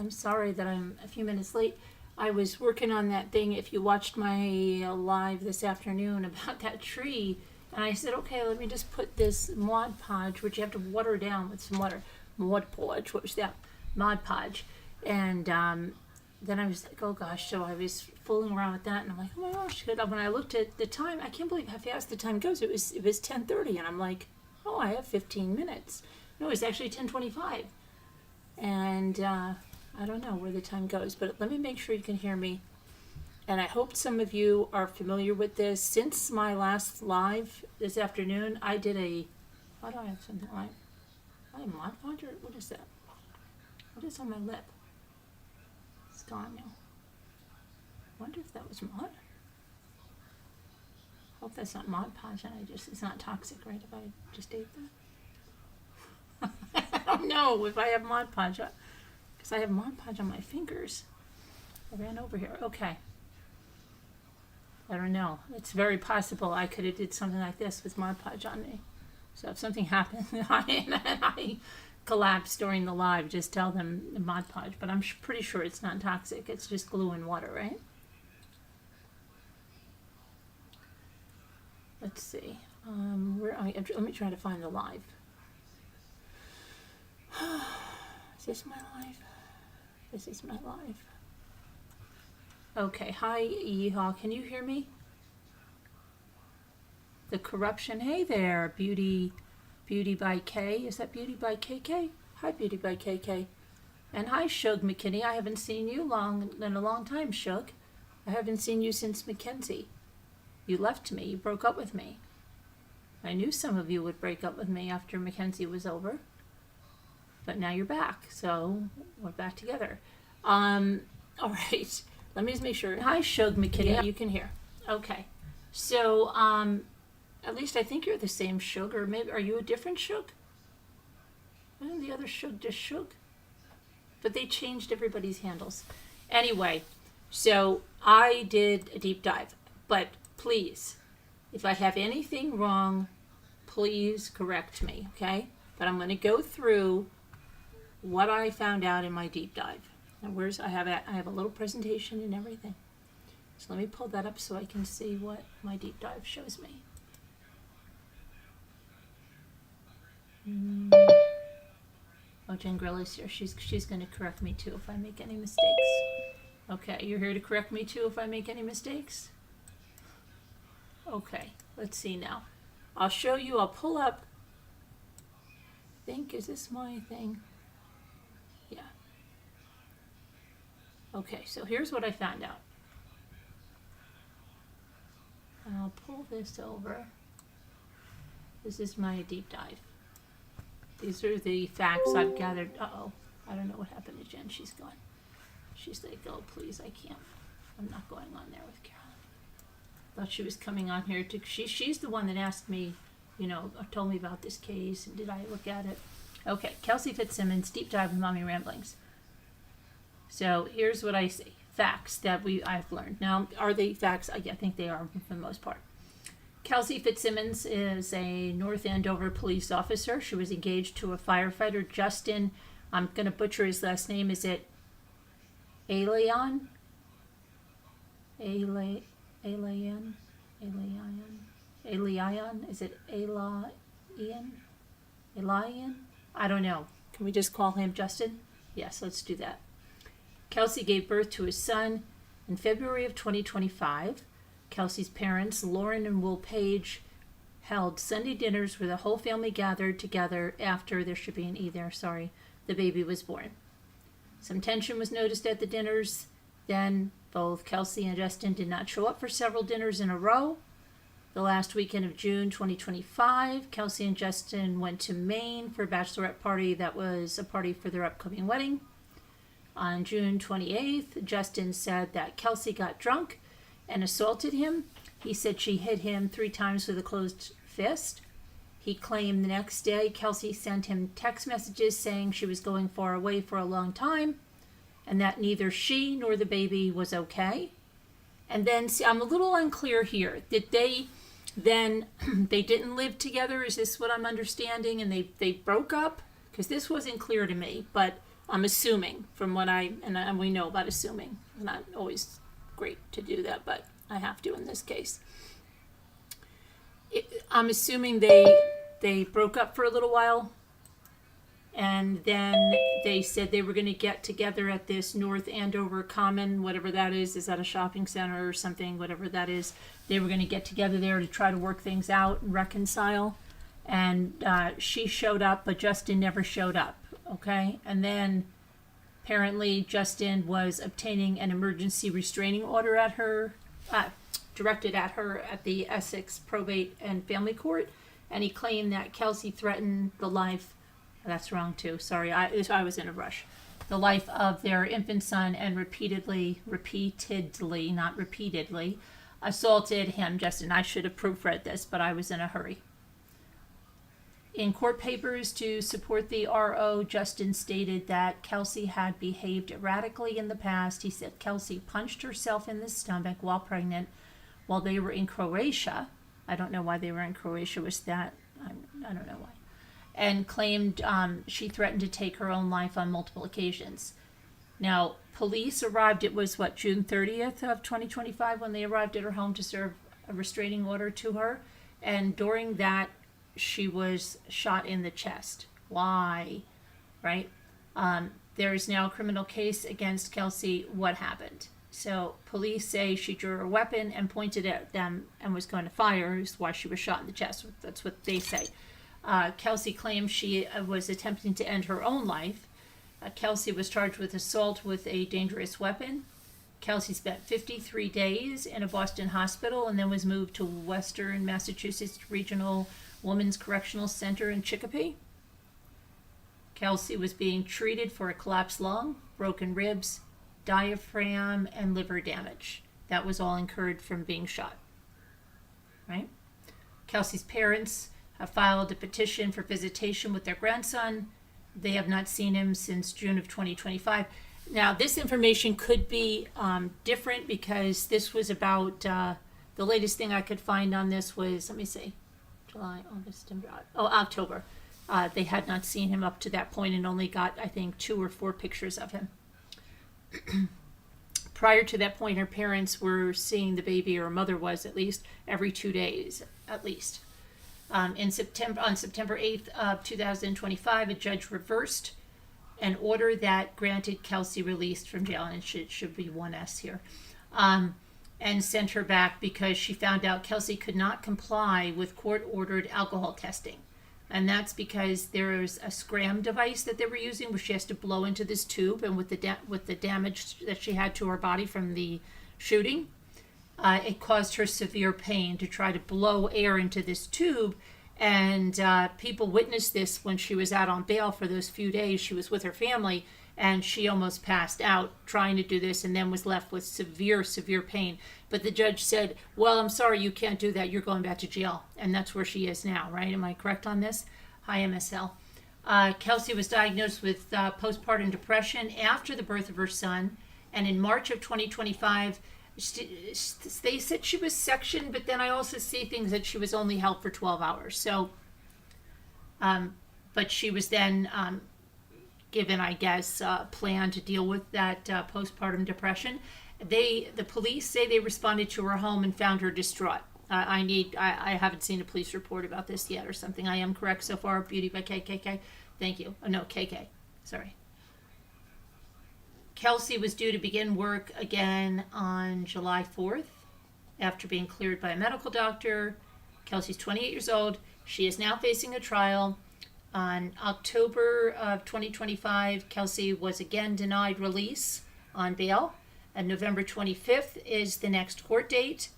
I'm sorry that I'm a few minutes late. I was working on that thing, if you watched my live this afternoon, about that tree. And I said, okay, let me just put this Mod Podge, which you have to water down with some water. Mod Podge, what was that? Mod Podge. And then I was like, oh gosh, so I was fooling around with that. And I'm like, oh my gosh. When I looked at the time, I can't believe how fast the time goes. It was 10:30. And I'm like, oh, I have 15 minutes. No, it's actually 10:25. And I don't know where the time goes, but let me make sure you can hear me. And I hope some of you are familiar with this. Since my last live this afternoon, I did a, why do I have something like, I have Mod Podge, or what is that? What is on my lip? It's gone now. I wonder if that was Mod. Hope that's not Mod Podge, and it's not toxic, right, if I just ate that? I don't know if I have Mod Podge, because I have Mod Podge on my fingers. I ran over here. Okay. I don't know. It's very possible I could have did something like this with Mod Podge on me. So if something happened and I collapsed during the live, just tell them the Mod Podge. But I'm pretty sure it's not toxic. It's just glue and water, right? Let's see. Let me try to find the live. Is this my live? This is my live. Okay, hi Yeehaw, can you hear me? The corruption, hey there, Beauty by K, is that Beauty by KK? Hi Beauty by KK. And hi Shug McKinney, I haven't seen you in a long time, Shug. I haven't seen you since Mackenzie. You left me, you broke up with me. I knew some of you would break up with me after Mackenzie was over. But now you're back, so we're back together. All right. Let me just make sure. Hi, Shug McKinney. Yeah. You can hear. Okay. So, at least I think you're the same Shug, or maybe, are you a different Shug? Isn't the other Shug just Shug? But they changed everybody's handles. Anyway, so I did a deep dive. But please, if I have anything wrong, please correct me, okay? But I'm going to go through what I found out in my deep dive. Now I have a little presentation and everything. So let me pull that up so I can see what my deep dive shows me. Oh, Jen Grilly's here. She's going to correct me too if I make any mistakes. Okay, you're here to correct me too if I make any mistakes? Okay, let's see now. I'll show you, I'll pull up, is this my thing? Yeah. Okay, so here's what I found out. And I'll pull this over. This is my deep dive. These are the facts I've gathered. Uh-oh, I don't know what happened to Jen. She's gone. She's like, oh, please, I can't. I'm not going on there with Carolyn. Thought she was coming on here to, she's the one that asked me, told me about this case, and did I look at it? Okay, Kelsey Fitzsimmons, deep dive with Mommy Ramblings. So here's what I see. Facts that I've learned. Now, are they facts? I think they are for the most part. Kelsey Fitzsimmons is a North Andover police officer. She was engaged to a firefighter, Justin. I'm going to butcher his last name. Is it Elian? Elian? Is it Elian? I don't know. Can we just call him Justin? Yes, let's do that. Kelsey gave birth to his son in February of 2025. Kelsey's parents, Lauren and Will Page, held Sunday dinners where the whole family gathered together after the baby was born. Some tension was noticed at the dinners. Then both Kelsey and Justin did not show up for several dinners in a row. The last weekend of June 2025, Kelsey and Justin went to Maine for a bachelorette party that was a party for their upcoming wedding. On June 28th, Justin said that Kelsey got drunk and assaulted him. He said she hit him 3 times with a closed fist. He claimed the next day Kelsey sent him text messages saying she was going far away for a long time and that neither she nor the baby was okay. And then, see, I'm a little unclear here. Did they then, they didn't live together? Is this what I'm understanding? And they broke up? Because this wasn't clear to me. But I'm assuming from what and we know about assuming. It's not always great to do that, but I have to in this case. I'm assuming they broke up for a little while, and then they said they were going to get together at this North Andover Common, whatever that is that a shopping center or something, whatever that is. They were going to get together there to try to work things out and reconcile. And she showed up, but Justin never showed up, okay? And then apparently Justin was obtaining an emergency restraining order at her, directed at her at the Essex Probate and Family Court, and he claimed that Kelsey threatened the life, that's wrong too, sorry, I was in a rush, the life of their infant son, and repeatedly, not repeatedly, assaulted him. Justin, I should have proofread this, but I was in a hurry. In court papers to support the RO, Justin stated that Kelsey had behaved erratically in the past. He said Kelsey punched herself in the stomach while pregnant while they were in Croatia. I don't know why they were in Croatia. Was that? I don't know why. And claimed she threatened to take her own life on multiple occasions. Now, police arrived, it was June 30th of 2025 when they arrived at her home to serve a restraining order to her. And during that, she was shot in the chest. Why? Right? There is now a criminal case against Kelsey. What happened? So police say she drew her weapon and pointed at them and was going to fire. Is why she was shot in the chest. That's what they say. Kelsey claims she was attempting to end her own life. Kelsey was charged with assault with a dangerous weapon. Kelsey spent 53 days in a Boston hospital and then was moved to Western Massachusetts Regional Women's Correctional Center in Chicopee. Kelsey was being treated for a collapsed lung, broken ribs, diaphragm, and liver damage. That was all incurred from being shot. Right? Kelsey's parents have filed a petition for visitation with their grandson. They have not seen him since June of 2025. Now, this information could be different because this was about, the latest thing I could find on this was, let me see, July, August, September, October. They had not seen him up to that point and only got, I think, 2 or 4 pictures of him. Prior to that point, her parents were seeing the baby, or her mother was at least, every 2 days, at least. On September 8th of 2025, a judge reversed an order that granted Kelsey released from jail, and it should be 1S here, and sent her back because she found out Kelsey could not comply with court-ordered alcohol testing. And that's because there's a scram device that they were using where she has to blow into this tube, and with the damage that she had to her body from the shooting, it caused her severe pain to try to blow air into this tube. And people witnessed this when she was out on bail for those few days. She was with her family, and she almost passed out trying to do this and then was left with severe, severe pain. But the judge said, well, I'm sorry, you can't do that. You're going back to jail. And that's where she is now, right? Am I correct on this? Hi, MSL. Kelsey was diagnosed with postpartum depression after the birth of her son. And in March of 2025, they said she was sectioned, but then I also see things that she was only held for 12 hours. So, but she was then given, I guess, a plan to deal with that postpartum depression. The police say they responded to her home and found her distraught. I haven't seen a police report about this yet or something. I am correct so far. Beauty by KKK. Thank you. Oh, no, KK. Sorry. Kelsey was due to begin work again on July 4th after being cleared by a medical doctor. Kelsey's 28 years old. She is now facing a trial. On October of 2025, Kelsey was again denied release on bail. And November 25th is the next court date.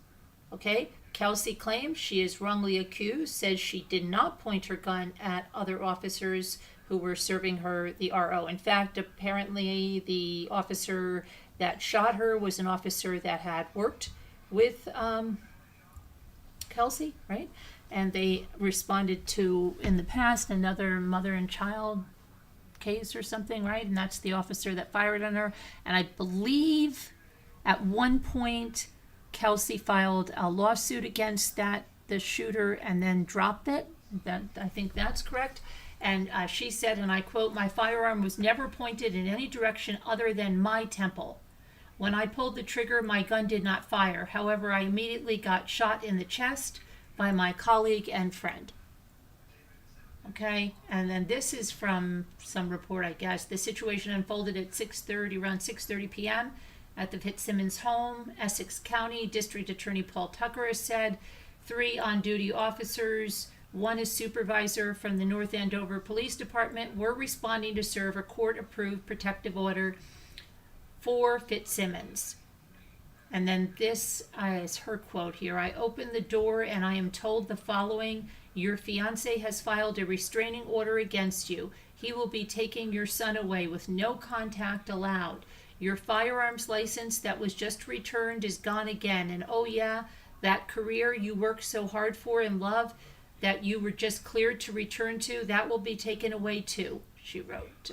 Okay. Kelsey claims she is wrongly accused, says she did not point her gun at other officers who were serving her the RO. In fact, apparently the officer that shot her was an officer that had worked with Kelsey, right? And they responded to, in the past, another mother and child case or something, right? And that's the officer that fired on her. And I believe at one point Kelsey filed a lawsuit against the shooter and then dropped it. I think that's correct. And she said, and I quote, "My firearm was never pointed in any direction other than my temple. When I pulled the trigger, my gun did not fire. However, I immediately got shot in the chest by my colleague and friend." Okay, and then this is from some report, I guess. "The situation unfolded at around 6:30 p.m. at the Fitzsimmons home. Essex County District Attorney Paul Tucker has said 3 on-duty officers, 1 a supervisor from the North Andover Police Department, were responding to serve a court-approved protective order for Fitzsimmons." And then this is her quote here. "I opened the door and I am told the following: your fiance has filed a restraining order against you. He will be taking your son away with no contact allowed. Your firearms license that was just returned is gone again. And oh yeah, that career you worked so hard for and love that you were just cleared to return to, that will be taken away too," she wrote.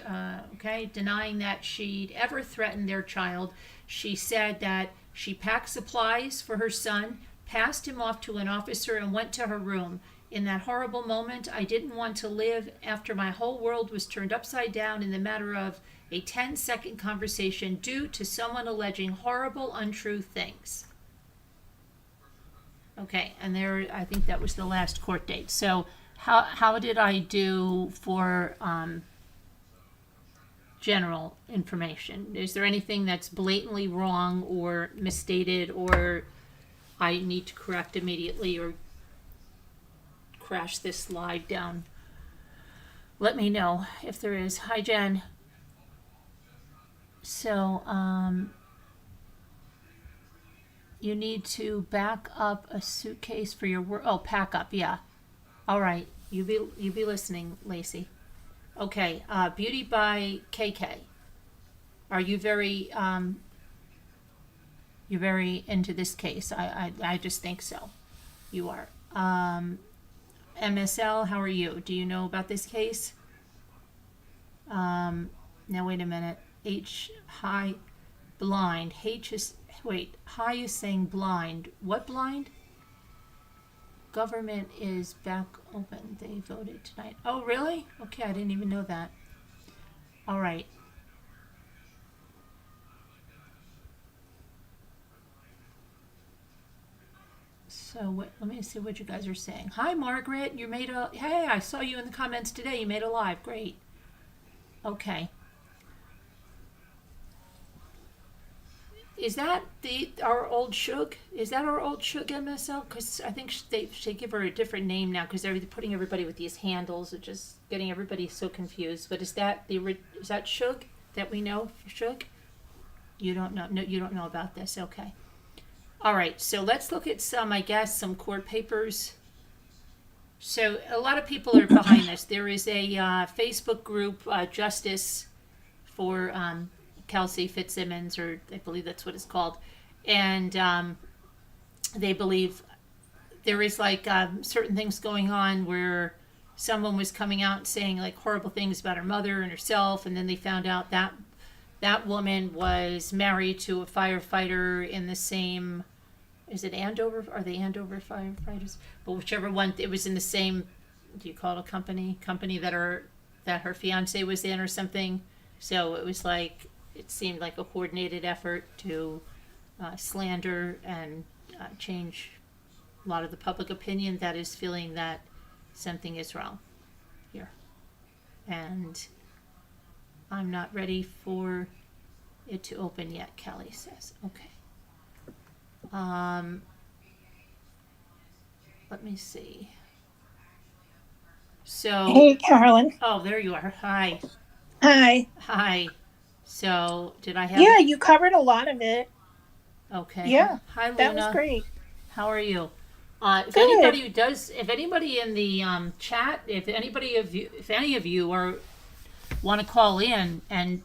Okay, denying that she'd ever threatened their child. She said that she packed supplies for her son, passed him off to an officer, and went to her room. "In that horrible moment, I didn't want to live after my whole world was turned upside down in the matter of a 10-second conversation due to someone alleging horrible, untrue things." Okay, and there, I think that was the last court date. So how did I do for general information? Is there anything that's blatantly wrong or misstated or I need to correct immediately or crash this slide down? Let me know if there is. Hi, Jen. So, you need to back up a suitcase for your work. Oh, pack up, yeah. All right, you be listening, Lacey. Okay, Beauty by KK. Are you very you're very into this case? I just think so. You are. MSL, how are you? Do you know about this case? Now wait a minute. High blind. High is saying blind. What blind? Government is back open. They voted tonight. Oh, really? Okay, I didn't even know that. All right. So let me see what you guys are saying. Hi, Margaret. Hey, I saw you in the comments today. You made a live. Great. Okay. Is that our old Shug? Is that our old Shug MSL? Because I think they should give her a different name now because they're putting everybody with these handles. It's just getting everybody so confused. But is that Shug that we know for Shug? You don't know. No, you don't know about this. Okay. All right. So let's look at some court papers. So a lot of people are behind this. There is a Facebook group, Justice for Kelsey Fitzsimmons, or I believe that's what it's called, and they believe there is certain things going on where someone was coming out and saying horrible things about her mother and herself, and then they found out that that woman was married to a firefighter in the same, is it Andover? Are they Andover firefighters? But whichever one, it was in the same, do you call it a company that her fiance was in or something. So it was it seemed like a coordinated effort to slander and change a lot of the public opinion that is feeling that something is wrong here. And I'm not ready for it to open yet, Kelly says. Okay. Let me see. So. Hey, Carolyn. Oh, there you are. Hi. Hi. So, did I have... Yeah, you covered a lot of it. Okay. Yeah. Hi, Luna. That was great. How are you? If Good. anybody in the chat, if any of you want to call in and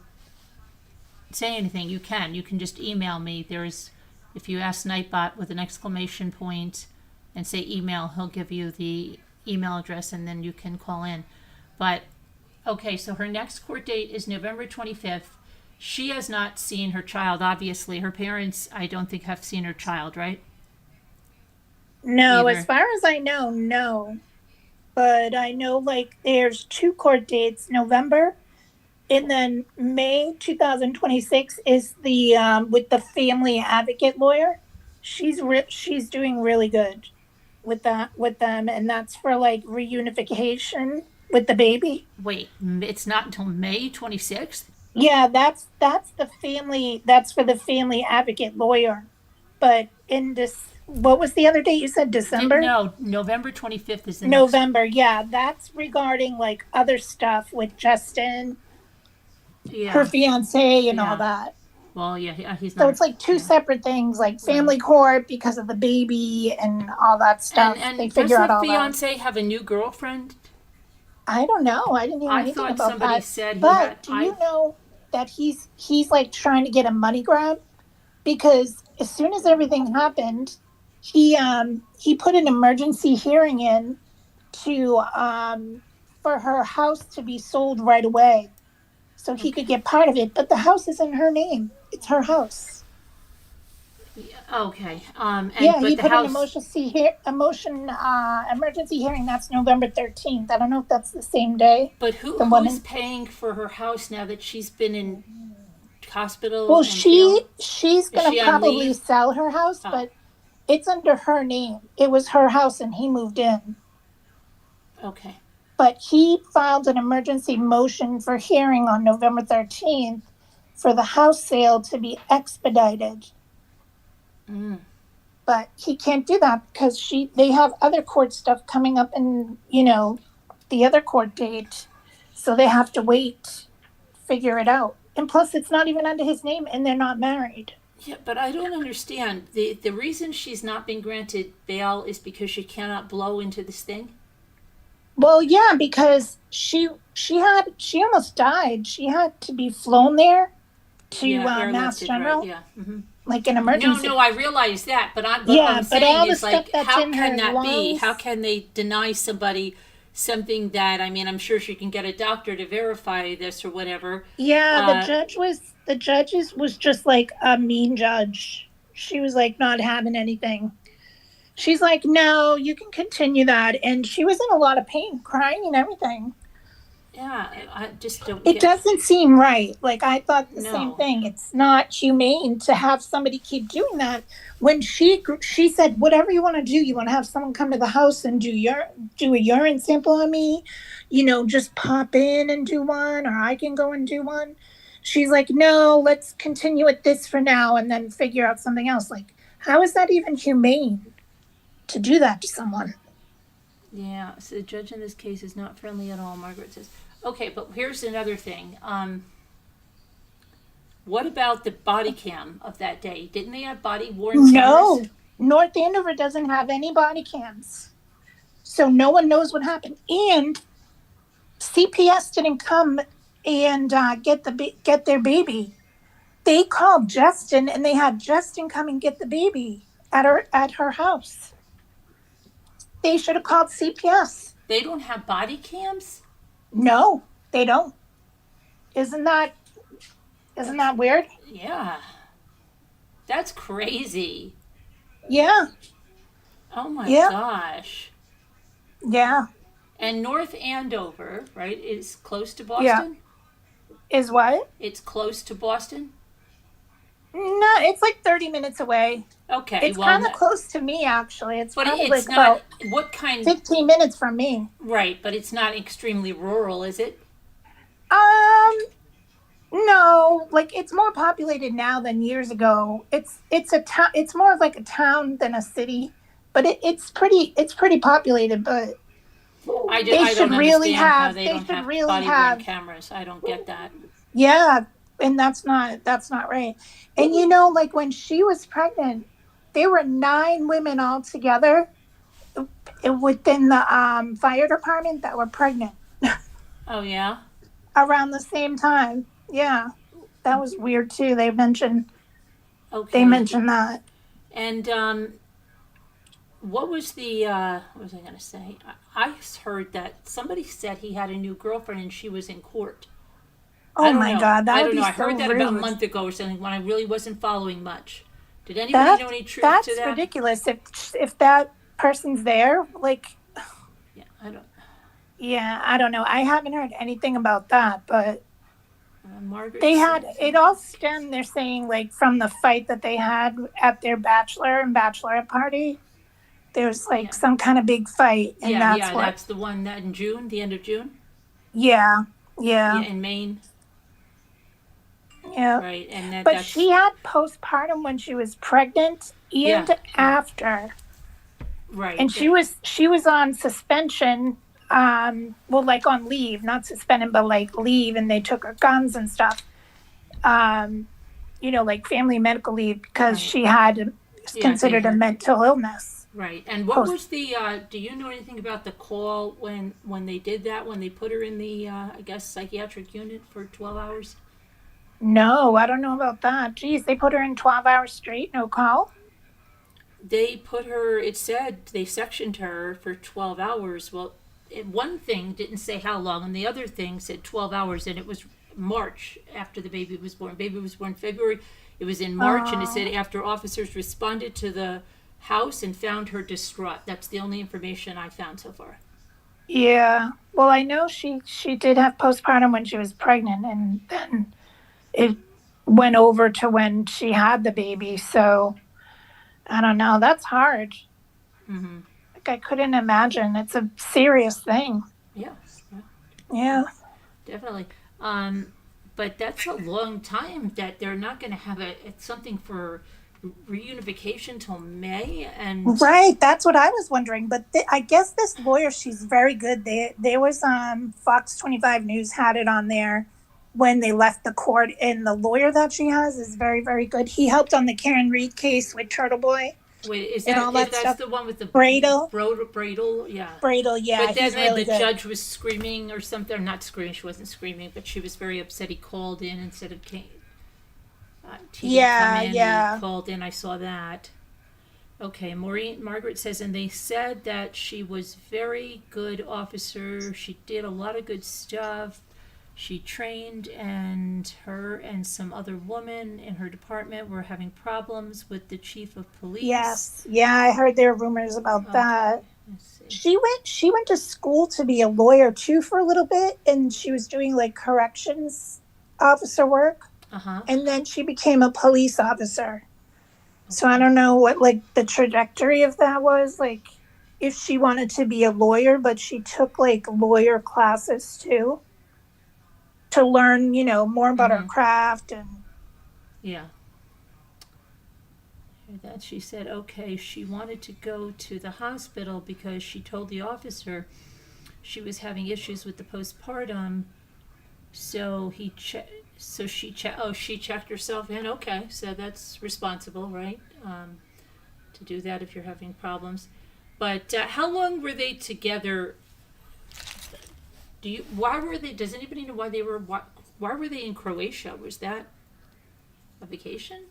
say anything, you can just email me. If you ask Nightbot with an exclamation point and say email, he'll give you the email address and then you can call in. But okay, so her next court date is November 25th. She has not seen her child, obviously. Her parents, I don't think, have seen her child, right? No, Either. as far as I know, no. but I know like there's two court dates, November and then May 2026 is the with the family advocate lawyer. She's doing really good with that with them, and that's for like reunification with the baby. Wait, it's not until May 26th? Yeah, that's the family. That's for the family advocate lawyer. But in this, what was the other date you said? December, No, November 25th is the next. November. Yeah, that's regarding like other stuff with Justin, her Yeah, fiance, and all yeah. that. Well, yeah, he's So not. it's like two Yeah. separate things, like Right. family court because of the baby and all that stuff. They And figure doesn't out the all that. fiance have a new girlfriend? I don't know. I didn't hear I anything thought about somebody that. said he had. But do you know that he's like trying to get a money grab because as soon as everything happened, he put an emergency hearing in to for her house to be sold right away so he could Okay. get part of it. But the house is in her name. It's her house. Yeah, okay. And Yeah, but he the put an house. emergency hearing. That's November 13th. I don't know if that's the same day. But The one who's in paying for her house now that she's been in hospital well, and jail? she's Is gonna she on probably leave? sell her house, Oh, but it's under her name. It was her house, and he moved in. okay. But he filed an emergency motion for hearing on November 13th for the house sale to be expedited. Mm. But he can't do that because they have other court stuff coming up in the other court date, so they have to wait, figure it out. And plus, it's not even under his name, and they're not married. Yeah, but I don't understand. The reason she's not been granted bail is because she cannot blow into this thing? Well, yeah, because she almost died. She had to be flown there to Yeah, Mass airlifted, right? General, Yeah. Hmm. like an No, emergency. no, I realize that, but what Yeah, I'm but saying all the is stuff like, that's how in can her that be? How lungs. can they deny somebody something that, I mean, I'm sure she can get a doctor to verify this or whatever. Yeah, Uh, the judges was just like a mean judge. She was like not having anything. She's like, no, you can continue that. And she was in a lot of pain, crying and everything. yeah, I just don't It get. doesn't seem right. Like, I thought the same No. thing. It's not humane to have somebody keep doing that. When she said, whatever you want to do, you want to have someone come to the house and do a urine sample on me, just pop in and do one, or I can go and do one. She's like, no, let's continue with this for now and then figure out something else. Like, how is that even humane to do that to someone? Yeah, so the judge in this case is not friendly at all, Margaret says. Okay, but here's another thing. What about the body cam of that day? Didn't they have body worn cameras? No, North Andover doesn't have any body cams. So no one knows what happened. And CPS didn't come and get their baby. They called Justin and they had Justin come and get the baby at her house. They should have called CPS. They don't have body cams? No, they don't. Isn't that weird? Yeah. That's crazy. Yeah. Oh my Yeah. gosh. Yeah. And North Andover, right, is close to Yeah. Boston? Is what? It's close to Boston? No, it's like 30 minutes away. Okay, It's well, kind of close to me, actually. It's but probably it's like not. about What kind? 15 minutes from me. Right, but it's not extremely rural, is it? Um, no, like it's more populated now than years ago. It's a town. It's more of like a town than a city, but it's pretty populated. But they I should don't really understand how have they they don't should have really body worn have cameras. I don't get that. yeah, and that's not right. And like when she was pregnant, there were 9 women altogether within the fire department that were pregnant Oh, yeah? around the same time. Yeah, that was weird too. They Okay. mentioned that. And what was what was I going to say? I heard that somebody said he had a new girlfriend and she was in court. I Oh don't my know. God, that I would don't know. be I so heard that about a rude. month ago or something when I really wasn't following much. Did anybody That know any truth to that's that? ridiculous. If that person's there, like, Yeah, I don't. Yeah, I don't know. I haven't heard anything about that, but Margaret they had says, it all stemmed, they're saying, like from the fight that they had at their bachelor and bachelorette party. There was like yeah, some kind of big fight, and that's what. that's the one that in June, the end of June, Yeah, yeah, yeah, in Maine, yeah. right, and But that's she had postpartum when she was pregnant yeah, and yeah, after, and right, she was on suspension. Well, like on leave, not suspended, but like leave, and they took her guns and stuff. Um, like family medical leave because right, she had yeah, they considered a had mental illness. right. And what Post. was the? Do you know anything about the call when they did that? When they put her in the I guess psychiatric unit for 12 hours? No, I don't know about that. Geez, they put her in 12 hours straight, no call. They put her. It said they sectioned her for 12 hours. Well, one thing didn't say how long, and the other thing said 12 hours, and it was March after the baby was born. Baby was born February. It was in March, and it said Oh, after officers responded to the house and found her distraught. That's the only information I found so far. yeah. Well, I know she did have postpartum when she was pregnant, and then it went over to when she had the baby. So I don't know. That's hard. Mm-hmm. Like I couldn't imagine. It's a serious thing. Yeah, yeah, Yeah. definitely. Um, but that's a long time that they're not going to have something for reunification till May, and Right, that's what I was wondering. But I guess this lawyer, she's very good. There was Fox 25 News had it on there when they left the court, and the lawyer that she has is very, very good. He helped on the Karen Reed case with Turtle Boy wait, is and that all that that's stuff. the one with the Bradle, bradle? Yeah. Bradle, yeah, But then he's really the good. judge was screaming or something. Not screaming. She wasn't screaming, but she was very upset. He called in instead of came. He didn't come Yeah, in. He yeah, called in. I saw that. Okay, Maureen Margaret says, and they said that she was very good officer. She did a lot of good stuff. She trained, and her and some other woman in her department were having problems with the chief of police. yes, yeah. I heard there are rumors about Okay, that. let's see. She went to school to be a lawyer too for a little bit, and she was doing like corrections officer work, Uh huh. and then she became a police officer. So I Okay. don't know what like the trajectory of that was, like if she wanted to be a lawyer, but she took like lawyer classes too to learn, more about her Mm-hmm. craft. And Yeah. That she said, okay, she wanted to go to the hospital because she told the officer she was having issues with the postpartum. So he che- so she checked herself in. Okay, so that's responsible, right? To do that if you're having problems. But how long were they together? Why were they? Does anybody know why they were? Why were they in Croatia? Was that a vacation?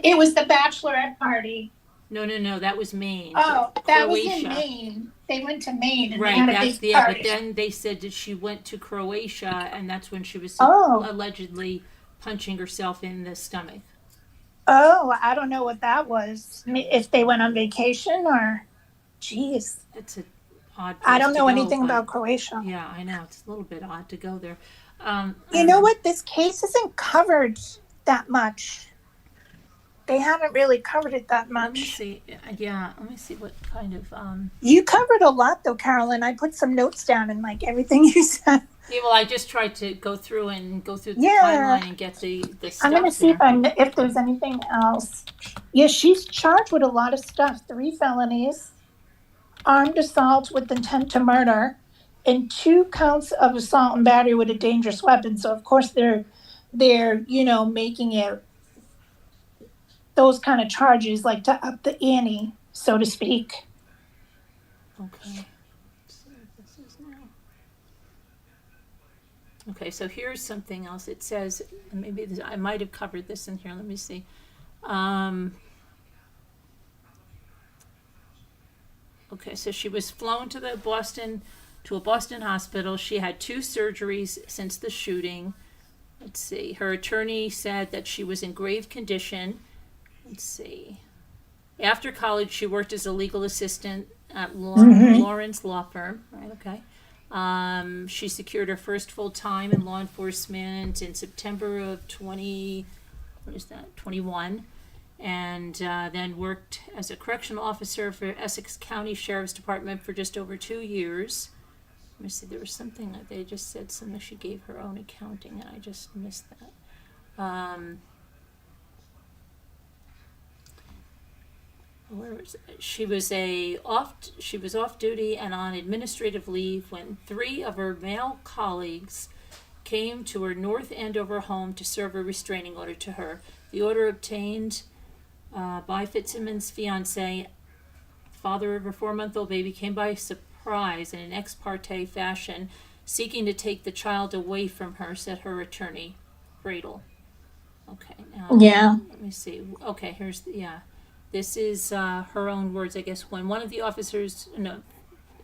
it was the bachelorette party. No, no, no. That was Maine. Oh, that was in Croatia. Maine. They went to Maine and they Right. had a That's big the yeah. But party. then they said that she went to Croatia, and that's when she was Oh, allegedly punching herself in the stomach. oh, I don't know what that was. If they went on vacation or, geez, It's a odd I place don't to know go, anything but about Croatia. yeah, I know it's a little bit odd to go there. I You don't know know. what? This case isn't covered that much. They haven't really covered it that Let me much. see. Yeah, let me see what kind of. You covered a lot though, Carolyn. I put some notes down and like everything you said. Yeah, well, I just tried to go through the Yeah. timeline and get the I'm gonna stuff see there. if there's anything else. Yeah, she's charged with a lot of stuff. 3 felonies, armed assault with intent to murder, and 2 counts of assault and battery with a dangerous weapon. So of course they're making it those kind of charges like to up the ante, so to speak. Okay. Let's see what this is now. Okay, so here's something else. It says maybe I might have covered this in here. Let me see. Um, okay, so she was flown to a Boston hospital. She had 2 surgeries since the shooting. Let's see. Her attorney said that she was in grave condition. Let's see. After college, she worked as a legal assistant at Mm-hmm. Lawrence Law Firm, right? Okay. She secured her first full time in law enforcement in September of 21, and then worked as a correctional officer for Essex County Sheriff's Department for just over 2 years. Let me see, there was something that they just said something she gave her own accounting, and I just missed that. Where was it? She was off duty and on administrative leave when 3 of her male colleagues came to her North Andover home to serve a restraining order to her. The order obtained by Fitzsimmons' fiance, father of her 4-month-old baby, came by surprise in an ex parte fashion, seeking to take the child away from her, said her attorney, Bradle. Okay, now Yeah. let me see. Okay, here's this is her own words, I guess. When one of the officers, no,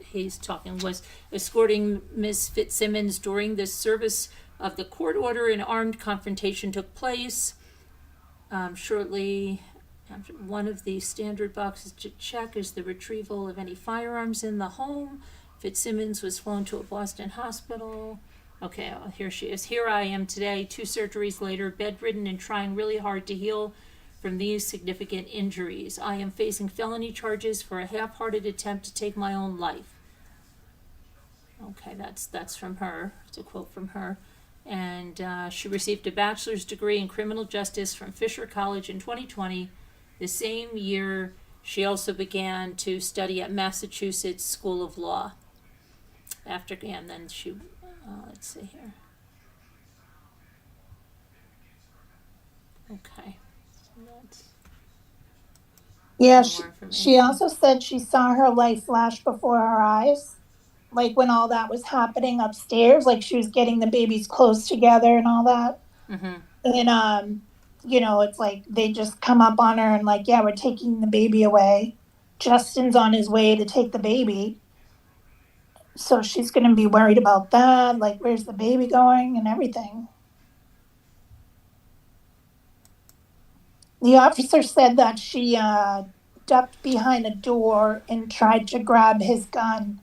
he's talking, was escorting Ms. Fitzsimmons during the service of the court order, an armed confrontation took place. Shortly after, one of the standard boxes to check is the retrieval of any firearms in the home. Fitzsimmons was flown to a Boston hospital. Okay, here she is. Here I am today, 2 surgeries later, bedridden and trying really hard to heal from these significant injuries. I am facing felony charges for a half-hearted attempt to take my own life. Okay, that's from her. It's a quote from her. And she received a bachelor's degree in criminal justice from Fisher College in 2020. The same year, she also began to study at Massachusetts School of Law. And then she, let's see here. Okay. Yeah, Some more she information. also said she saw her life flash before her eyes, like when all that was happening upstairs, like she was getting the baby's clothes together and all that. Mm-hmm. And it's like they just come up on her and like, yeah, we're taking the baby away. Justin's on his way to take the baby. So she's gonna be worried about that, like where's the baby going and everything. The officer said that she ducked behind a door and tried to grab his gun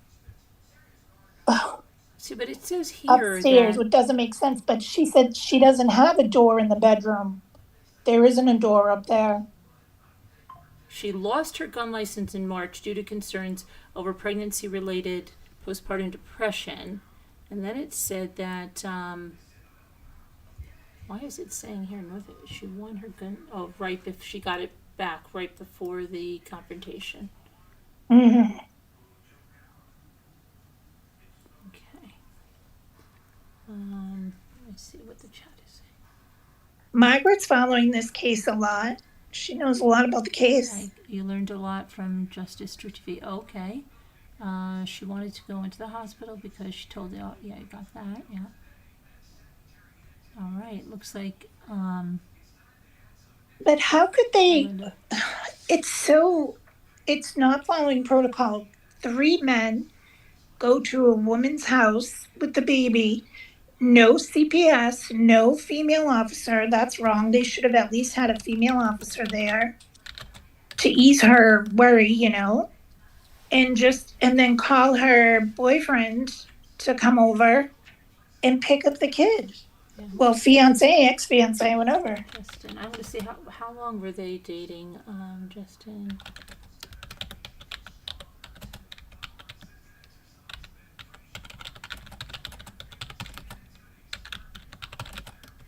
See, but it says here upstairs, that which doesn't make sense. But she said she doesn't have a door in the bedroom. There isn't a door up there. she lost her gun license in March due to concerns over pregnancy-related postpartum depression. And then it said that, why is it saying here, she won her gun, right, if she got it back right before the confrontation. Mm-hmm. Okay. Let's see what the chat is saying. Margaret's following this case a lot. She knows a lot about the case. You learned a lot from Justice Trutvy. Okay. She wanted to go into the hospital because she told you, yeah, you got that, yeah. All right, looks like, But how could they? Linda. It's not following protocol. 3 men go to a woman's house with the baby. No CPS, no female officer. That's wrong. They should have at least had a female officer there to ease her worry, and then call her boyfriend to come over and pick up the kid. Yeah. Well, fiance, ex-fiance, whatever. Justin, I want to see how long were they dating, Justin?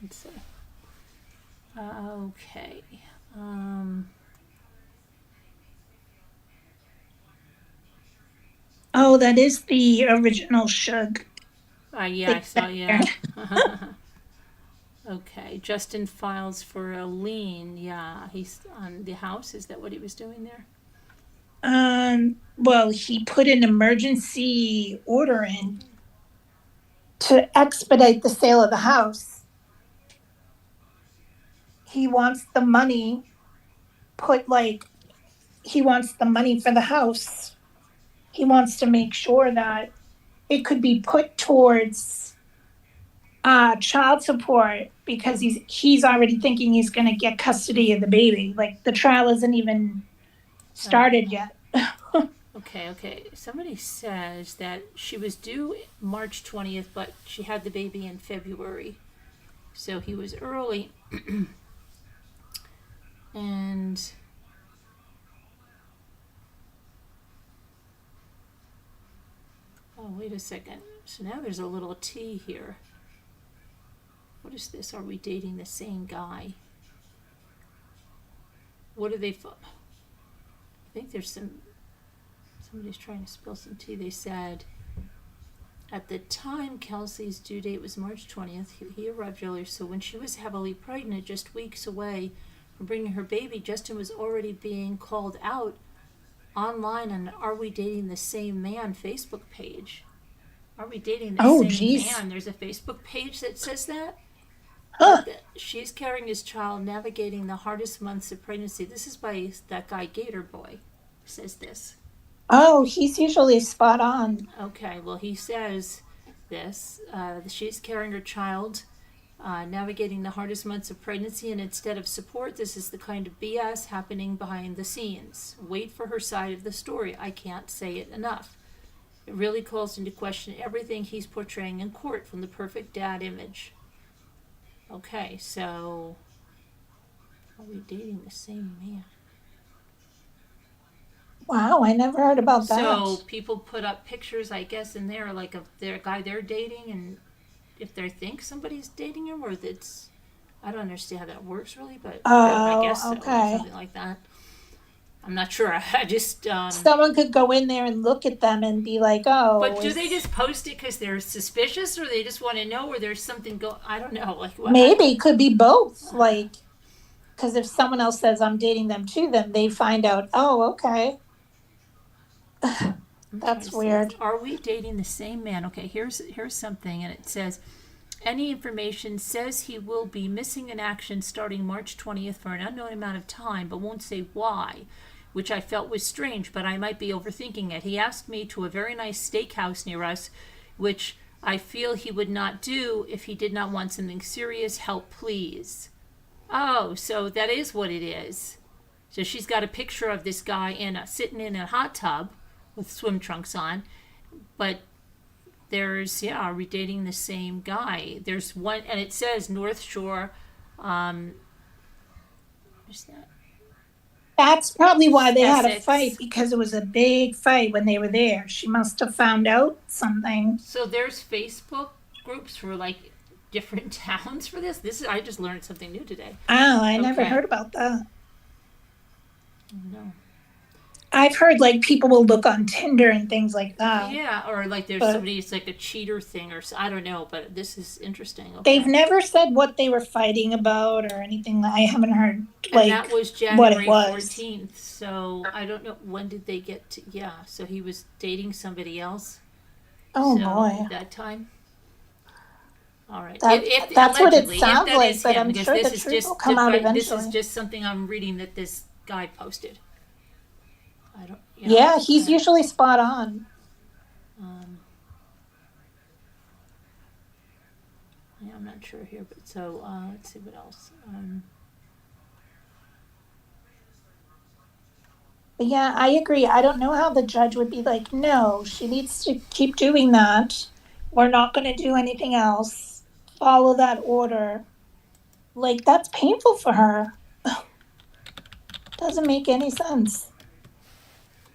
Let's see. Okay. Oh, that is the original Shug. Yeah, I saw, yeah. Okay, Justin files for a lien. Yeah, he's on the house. Is that what he was doing there? Well, he put an emergency order in to expedite the sale of the house. He wants the money he wants the money for the house. He wants to make sure that it could be put towards child support because he's already thinking he's going to get custody of the baby. Like the trial isn't even started yet. Okay. Somebody says that she was due March 20th, but she had the baby in February. So he was early. And oh, wait a second. So now there's a little T here. What is this? Are we dating the same guy? What are they? I think there's somebody's trying to spill some tea. They said, at the time Kelsey's due date was March 20th, he arrived earlier, so when she was heavily pregnant, just weeks away from bringing her baby, Justin was already being called out online on Are We Dating the Same Man Facebook page. Are We Dating the Oh, Same geez. Man? There's a Facebook page that says that. Huh. She's carrying his child, navigating the hardest months of pregnancy. This is by that guy Gator Boy, says this. Oh, he's usually spot on. Okay, well, he says this. She's carrying her child, navigating the hardest months of pregnancy, and instead of support, this is the kind of BS happening behind the scenes. Wait for her side of the story. I can't say it enough. It really calls into question everything he's portraying in court, from the perfect dad image. Okay, so are we dating the same man? Wow, I never heard about that. So people put up pictures, I guess, in there, like of their guy they're dating, and if they think somebody's dating him, or it's, I don't understand how that works really, but I guess so, okay. something like that. I'm not sure. I just. Someone could go in there and look at them and be like, "Oh." But do they just post it because they're suspicious, or they just want to know where there's something I don't know. Like what? Maybe it could be both. Like, because if someone else says I'm dating them too, then they find out. Oh, okay. That's weird. Are we dating the same man? Okay, here's something, and it says, any information says he will be missing in action starting March 20th for an unknown amount of time, but won't say why, which I felt was strange, but I might be overthinking it. He asked me to a very nice steakhouse near us, which I feel he would not do if he did not want something serious. Help, please. Oh, so that is what it is. So she's got a picture of this guy sitting in a hot tub with swim trunks on, but there's, are we dating the same guy? There's one, and it says North Shore. Where's that? That's probably why they had a Essex. fight, because it was a big fight when they were there. She must have found out something. So there's Facebook groups for like different towns for this. I just learned something new today. Oh, I never heard about that. No. I've heard like people will look on Tinder and things like that. Yeah, or like there's somebody, it's like a cheater thing, or I don't know, but this is interesting. Okay. They've never said what they were fighting about or anything. I haven't heard like and that was what January it was. 14th, so I don't know, when did they get to, so he was dating somebody else. Oh, so boy. At that time. All right. That's what it sounds like, but I'm sure the truth will come out eventually. This is just something I'm reading that this guy posted. I don't. Yeah, he's usually spot on. Yeah, I'm not sure here, but so let's see what else. But yeah, I agree. I don't know how the judge would be like, no, she needs to keep doing that. We're not going to do anything else. Follow that order. Like, that's painful for her. Doesn't make any sense.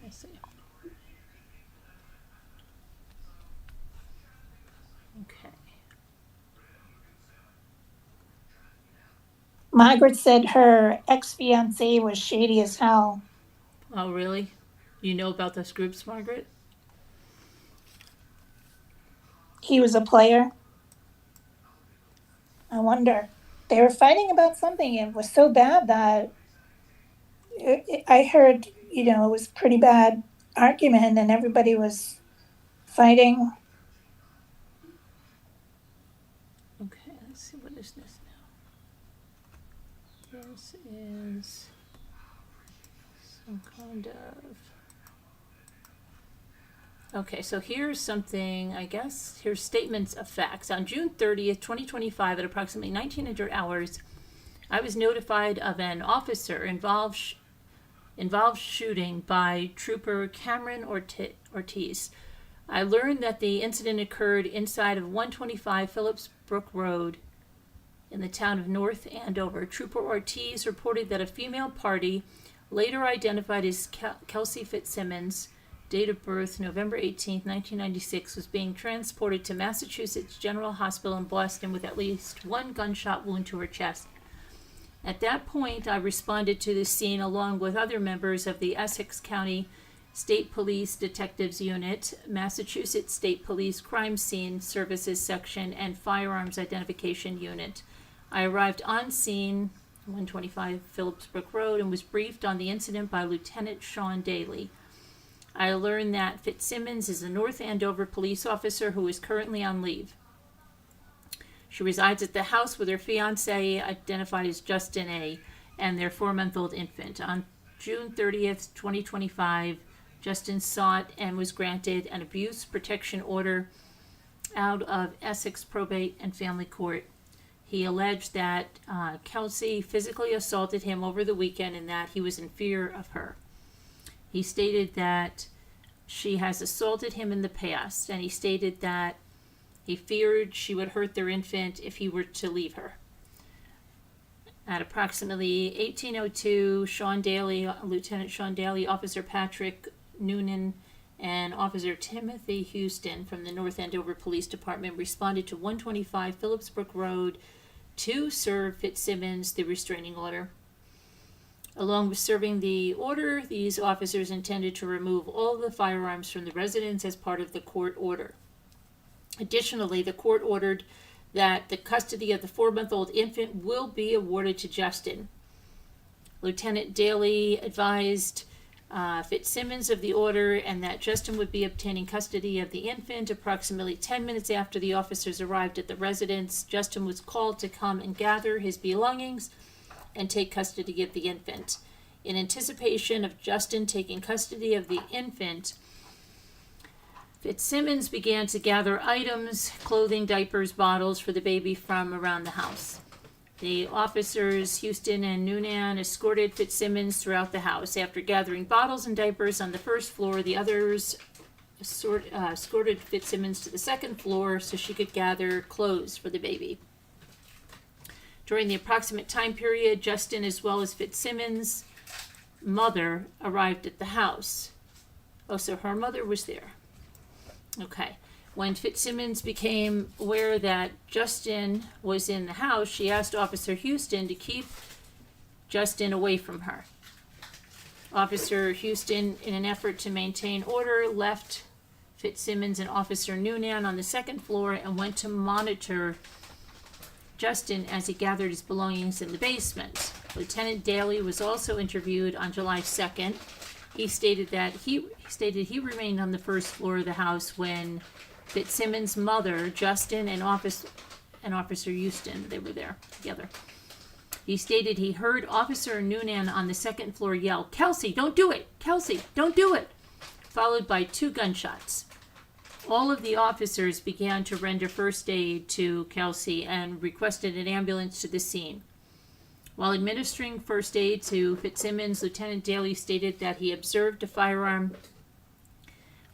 Let's see. Okay. Margaret said her ex-fiancé was shady as hell. Oh, really? You know about those groups, Margaret? He was a player. I wonder. They were fighting about something. It was so bad that I heard, it was a pretty bad argument and everybody was fighting. Okay, let's see, what is this now? This is some kind of... Okay, so here's something, I guess, here's statements of facts. On June 30th, 2025, at approximately 1900 hours, I was notified of an officer involved involved shooting by Trooper Cameron Ortiz. I learned that the incident occurred inside of 125 Phillips Brook Road in the town of North Andover. Trooper Ortiz reported that a female party, later identified as Kelsey Fitzsimmons, date of birth November 18, 1996, was being transported to Massachusetts General Hospital in Boston with at least one gunshot wound to her chest. At that point, I responded to the scene along with other members of the Essex County State Police Detectives Unit, Massachusetts State Police Crime Scene Services Section, and Firearms Identification Unit. I arrived on scene, 125 Phillips Brook Road, and was briefed on the incident by Lieutenant Sean Daly. I learned that Fitzsimmons is a North Andover police officer who is currently on leave. She resides at the house with her fiancé, identified as Justin A., and their 4-month-old infant. On June 30th, 2025, Justin sought and was granted an abuse protection order out of Essex Probate and Family Court. He alleged that Kelsey physically assaulted him over the weekend and that he was in fear of her. He stated that she has assaulted him in the past, and he stated that he feared she would hurt their infant if he were to leave her. At approximately 18:02, Sean Daly, Lieutenant Sean Daly, Officer Patrick Noonan, and Officer Timothy Houston from the North Andover Police Department responded to 125 Phillips Brook Road to serve Fitzsimmons the restraining order. Along with serving the order, these officers intended to remove all of the firearms from the residence as part of the court order. Additionally, the court ordered that the custody of the 4-month-old infant will be awarded to Justin. Lieutenant Daly advised Fitzsimmons of the order and that Justin would be obtaining custody of the infant. Approximately 10 minutes after the officers arrived at the residence, Justin was called to come and gather his belongings and take custody of the infant. In anticipation of Justin taking custody of the infant, Fitzsimmons began to gather items, clothing, diapers, bottles for the baby from around the house. The officers, Houston and Noonan, escorted Fitzsimmons throughout the house. After gathering bottles and diapers on the first floor, the others escorted Fitzsimmons to the second floor so she could gather clothes for the baby. During the approximate time period, Justin, as well as Fitzsimmons' mother, arrived at the house. Oh, so her mother was there. Okay. When Fitzsimmons became aware that Justin was in the house, she asked Officer Houston to keep Justin away from her. Officer Houston, in an effort to maintain order, left Fitzsimmons and Officer Noonan on the second floor and went to monitor Justin as he gathered his belongings in the basement. Lieutenant Daly was also interviewed on July 2nd. He stated that he remained on the first floor of the house when Fitzsimmons' mother, Justin, and Officer Houston, they were there together. He stated he heard Officer Noonan on the second floor yell, "Kelsey, don't do it! Kelsey, don't do it!" followed by 2 gunshots. All of the officers began to render first aid to Kelsey and requested an ambulance to the scene. While administering first aid to Fitzsimmons, Lieutenant Daly stated that he observed a firearm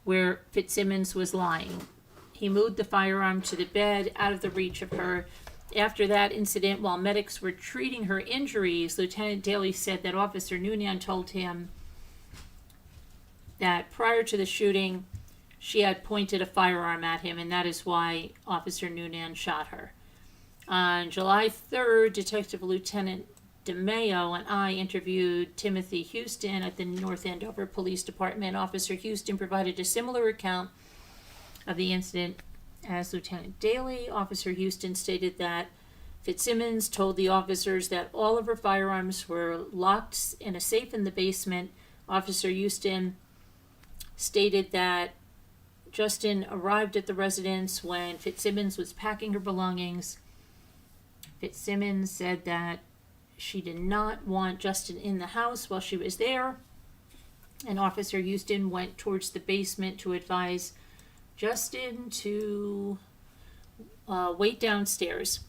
where Fitzsimmons was lying. He moved the firearm to the bed out of the reach of her. After that incident, while medics were treating her injuries, Lieutenant Daly said that Officer Noonan told him that prior to the shooting, she had pointed a firearm at him, and that is why Officer Noonan shot her. On July 3rd, Detective Lieutenant DeMayo and I interviewed Timothy Houston at the North Andover Police Department. Officer Houston provided a similar account of the incident as Lieutenant Daly. Officer Houston stated that Fitzsimmons told the officers that all of her firearms were locked in a safe in the basement. Officer Houston stated that Justin arrived at the residence when Fitzsimmons was packing her belongings. Fitzsimmons said that she did not want Justin in the house while she was there, and Officer Houston went towards the basement to advise Justin to wait downstairs.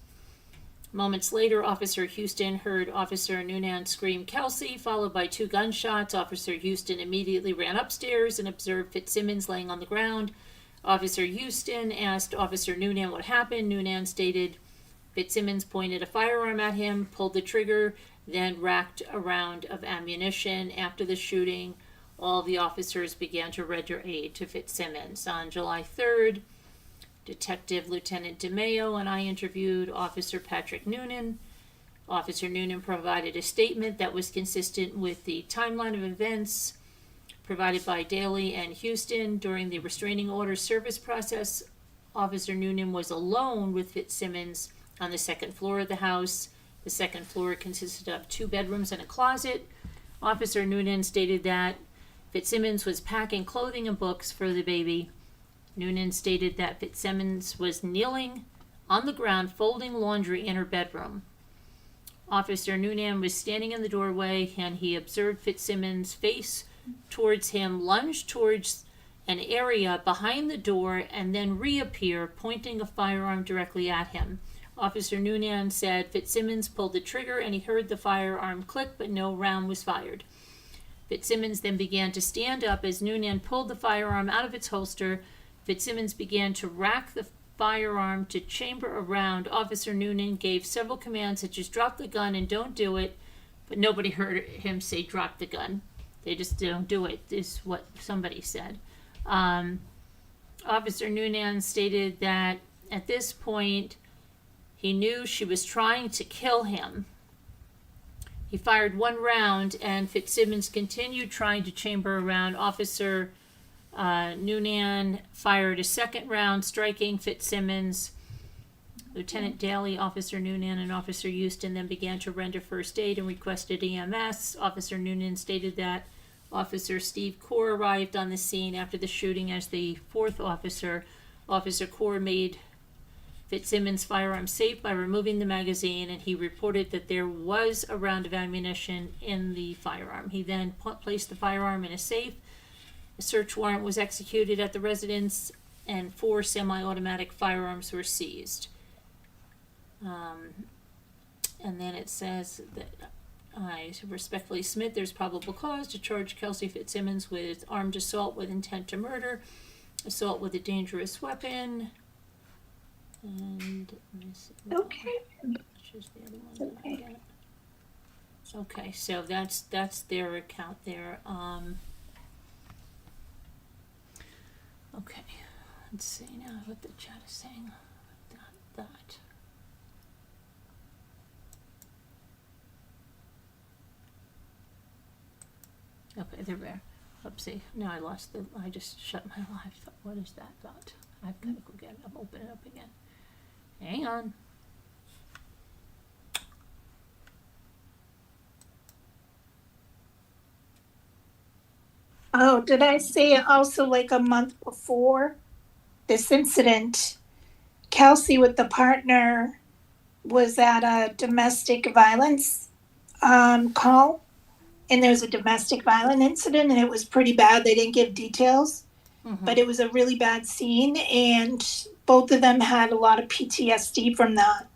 Moments later, Officer Houston heard Officer Noonan scream, "Kelsey," followed by 2 gunshots. Officer Houston immediately ran upstairs and observed Fitzsimmons laying on the ground. Officer Houston asked Officer Noonan what happened. Noonan stated Fitzsimmons pointed a firearm at him, pulled the trigger, then racked a round of ammunition. After the shooting, all the officers began to render aid to Fitzsimmons. On July 3rd, Detective Lieutenant DeMayo and I interviewed Officer Patrick Noonan. Officer Noonan provided a statement that was consistent with the timeline of events provided by Daly and Houston. During the restraining order service process, Officer Noonan was alone with Fitzsimmons on the 2nd floor of the house. The 2nd floor consisted of 2 bedrooms and a closet. Officer Noonan stated that Fitzsimmons was packing clothing and books for the baby. Noonan stated that Fitzsimmons was kneeling on the ground folding laundry in her bedroom. Officer Noonan was standing in the doorway and he observed Fitzsimmons face towards him, lunge towards an area behind the door, and then reappear, pointing a firearm directly at him. Officer Noonan said Fitzsimmons pulled the trigger and he heard the firearm click, but no round was fired. Fitzsimmons then began to stand up. As Noonan pulled the firearm out of its holster, Fitzsimmons began to rack the firearm to chamber a round. Officer Noonan gave several commands such as drop the gun and don't do it, but nobody heard him say drop the gun. They just don't do it, is what somebody said. Officer Noonan stated that at this point he knew she was trying to kill him. He fired 1 round and Fitzsimmons continued trying to chamber a round. Officer Noonan fired a 2nd round, striking Fitzsimmons. Lieutenant Daly, Officer Noonan, and Officer Houston then began to render first aid and requested EMS. Officer Noonan stated that Officer Steve Core arrived on the scene after the shooting as the 4th officer. Officer Core made Fitzsimmons' firearm safe by removing the magazine, and he reported that there was a round of ammunition in the firearm. He then placed the firearm in a safe. A search warrant was executed at the residence, and 4 semi-automatic firearms were seized. And then it says that I respectfully submit there's probable cause to charge Kelsey Fitzsimmons with armed assault with intent to murder, assault with a dangerous weapon, and let me see. Okay. Which is the other one that I got. Okay, so that's their account there. Okay, let's see now what the chat is saying. That. Okay, they're there. Oopsie. Now I just shut my live. What is that dot? I've got to go get it. I'm opening it up again. Hang on. Oh, did I say also like a month before this incident, Kelsey with the partner was at a domestic violence call, and there was a domestic violence incident, and it was pretty bad. They didn't give details, but it was a really bad scene, and both of them had a lot of PTSD from that.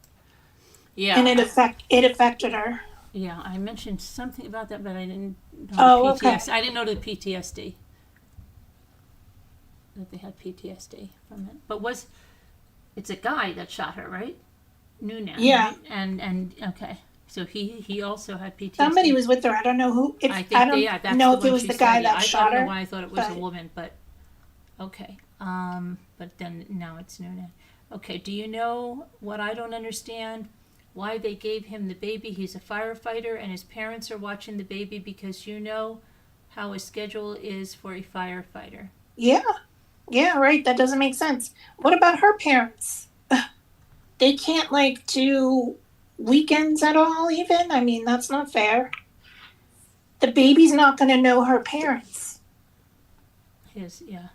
Yeah. And it affected her. Yeah, I mentioned something about that, but I didn't know Oh, the PTSD. okay. I didn't know the PTSD. That they had PTSD from it. But it's a guy that shot her, right? Noonan. Yeah. Right? And okay. So he also had PTSD. Somebody was with her. I don't know who. I think that's know the if one it was she the guy said. that shot I don't her. know why I thought it was a but- woman, but okay. But then now it's Noonan. Okay, do you know what I don't understand? Why they gave him the baby? He's a firefighter and his parents are watching the baby because you know how a schedule is for a firefighter. Yeah. Yeah, right. That doesn't make sense. What about her parents? They can't like do weekends at all even? I mean, that's not fair. The baby's not going to know her parents. Yeah.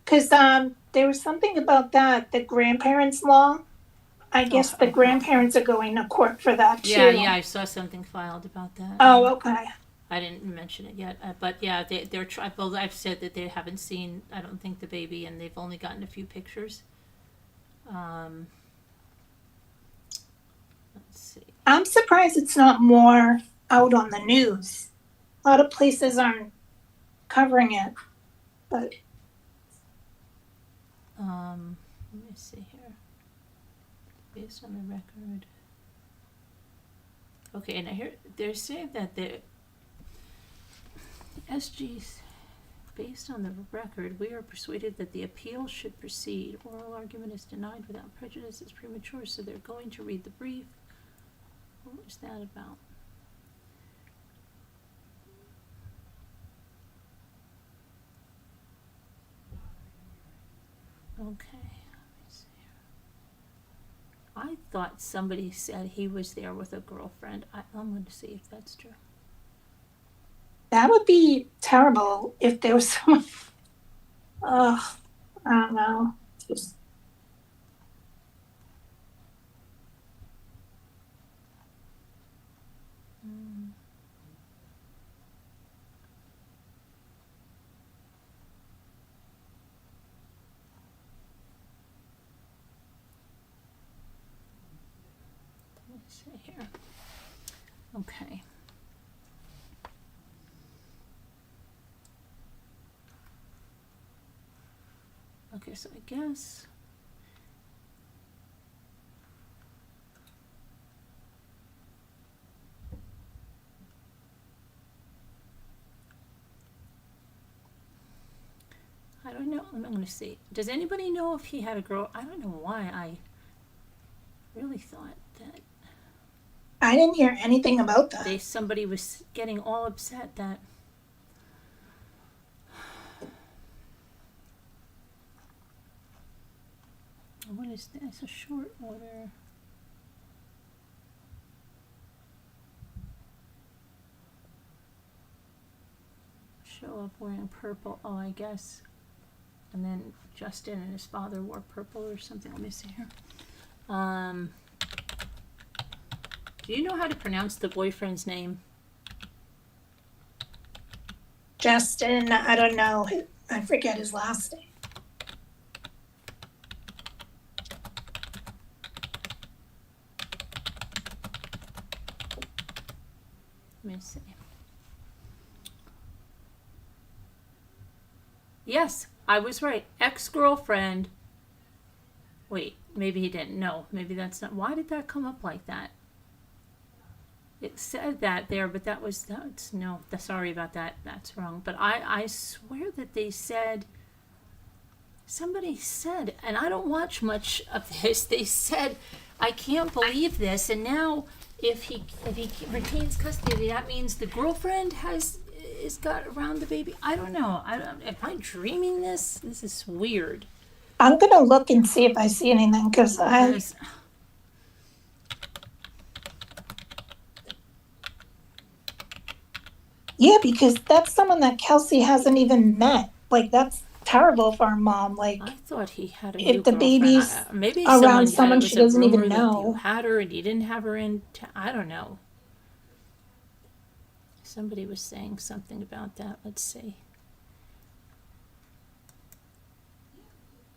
Cuz there was something about that, the grandparents law. I guess the grandparents are going to court for that too. Yeah, I saw something filed about that. Oh, okay. I didn't mention it yet, but yeah, they're well, I've said that they haven't seen, I don't think, the baby, and they've only gotten a few pictures. I'm surprised it's not more out on the news. A lot of places aren't covering it, but Let me see here. Based on the record. Okay, now here they're saying that the SG's, based on the record, we are persuaded that the appeal should proceed. Oral argument is denied without prejudice. It's premature, so they're going to read the brief. What was that about? Okay, let me see here. I thought somebody said he was there with a girlfriend. I'm going to see if that's true. that would be terrible if there was someone. Ugh, I don't know. Let me see here. Okay. Okay, so I guess I don't know. I'm going to see. Does anybody know if he had a girl? I don't know why I really thought that I didn't hear anything about that. somebody was getting all upset that what is this? A short order. Show up wearing purple. Oh, I guess. And then Justin and his father wore purple or something. Let me see here. Do you know how to pronounce the boyfriend's name? Justin, I don't know. I forget his last name. Let me see. Yes, I was right. Ex-girlfriend. Wait, maybe he didn't. No, maybe that's not. Why did that come up like that? It said that there, but that's no. Sorry about that. That's wrong. But I swear that they said. Somebody said, and I don't watch much of this. They said, I can't believe this. And now, if he retains custody, that means the girlfriend has got around the baby. I don't know. Am I dreaming this? This is weird. I'm gonna look and see if I see anything because yeah, because that's someone that Kelsey hasn't even met. Like that's terrible for our mom. Like I thought he had a if new the girlfriend. baby's Maybe around someone someone she doesn't even that you know. had her and you didn't have her in. I don't know. Somebody was saying something about that. Let's see.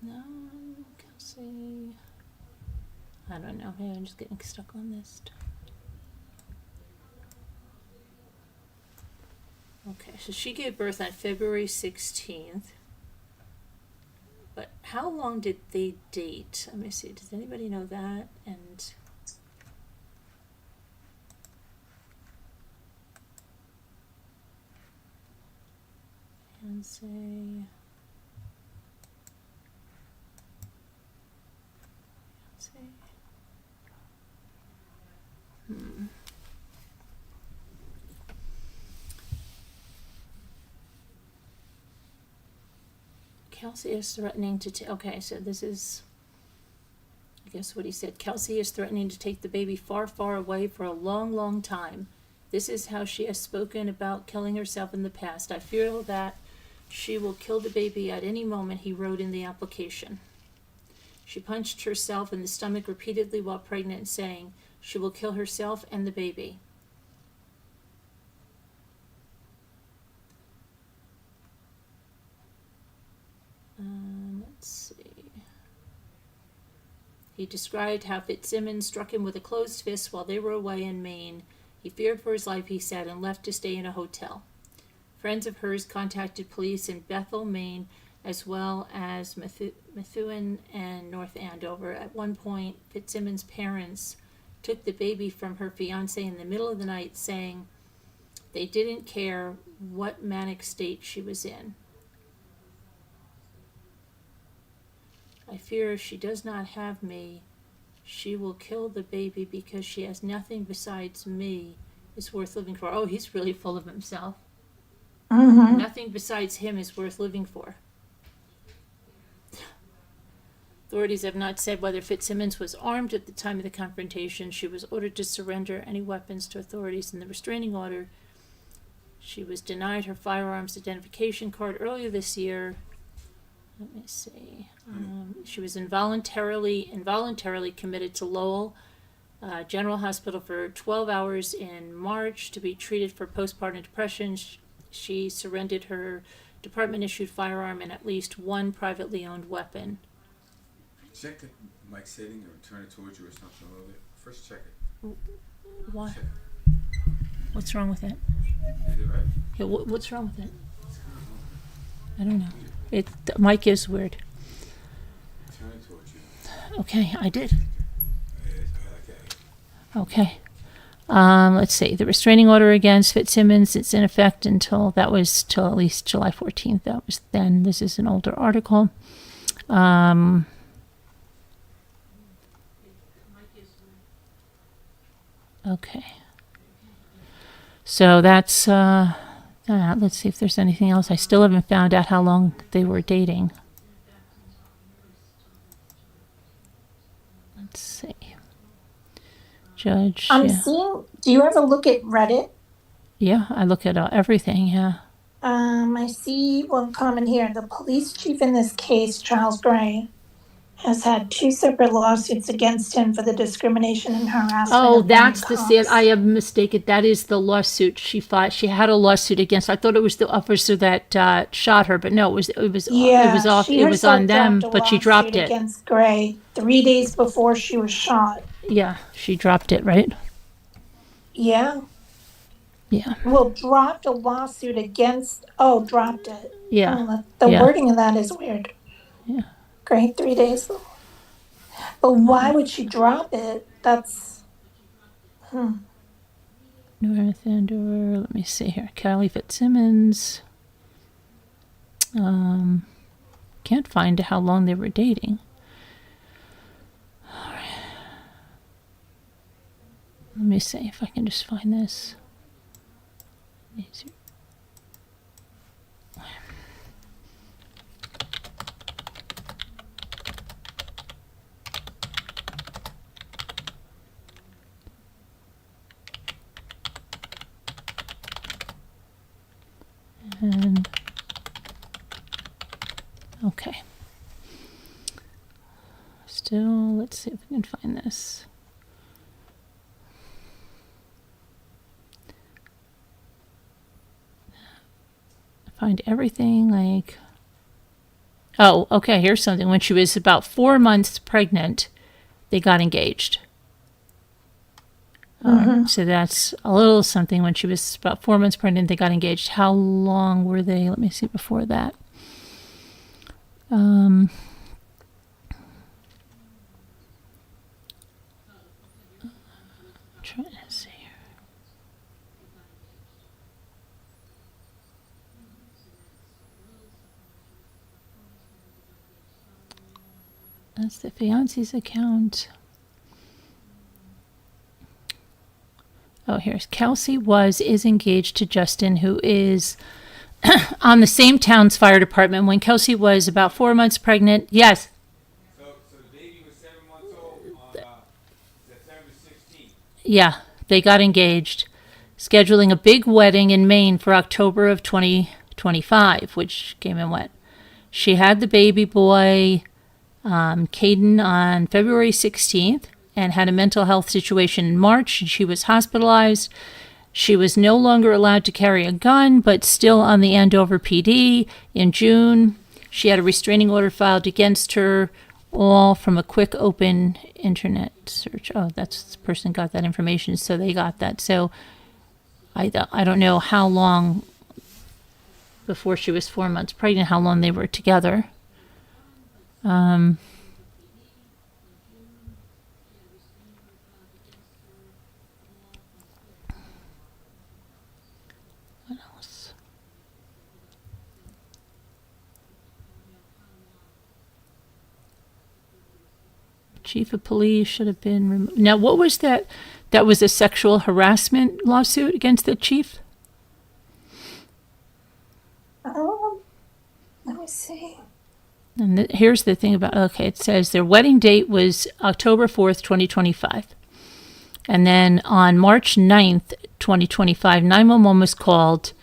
No, Kelsey. I don't know. Maybe I'm just getting stuck on this. Okay, so she gave birth on February 16th. But how long did they date? Let me see. Does anybody know that? And say Kelsey is threatening to okay, so this is I guess what he said. Kelsey is threatening to take the baby far, far away for a long, long time. This is how she has spoken about killing herself in the past. I feel that she will kill the baby at any moment, he wrote in the application. She punched herself in the stomach repeatedly while pregnant, saying she will kill herself and the baby. Let's see. He described how Fitzsimmons struck him with a closed fist while they were away in Maine. He feared for his life, he said, and left to stay in a hotel. Friends of hers contacted police in Bethel, Maine, as well as Methuen and North Andover. At one point, Fitzsimmons' parents took the baby from her fiancé in the middle of the night, saying they didn't care what manic state she was in. I fear if she does not have me, she will kill the baby because she has nothing besides me is worth living for. Oh, he's really full of himself. Mm-hmm. Nothing besides him is worth living for. Authorities have not said whether Fitzsimmons was armed at the time of the confrontation. She was ordered to surrender any weapons to authorities in the restraining order. She was denied her firearms identification card earlier this year. Let me see. She was involuntarily committed to Lowell General Hospital for 12 hours in March to be treated for postpartum depression. She surrendered her department-issued firearm and at least one privately owned weapon. Check the mic setting or turn it towards you or something a little bit. First check it. What? Check it. What's wrong with it? Is it right? Yeah, what's wrong with it? I don't know. The mic is weird. Turn it towards you. Okay, I did. Okay. Okay. Let's see. The restraining order against Fitzsimmons, it's in effect until at least July 14th. That was then. This is an older article. Okay. So that's, let's see if there's anything else. I still haven't found out how long they were dating. Let's see. Judge. I'm Yeah. seeing. Do you ever look at Reddit? Yeah, I look at everything, yeah. I see one comment here. The police chief in this case, Charles Gray, has had 2 separate lawsuits against him for the discrimination and harassment. Oh, of that's women the sad. cops. I am mistaken. That is the lawsuit she filed. She had a lawsuit against. I thought it was the officer that shot her, but no, it was on them. But she dropped it. Against Gray 3 days before she was shot. Yeah, she dropped it, right? Yeah. Yeah. Well, dropped a lawsuit against. Oh, dropped it. Yeah. Oh, the Yeah. wording of that is weird. Yeah. Gray 3 days. But why would she drop it? That's. North Andover. Let me see here. Kelsey Fitzsimmons. Can't find how long they were dating. All right. Let me see if I can just find this. Easier. And okay. Still, let's see if we can find this. Find everything like. Oh, okay. Here's something. When she was about 4 months pregnant, they got engaged. So that's a little something. When she was about 4 months pregnant, they got engaged. How long were they? Let me see before that. Trying to see here. That's the fiance's account. Oh, here's Kelsey is engaged to Justin, who is on the same town's fire department. When Kelsey was about 4 months pregnant, yes. So the baby was 7 months old on September 16th. Yeah, they got engaged, scheduling a big wedding in Maine for October of 2025, which came and went. She had the baby boy, Caden, on February 16th. And had a mental health situation in March, and she was hospitalized. She was no longer allowed to carry a gun, but still on the Andover PD. In June, she had a restraining order filed against her all from a quick open internet search. Oh, that's the person got that information, so they got that. So I don't know how long before she was 4 months pregnant, how long they were together. What else? Chief of police should have been removed. Now, what was that? That was a sexual harassment lawsuit against the chief? Let me see. And here's the thing about, okay, it says their wedding date was October 4th, 2025. And then on March 9th, 2025, 911 was called.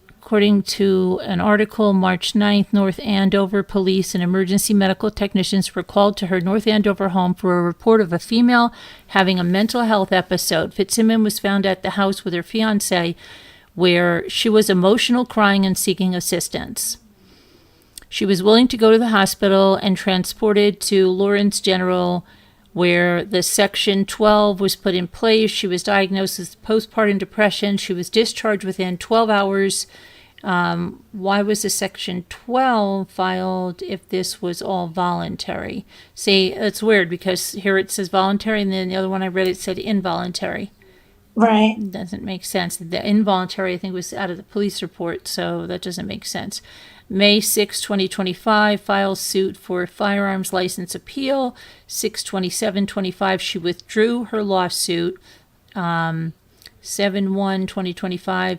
According to an article, March 9th, North Andover police and emergency medical technicians were called to her North Andover home for a report of a female having a mental health episode. Fitzsimmons was found at the house with her fiancé, where she was emotional, crying, and seeking assistance. She was willing to go to the hospital and transported to Lawrence General, where the Section 12 was put in place. She was diagnosed with postpartum depression. She was discharged within 12 hours. Why was the Section 12 filed if this was all voluntary? See, it's weird because here it says voluntary, and then the other one I read, it said involuntary. Right. It doesn't make sense. The involuntary, I think, was out of the police report, so that doesn't make sense. May 6, 2025, files suit for firearms license appeal. 6/27/25, she withdrew her lawsuit. 7/1/2025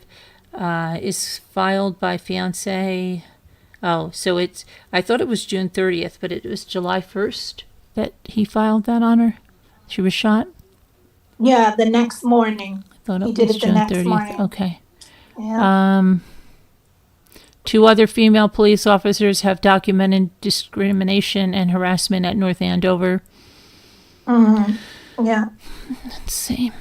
is filed by fiancé. Oh, so it's, I thought it was June 30th, but it was July 1st that he filed that on her. She was shot. Yeah, the next morning. I thought He it did was it the June next 30th. morning. Okay. Yeah. 2 other female police officers have documented discrimination and harassment at North Andover. Yeah. Let's see.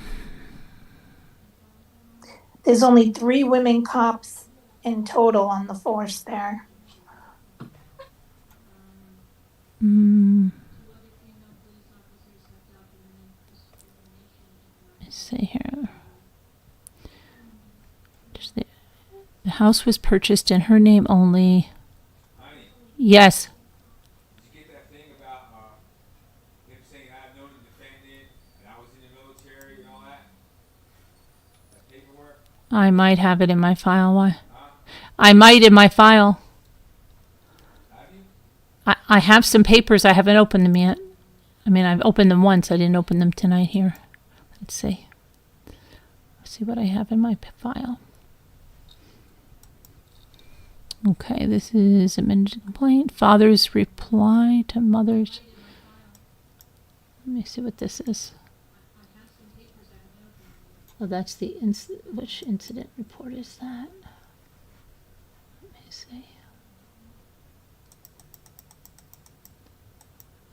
There's only 3 women cops in total on the force there. Let's see here. The house was purchased in her name only. Honey, Yes. did you get that thing about him saying I've known the defendant and I was in the military and all that? That paperwork? I might have it in my file. Why? I might in my file. Have you? I have some papers. I haven't opened them yet. I mean, I've opened them once. I didn't open them tonight here. Let's see. Let's see what I have in my file. Okay, this is amended complaint. Father's reply to mother's. Let me see what this is. Oh, that's the which incident report is that? Let me see.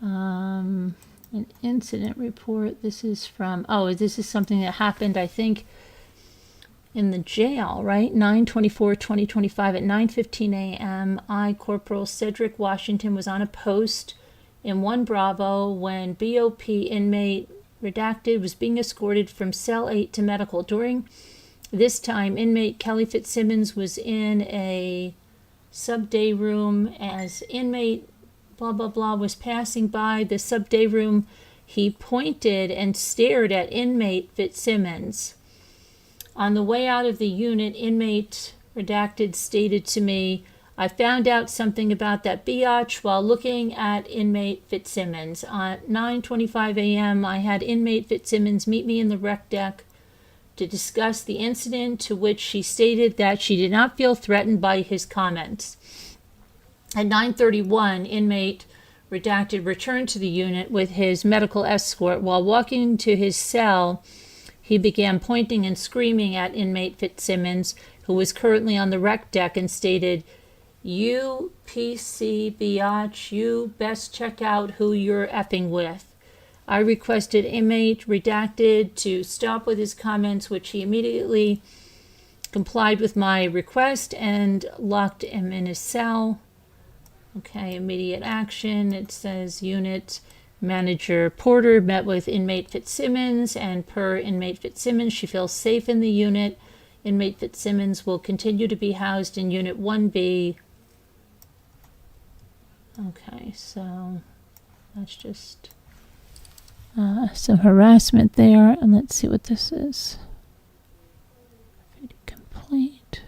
An incident report. This is from. Oh, this is something that happened, I think, in the jail, right? 9/24/2025 at 9:15 a.m. I, Corporal Cedric Washington, was on a post in 1 Bravo when BOP inmate redacted was being escorted from cell 8 to medical. During this time, inmate Kelsey Fitzsimmons was in a sub-day room. As inmate blah blah blah was passing by the sub-day room, he pointed and stared at inmate Fitzsimmons. On the way out of the unit, inmate redacted stated to me, I found out something about that biatch while looking at inmate Fitzsimmons. At 9:25 a.m., I had inmate Fitzsimmons meet me in the rec deck to discuss the incident, to which she stated that she did not feel threatened by his comments. At 9:31, inmate redacted returned to the unit with his medical escort. While walking to his cell, he began pointing and screaming at inmate Fitzsimmons, who was currently on the rec deck, and stated, "You PC biatch, you best check out who you're effing with." I requested inmate redacted to stop with his comments, which he immediately complied with my request and locked him in his cell. Okay, immediate action. It says unit manager Porter met with inmate Fitzsimmons, and per inmate Fitzsimmons, she feels safe in the unit. Inmate Fitzsimmons will continue to be housed in Unit 1B. Okay, so that's just some harassment there. And let's see what this is. Complaint.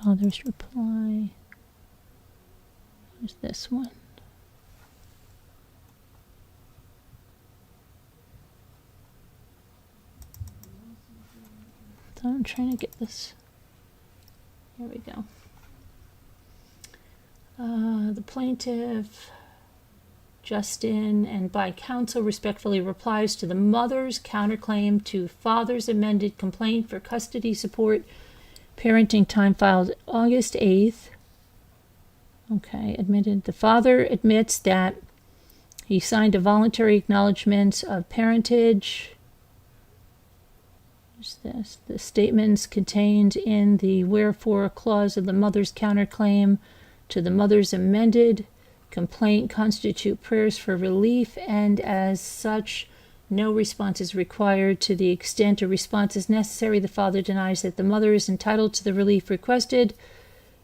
Father's reply. There's this one. So I'm trying to get this. Here we go. The plaintiff, Justin, and by counsel respectfully replies to the mother's counterclaim to father's amended complaint for custody support, parenting time filed August 8th. Okay, admitted. The father admits that he signed a voluntary acknowledgement of parentage. What's this? The statements contained in the wherefore clause of the mother's counterclaim to the mother's amended complaint constitute prayers for relief, and as such, no response is required. To the extent a response is necessary, the father denies that the mother is entitled to the relief requested,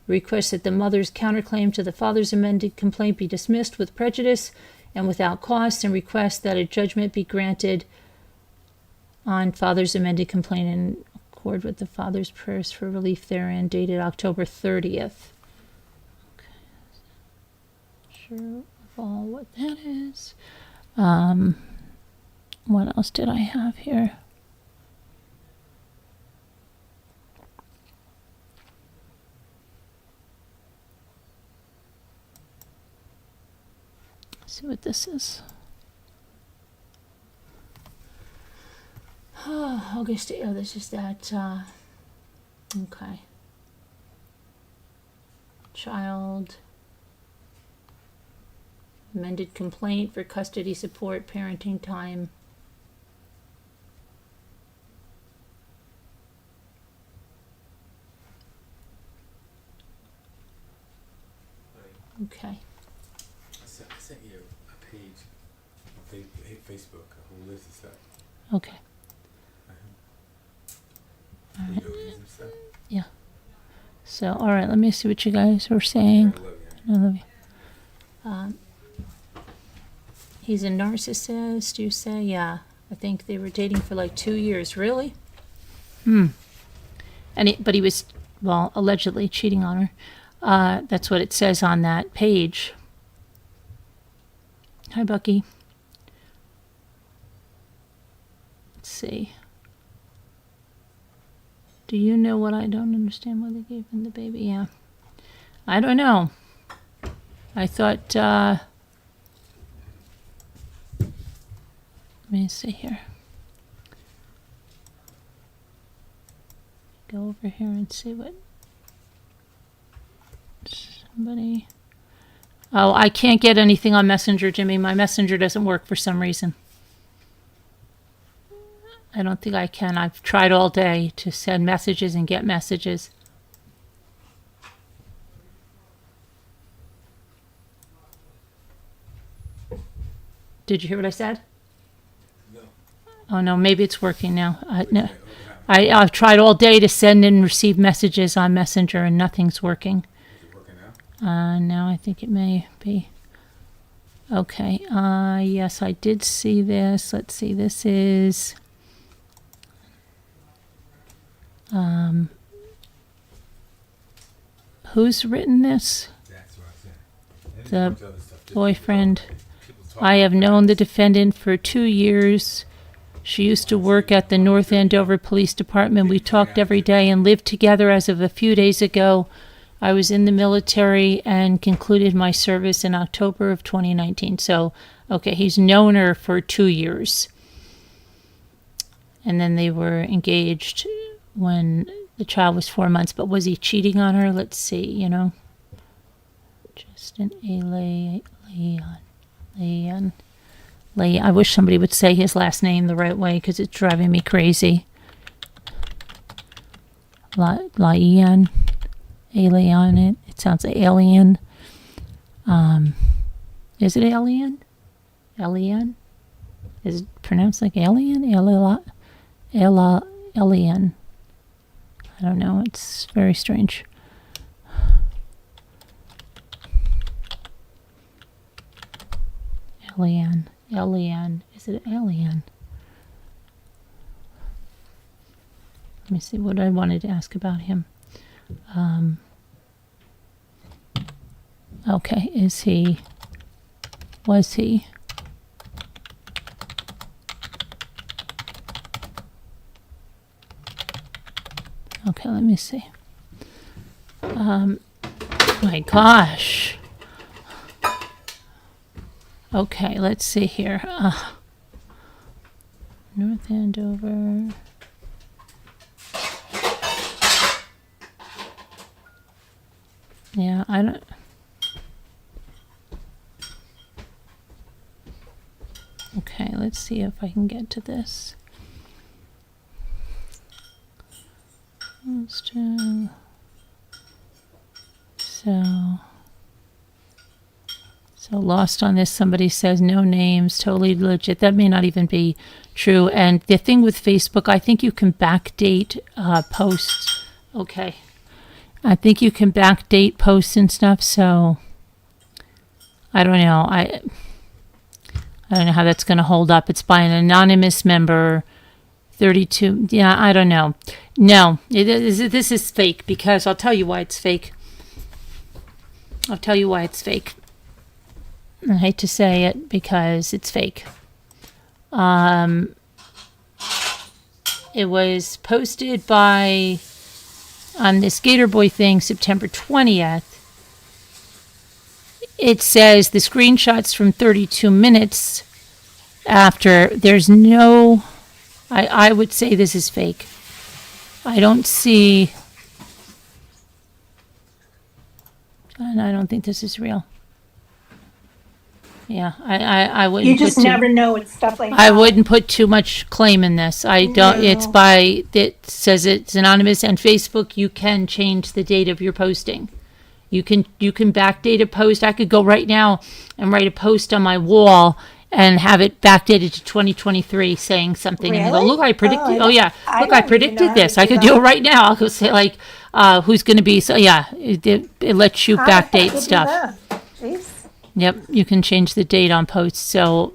requests that the mother's counterclaim to the father's amended complaint be dismissed with prejudice and without cost, and requests that a judgment be granted on father's amended complaint in accord with the father's prayers for relief therein, dated October 30th. Sure of all what that is. What else did I have here? Let's see what this is. August. Oh, this is that. Okay. Child. Amended complaint for custody support, parenting time. Okay. I sent you a page on Facebook, a whole list of stuff. Okay. All right. Stuff. Yeah. So, all right, let me see what you guys were saying. I love you. He's a narcissist, you say? Yeah. I think they were dating for like 2 years. Really? And but he was, well, allegedly cheating on her. That's what it says on that page. Hi, Bucky. Let's see. Do you know what I don't understand why they gave him the baby? Yeah. I don't know. I thought, let me see here. Go over here and see what somebody. Oh, I can't get anything on Messenger, Jimmy. My Messenger doesn't work for some reason. I don't think I can. I've tried all day to send messages and get messages. Did you hear what I said? No. Oh, no, maybe it's working now. No. I've tried all day to send and receive messages on Messenger, and nothing's working. Is it working now? Now I think it may be. Okay. Yes, I did see this. Let's see. This is... who's written this? That's what I said. The boyfriend. I have known the defendant for 2 years. She used to work at the North Andover Police Department. We talked every day and lived together. As of a few days ago, I was in the military and concluded my service in October of 2019. So, okay, he's known her for 2 years. And then they were engaged when the child was 4 months. But was he cheating on her? Let's see, you know. Justin Leon. I wish somebody would say his last name the right way because it's driving me crazy. Leon. Alien. It sounds like alien. Is it alien? Alien? Is it pronounced like alien? Alien. I don't know. It's very strange. Alien. Is it alien? Let me see what I wanted to ask about him. Okay, was he? Okay, let me see. My gosh. Okay, let's see here. North Andover. Yeah, I don't. Okay, let's see if I can get to this. Let's do. So lost on this. Somebody says no names, totally legit. That may not even be true. And the thing with Facebook, I think you can backdate posts. Okay. I think you can backdate posts and stuff, so I don't know. I don't know how that's going to hold up. It's by an anonymous member, 32. Yeah, I don't know. No, this is fake, because I'll tell you why it's fake. I hate to say it, because it's fake. It was posted by on this Gator Boy thing, September 20th. It says the screenshots from 32 minutes after. There's no. I would say this is fake. I don't see. And I don't think this is real. Yeah, I wouldn't. You just never know with stuff like that. I wouldn't put too much claim in this. I don't. No. It's by. It says it's anonymous, and Facebook. You can change the date of your posting. You can backdate a post. I could go right now and write a post on my wall and have it backdated to 2023, saying something. Really? And go, look, I predicted. I Look, I don't even predicted know how this. to I do could do that. it right now. I'll go say like, who's going to be. So yeah, it lets you How the heck backdate did you do stuff. that? Jeez. Yep, you can change the date on posts. So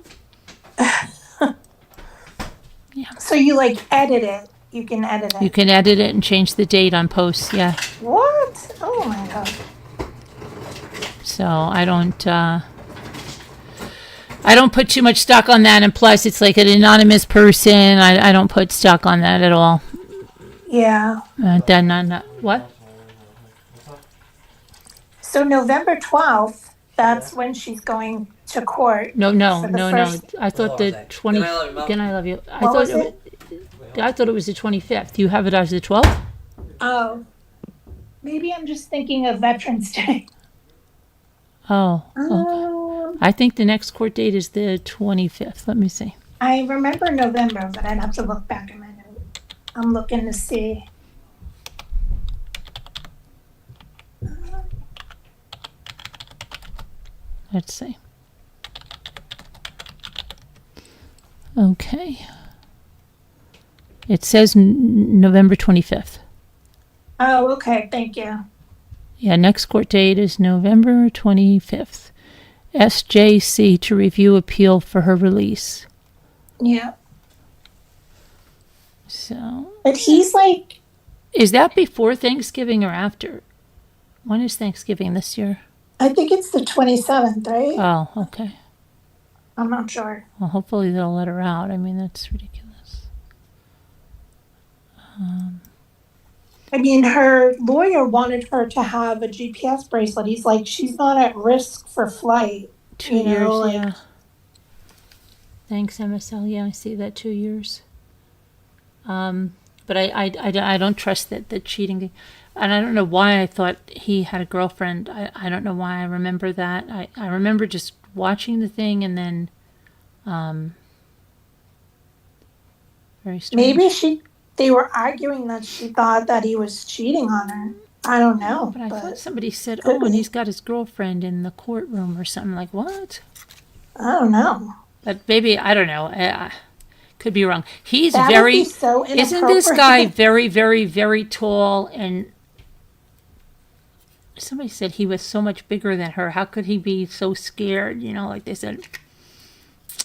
So you like edit it. You can edit it. you can edit it and change the date on posts. Yeah. What? Oh my god. So I don't put too much stock on that. And plus, it's like an anonymous person. I don't put stock on that at all. Yeah. Then what? So November 12th, that's when she's going to court. No. For the first- I thought the 20. Again, I love you. What was it? I thought it was the 25th. You have it as the 12th? Oh. Maybe I'm just thinking of Veterans Day. Oh. Okay. I think the next court date is the 25th. Let me see. I remember November, but I'd have to look back a minute. I'm looking to see. Let's see. Okay. It says November 25th. Oh, okay. Thank you. Yeah, next court date is November 25th. SJC to review appeal for her release. Yeah. So, But he's like, is that before Thanksgiving or after? When is Thanksgiving this year? I think it's the 27th, right? Oh, okay. I'm not sure. Well, hopefully they'll let her out. I mean, that's ridiculous. I mean, her lawyer wanted her to have a GPS bracelet. He's like, she's not at risk for flight. 2 You know, years, like- yeah. Thanks, MSL. Yeah, I see that, 2 years. But I don't trust the cheating thing. And I don't know why I thought he had a girlfriend. I don't know why I remember that. I remember just watching the thing and then very strange. Maybe they were arguing that she thought that he was cheating on her. I don't know, But I thought but somebody said, could oh, and be. he's got his girlfriend in the courtroom or something. Like, what? I don't know. But maybe, I don't know. Could be wrong. He's That would be very, so isn't this guy inappropriate. very, very, very tall? And somebody said he was so much bigger than her. How could he be so scared? You know, like they said,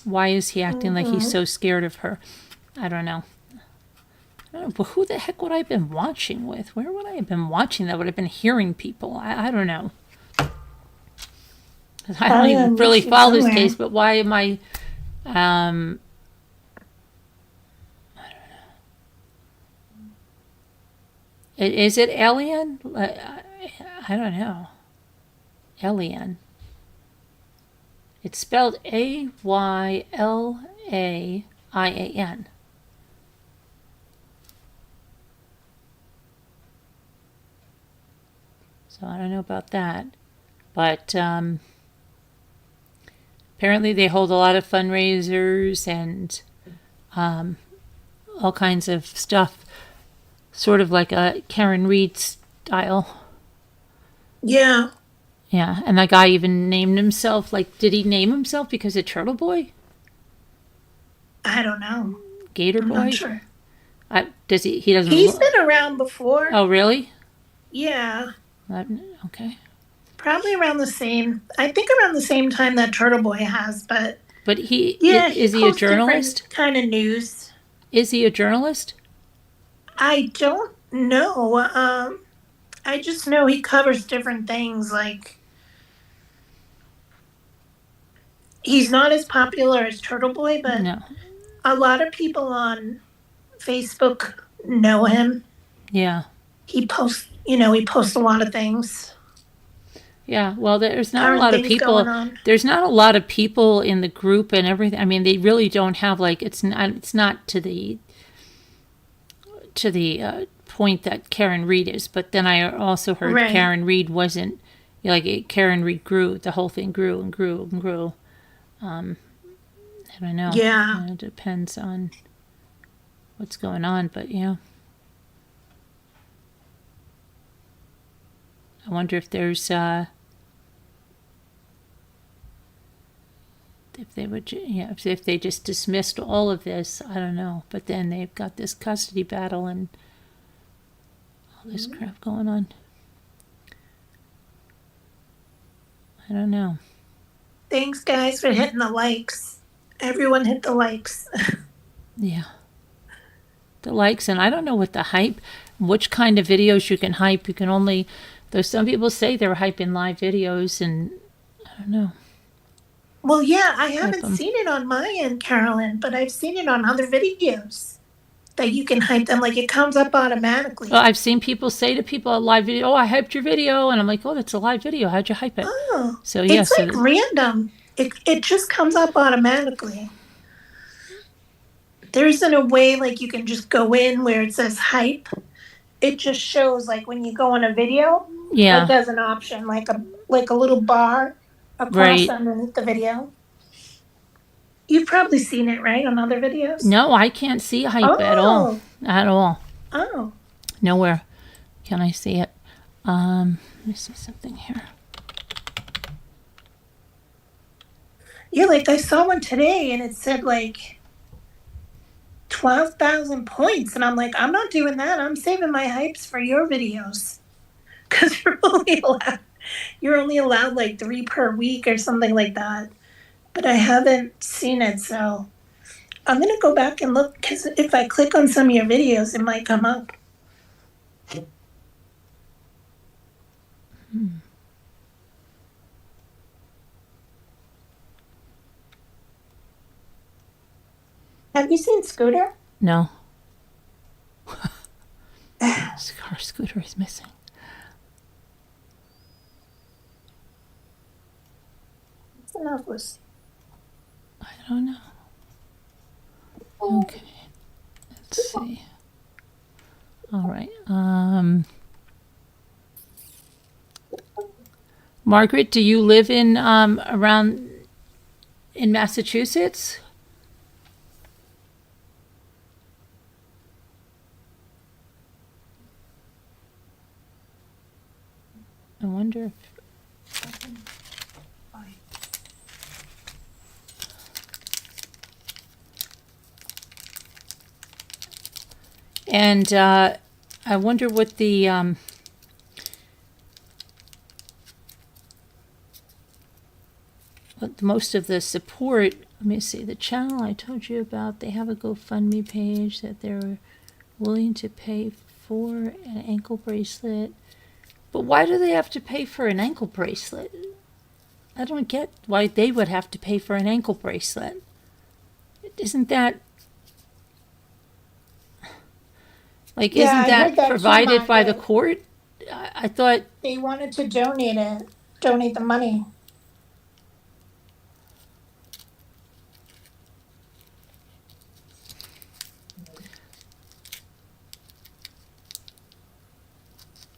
why is he acting like he's so scared of her? I don't know. I don't know, but who the heck would I have been watching with? Where would I have been watching that? Would I have been hearing people? I don't know. I don't Probably even on really YouTube follow this somewhere. case, but why am I, is it alien? I don't know. Alien. It's spelled Aylayan. So I don't know about that. But apparently they hold a lot of fundraisers and all kinds of stuff, sort of like a Karen Reed style. Yeah, Yeah, and that guy even named himself, like, did he name himself because of Turtle Boy? I don't know. Gator I'm not Boy? sure. Does he doesn't He's look. been around before. Oh, really? Yeah, Okay. probably around the same. I think around the same time that Turtle Boy has, but But yeah, he is he a posts different journalist? kind of news. Is he a journalist? I don't know. I just know he covers different things. Like he's not as popular as Turtle Boy, but No. a lot of people on Facebook know him. Yeah. He posts a lot of things, Yeah. Well, there's not a current lot of things going people. on. There's not a lot of people in the group and everything. I mean, they really don't have like it's not to the point that Karen Reed is. But then I also heard Right. Karen Reed wasn't Karen Reed grew. The whole thing grew and grew and grew. I don't know. Yeah. It depends on what's going on, but yeah. I wonder if there's if they would, yeah, if they just dismissed all of this, I don't know. But then they've got this custody battle and all this crap going on. I don't know. Thanks, guys, for hitting the likes. Everyone hit the likes. Yeah. The likes, and I don't know what the hype, which kind of videos you can hype. You can only, though some people say they're hyping live videos, and I don't know. Well, yeah, I Hype haven't 'em. seen it on my end, Carolyn, but I've seen it on other videos that you can hype them. Like it comes up automatically. Well, I've seen people say to people at live video, "Oh, I hyped your video," and I'm like, "Oh, that's a live video. How'd you hype it?" Oh, So yeah, it's like random. It just comes up automatically. There isn't a way like you can just go in where it says hype. It just shows like when you go on a video, yeah, like as an option, like a little bar across right. underneath the video. You've probably seen it, right, on other videos? No, I can't see hype at all. Oh, At all. oh. Nowhere can I see it. Let me see something here. Yeah, like I saw one today and it said like 12,000 points. And I'm like, I'm not doing that. I'm saving my hypes for your videos. Because you're only allowed like 3 per week or something like that. But I haven't seen it, so I'm gonna go back and look because if I click on some of your videos, it might come up. Have you seen Scooter? No. Our scooter is missing. Enough was. I don't know. Okay. Let's see. All right. Margaret, do you live in around in Massachusetts? I wonder if. And I wonder what the what most of the support. Let me see, the channel I told you about. They have a GoFundMe page that they're willing to pay for an ankle bracelet. But why do they have to pay for an ankle bracelet? I don't get why they would have to pay for an ankle bracelet. Isn't that like Yeah, isn't I that heard that too, provided by the Margaret. court? I thought. They wanted to donate the money.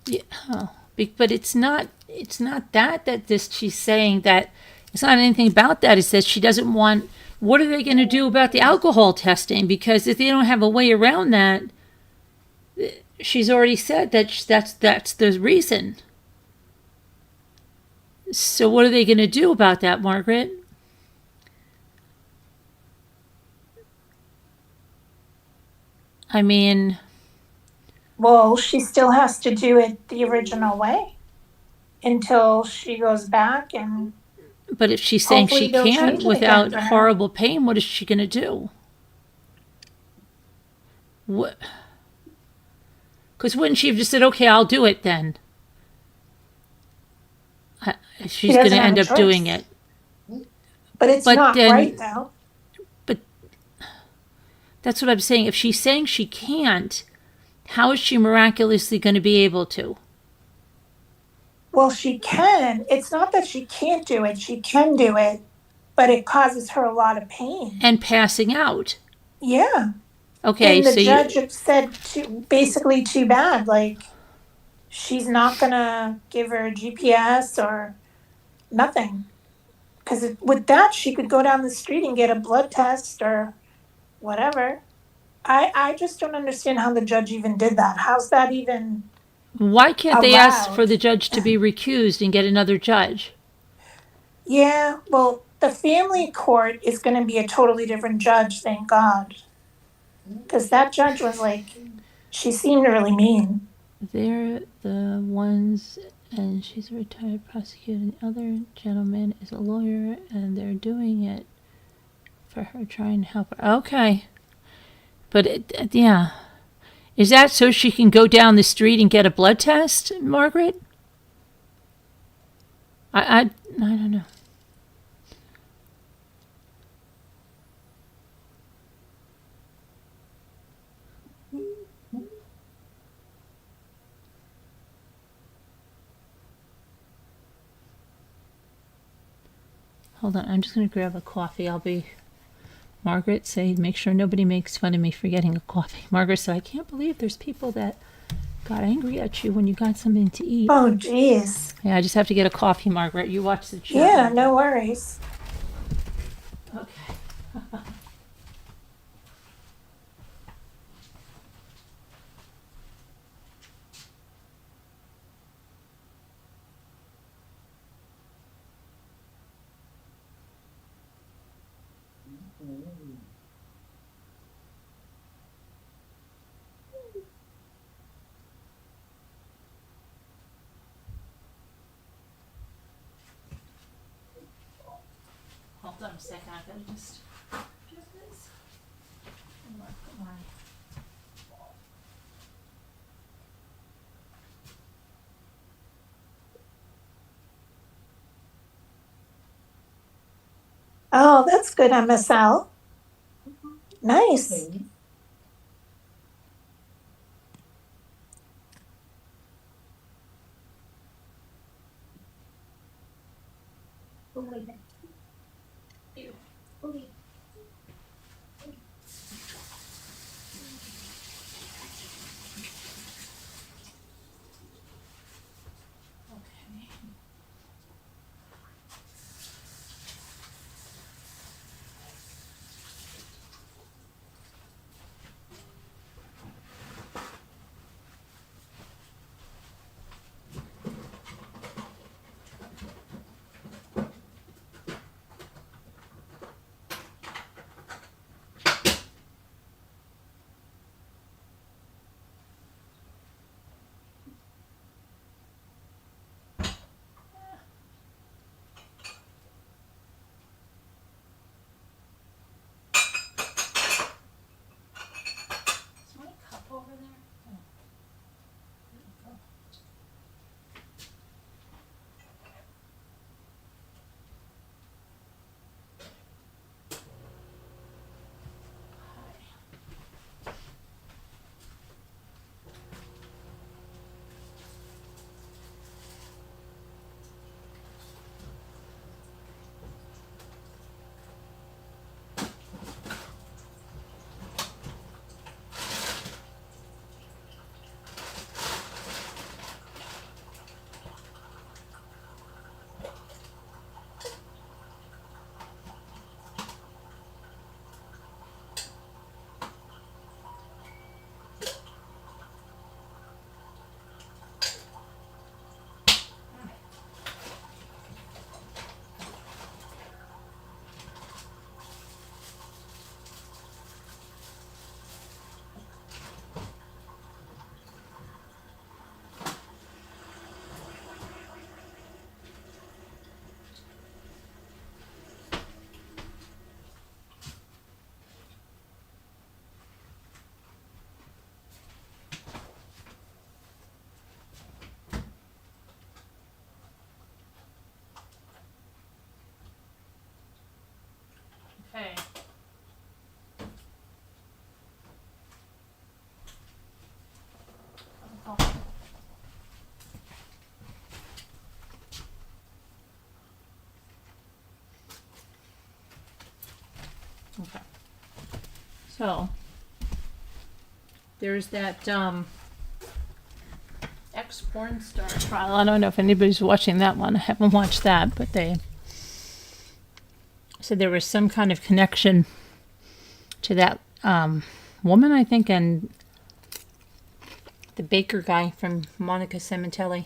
Yeah, but it's not. It's not that this. She's saying that it's not anything about that. It says she doesn't want. What are they going to do about the alcohol testing? Because if they don't have a way around that, she's already said that that's the reason. So what are they going to do about that, Margaret? I mean, Well, she still has to do it the original way until she goes back, and but if she's saying she hopefully they'll can't change it again without for her. horrible pain, what is she going to do? What? Because wouldn't she have just said, "Okay, I'll do it then"? She's going to doesn't have end a up choice. doing it. But it's But not then- right, though. That's what I'm saying. If she's saying she can't, how is she miraculously going to be able to? Well, she can. It's not that she can't do it. She can do it, but it causes her a lot of pain. And passing out. Yeah. Okay, And the so judge you. said basically too bad. Like, she's not going to give her a GPS or nothing. Because with that, she could go down the street and get a blood test or whatever. I just don't understand how the judge even did that. How's that even Why can't they ask for allowed? the judge to be recused and get another judge? Yeah, well, the family court is going to be a totally different judge, thank God. Because that judge was like, she seemed really mean. They're the ones, and she's a retired prosecutor. The other gentleman is a lawyer, and they're doing it for her, trying to help her. Okay. But, yeah. Is that so she can go down the street and get a blood test, Margaret? I don't know. Hold on, I'm just going to grab a coffee. I'll be... Margaret, say, make sure nobody makes fun of me for getting a coffee. Margaret said, I can't believe there's people that got angry at you when you got something to eat. Oh, jeez. Yeah, I just have to get a coffee, Margaret. You watch the chat. Yeah, no worries. Okay. Hold on a second. I gotta just do this. Oh, that's good, MSL. Nice. Okay. Okay. Okay. So there's that ex-porn star trial. I don't know if anybody's watching that one. I haven't watched that, but they said there was some kind of connection to that woman, I think, and the baker guy from Monica Cementelli.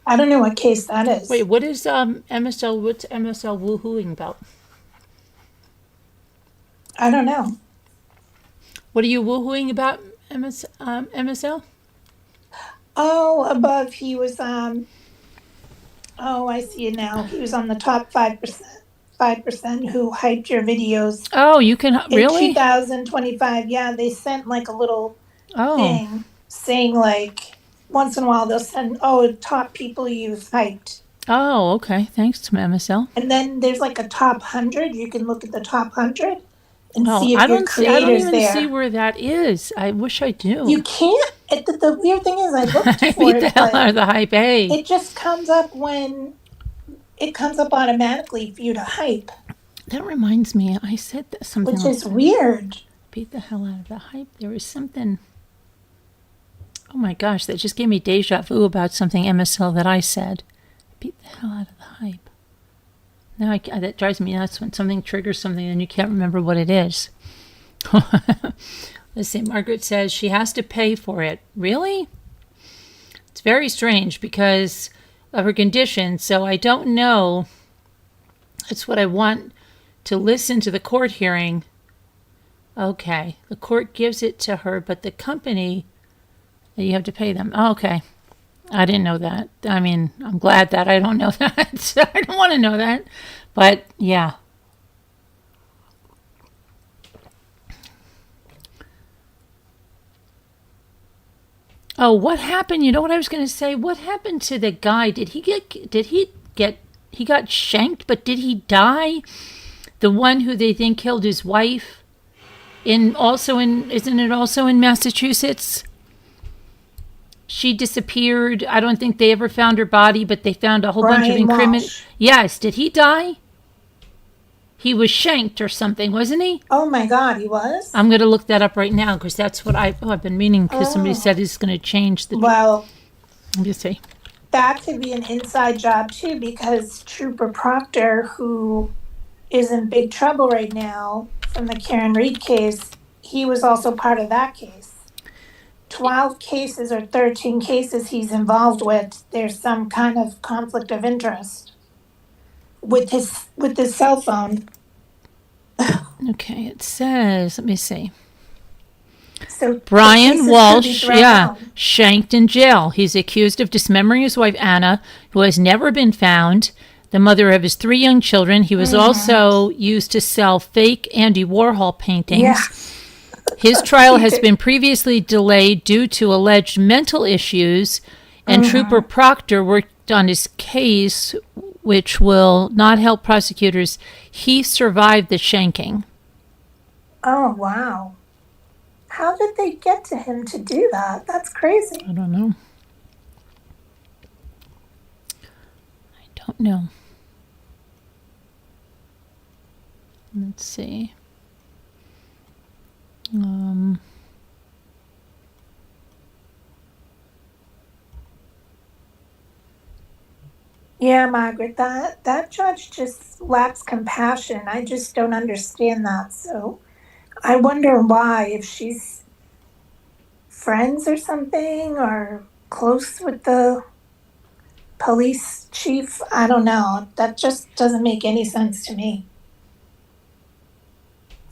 I don't know what case that is. Wait, what is MSL? What's MSL woohooing about? I don't know. What are you woohooing about, MSL? Oh, above he was oh, I see it now. He was on the top 5% who hyped your videos Oh, you can in really? 2025. Yeah, they sent like a little Oh, thing saying like once in a while they'll send top people you've hyped. oh, okay. Thanks to MSL. And then there's like a top 100. You can look at the top 100 and Oh, see if I your don't see. I don't creator's even there. see where that is. I wish I do. You can't. The weird thing is, I looked I for beat the it, hell out but of the hype. Hey, it just comes up when it comes up automatically for you to hype, that reminds me. I said something which like is that. weird. Beat the hell out of the hype. There was something. Oh my gosh, that just gave me deja vu about something MSL that I said. Beat the hell out of the hype. Now that drives me nuts when something triggers something and you can't remember what it is. Let's see. Margaret says she has to pay for it. Really? It's very strange because of her condition. So I don't know. It's what I want to listen to the court hearing. Okay. The court gives it to her, but the company, you have to pay them. Oh, okay. I didn't know that. I mean, I'm glad that I don't know that. I don't want to know that. But yeah. Oh, what happened? You know what I was going to say? What happened to the guy? He got shanked, but did he die? The one who they think killed his wife? Isn't it also in Massachusetts? She disappeared. I don't think they ever found her body, but they found a whole bunch of Brian incriminating. Walsh. Yes, did he die? He was shanked or something, wasn't he? Oh my God, he was? I'm going to look that up right now because that's what I've been meaning because somebody Oh. said he's going to change the. Well, Let me see. that could be an inside job too, because Trooper Proctor, who is in big trouble right now from the Karen Reed case, he was also part of that case. 12 cases or 13 cases he's involved with, there's some kind of conflict of interest with his cell phone. Okay, it says, let me see. So Brian Walsh, out. shanked in jail. He's accused of dismembering his wife, Anna, who has never been found, the mother of his 3 young children. He was also used to sell fake Andy Warhol paintings. Yeah. His trial has been previously delayed due to alleged mental issues, and Trooper Proctor worked on his case, which will not help prosecutors. He survived the shanking. Oh, wow. How did they get to him to do that? That's crazy. I don't know. Let's see. Yeah, Margaret, that judge just lacks compassion. I just don't understand that. So I wonder why, if she's friends or something or close with the police chief. I don't know. That just doesn't make any sense to me.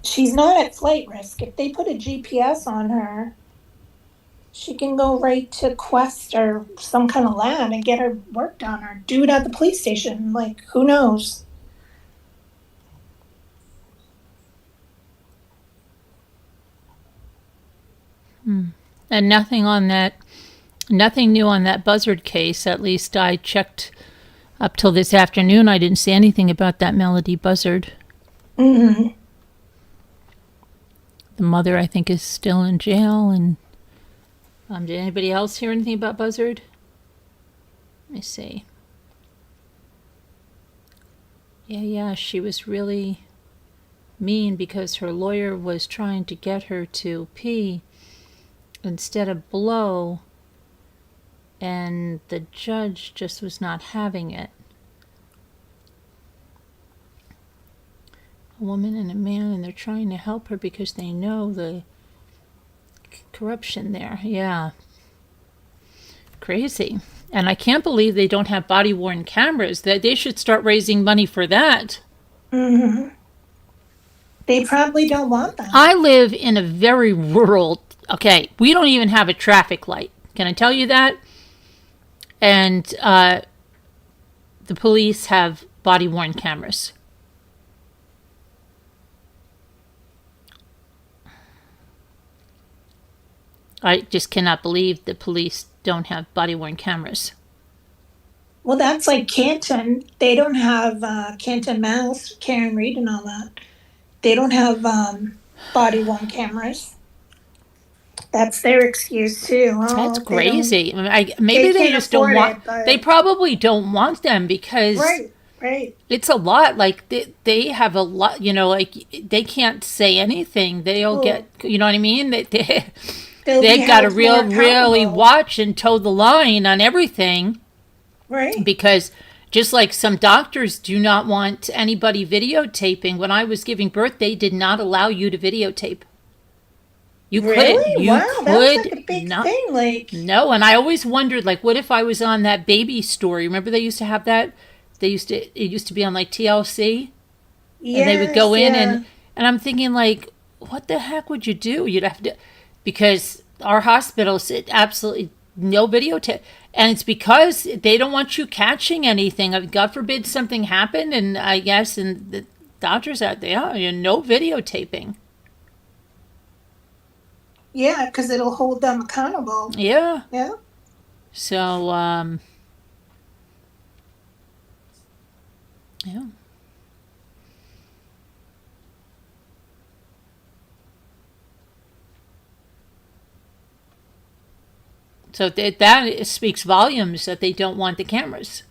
She's not at flight risk. If they put a GPS on her, she can go right to Quest or some kind of lab and get her work done or do it at the police station. Like, who knows? And nothing on that Nothing new on that Buzzard case. At least I checked up till this afternoon. I didn't see anything about that Melody Buzzard. Mm-hmm. The mother, I think, is still in jail. And did anybody else hear anything about Buzzard? Let me see. Yeah, she was really mean because her lawyer was trying to get her to pee instead of blow, and the judge just was not having it. A woman and a man, and they're trying to help her because they know the corruption there. Yeah. Crazy. And I can't believe they don't have body-worn cameras. That they should start raising money for that. Mm-hmm. They probably don't want that. I live in a very rural... Okay, we don't even have a traffic light. Can I tell you that? And the police have body-worn cameras. I just cannot believe the police don't have body-worn cameras. Well, that's like Canton. They don't have Canton, Mass, Karen Reed and all that. They don't have body-worn cameras. That's their excuse too. Oh, that's crazy. Maybe they just don't want. It, they probably don't want them because right. It's a lot. Like they have a lot. You know, like they can't say anything. They'll get. You know what I mean? They've got to really watch and toe the line on everything. Right. Because just like some doctors do not want anybody videotaping. When I was giving birth, they did not allow you to videotape. You couldn't. You wow, that's like a big thing. Like no, and I always wondered, like, what if I was on that baby story? Remember they used to have that? It used to be on like TLC. Yes, and they would go in and I'm thinking like, what the heck would you do? You'd have to, because our hospitals, it absolutely no videotape. And it's because they don't want you catching anything. God forbid something happened, and I guess, and the doctors out there, no videotaping. Yeah, because it'll hold them accountable. Yeah. Yeah. So, yeah. So that speaks volumes that they don't want the cameras.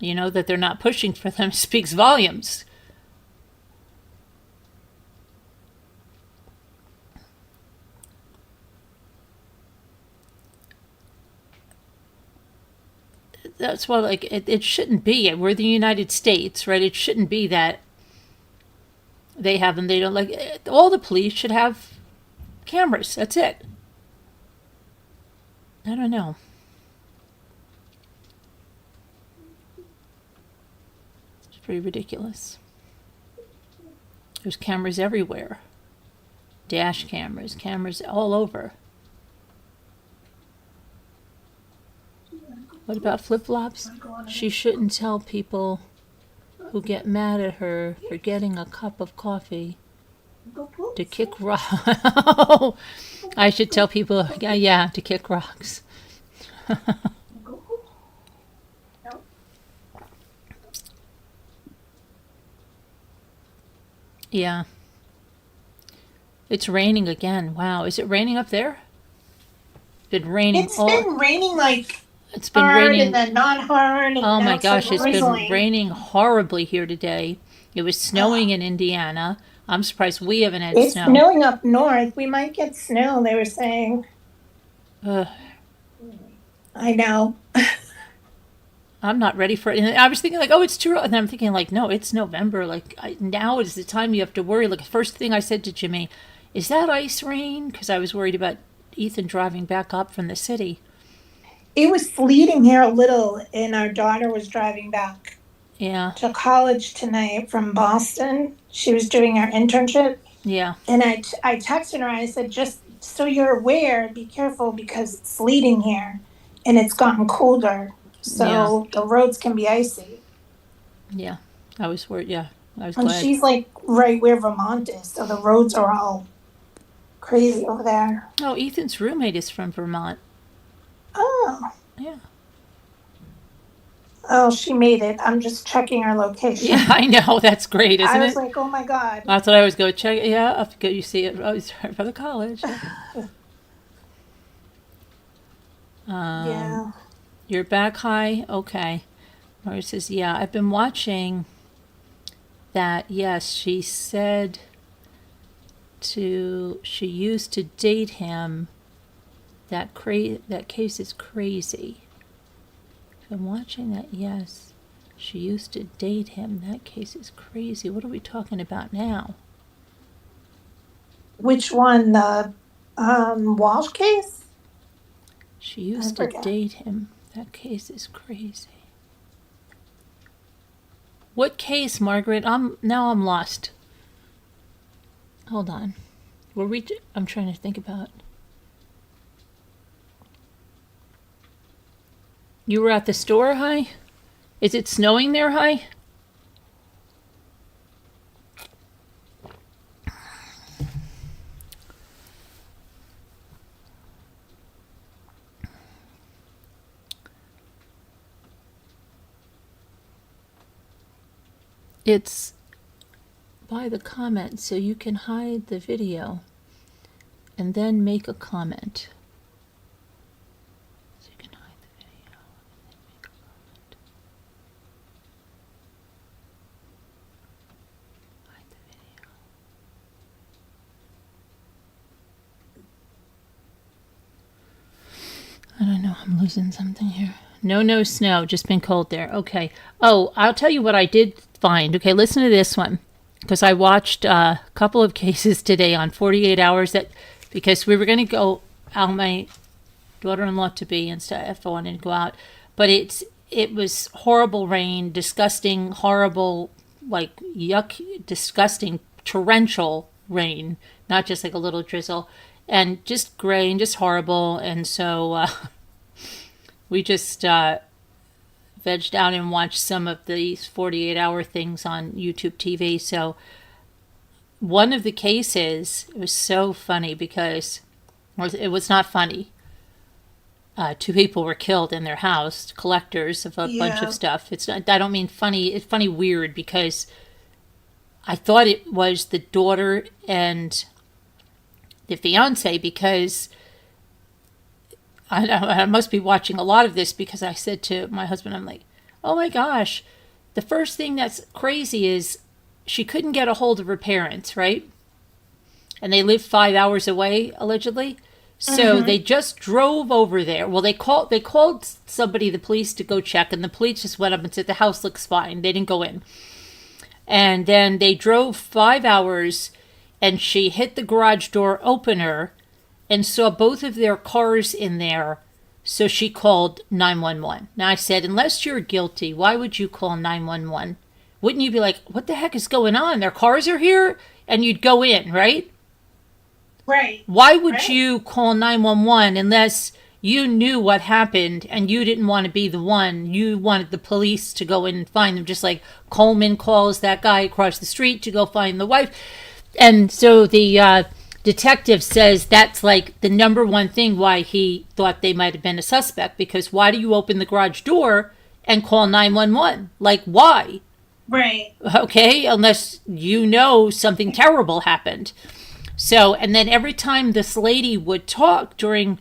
You know, that they're not pushing for them speaks volumes. That's why, like, it shouldn't be. We're the United States, right? It shouldn't be that they have them. They don't like. All the police should have cameras. That's it. I don't know. It's pretty ridiculous. There's cameras everywhere. Dash cameras, cameras all over. What about flip-flops? She shouldn't tell people who get mad at her for getting a cup of coffee to kick rocks. I should tell people, yeah, to kick rocks. Yeah. It's raining again. Wow. Is it raining up there? It's been raining. It's been raining like it's been hard raining. And then not hard. And oh my gosh, it's been raining horribly here today. It was snowing in Indiana. I'm surprised we haven't had it's snow. It's snowing up north. We might get snow, they were saying. I know. I'm not ready for it. And I was thinking like, oh, it's too early. And I'm thinking like, no, it's November. Like now is the time you have to worry. Like the first thing I said to Jimmy, is that ice rain? Because I was worried about Ethan driving back up from the city. It was sleeting here a little, and our daughter was driving back to college tonight from Boston. She was doing her internship. Yeah. And I texted her, I said, just so you're aware, be careful because it's sleeting here, and it's gotten colder. So the roads can be icy. Yeah. I was worried. Yeah. I was and glad. She's like right where Vermont is, so the roads are all Crazy over there. Oh, Ethan's roommate is from Vermont. Oh. Yeah. Oh, she made it. I'm just checking her location. Yeah, I know. That's great, isn't I was it? like, oh my God. That's what I always go check. Yeah, I'll go. You see it. Oh, it's right by the college. Yeah. You're back high? Okay. Maria says, yeah, I've been watching that. Yes, she said she used to date him. That case is crazy. I've been watching that. Yes, she used to date him. That case is crazy. What are we talking about now? Which one? The Walsh case? She used to date him. That case is crazy. What case, Margaret? I'm lost. Hold on. I'm trying to think about. You were at the store, Hi? Is it snowing there, Hi? It's by the comment, so you can hide the video and then make a comment. So you can hide the video and then make a comment. Hide the video. I don't know, I'm losing something here. No snow, just been cold there. Okay. Oh, I'll tell you what I did find. Okay, listen to this one. Because I watched a couple of cases today on 48 hours because we were going to go out, my daughter-in-law to be and stuff, I wanted to go out. But it was horrible rain, disgusting, horrible, like yuck, disgusting, torrential rain, not just like a little drizzle. And just gray and just horrible. And so we just vegged out and watched some of these 48-hour things on YouTube TV. So one of the cases, it was so funny because it was not funny. 2 people were killed in their house, collectors of a bunch of stuff. It's not, I don't mean funny, it's funny weird because I thought it was the daughter and the fiance because I must be watching a lot of this because I said to my husband, I'm like, oh my gosh, the first thing that's crazy is she couldn't get a hold of her parents, right? And they live 5 hours away, allegedly. So they just drove over there. Well, they called somebody, the police, to go check, and the police just went up and said the house looks fine. They didn't go in. And then they drove 5 hours, and she hit the garage door opener and saw both of their cars in there. So she called 911. Now I said, unless you're guilty, why would you call 911? Wouldn't you be like, what the heck is going on? Their cars are here? And you'd go in, right? Right. Why would you call 911 unless you knew what happened and you didn't want to be the one? You wanted the police to go in and find them, just like Coleman calls that guy across the street to go find the wife. And so the detective says that's like the number one thing why he thought they might have been a suspect, because why do you open the garage door and call 911? Like, why? Right. Okay, unless you know something terrible happened. So, and then every time this lady would talk during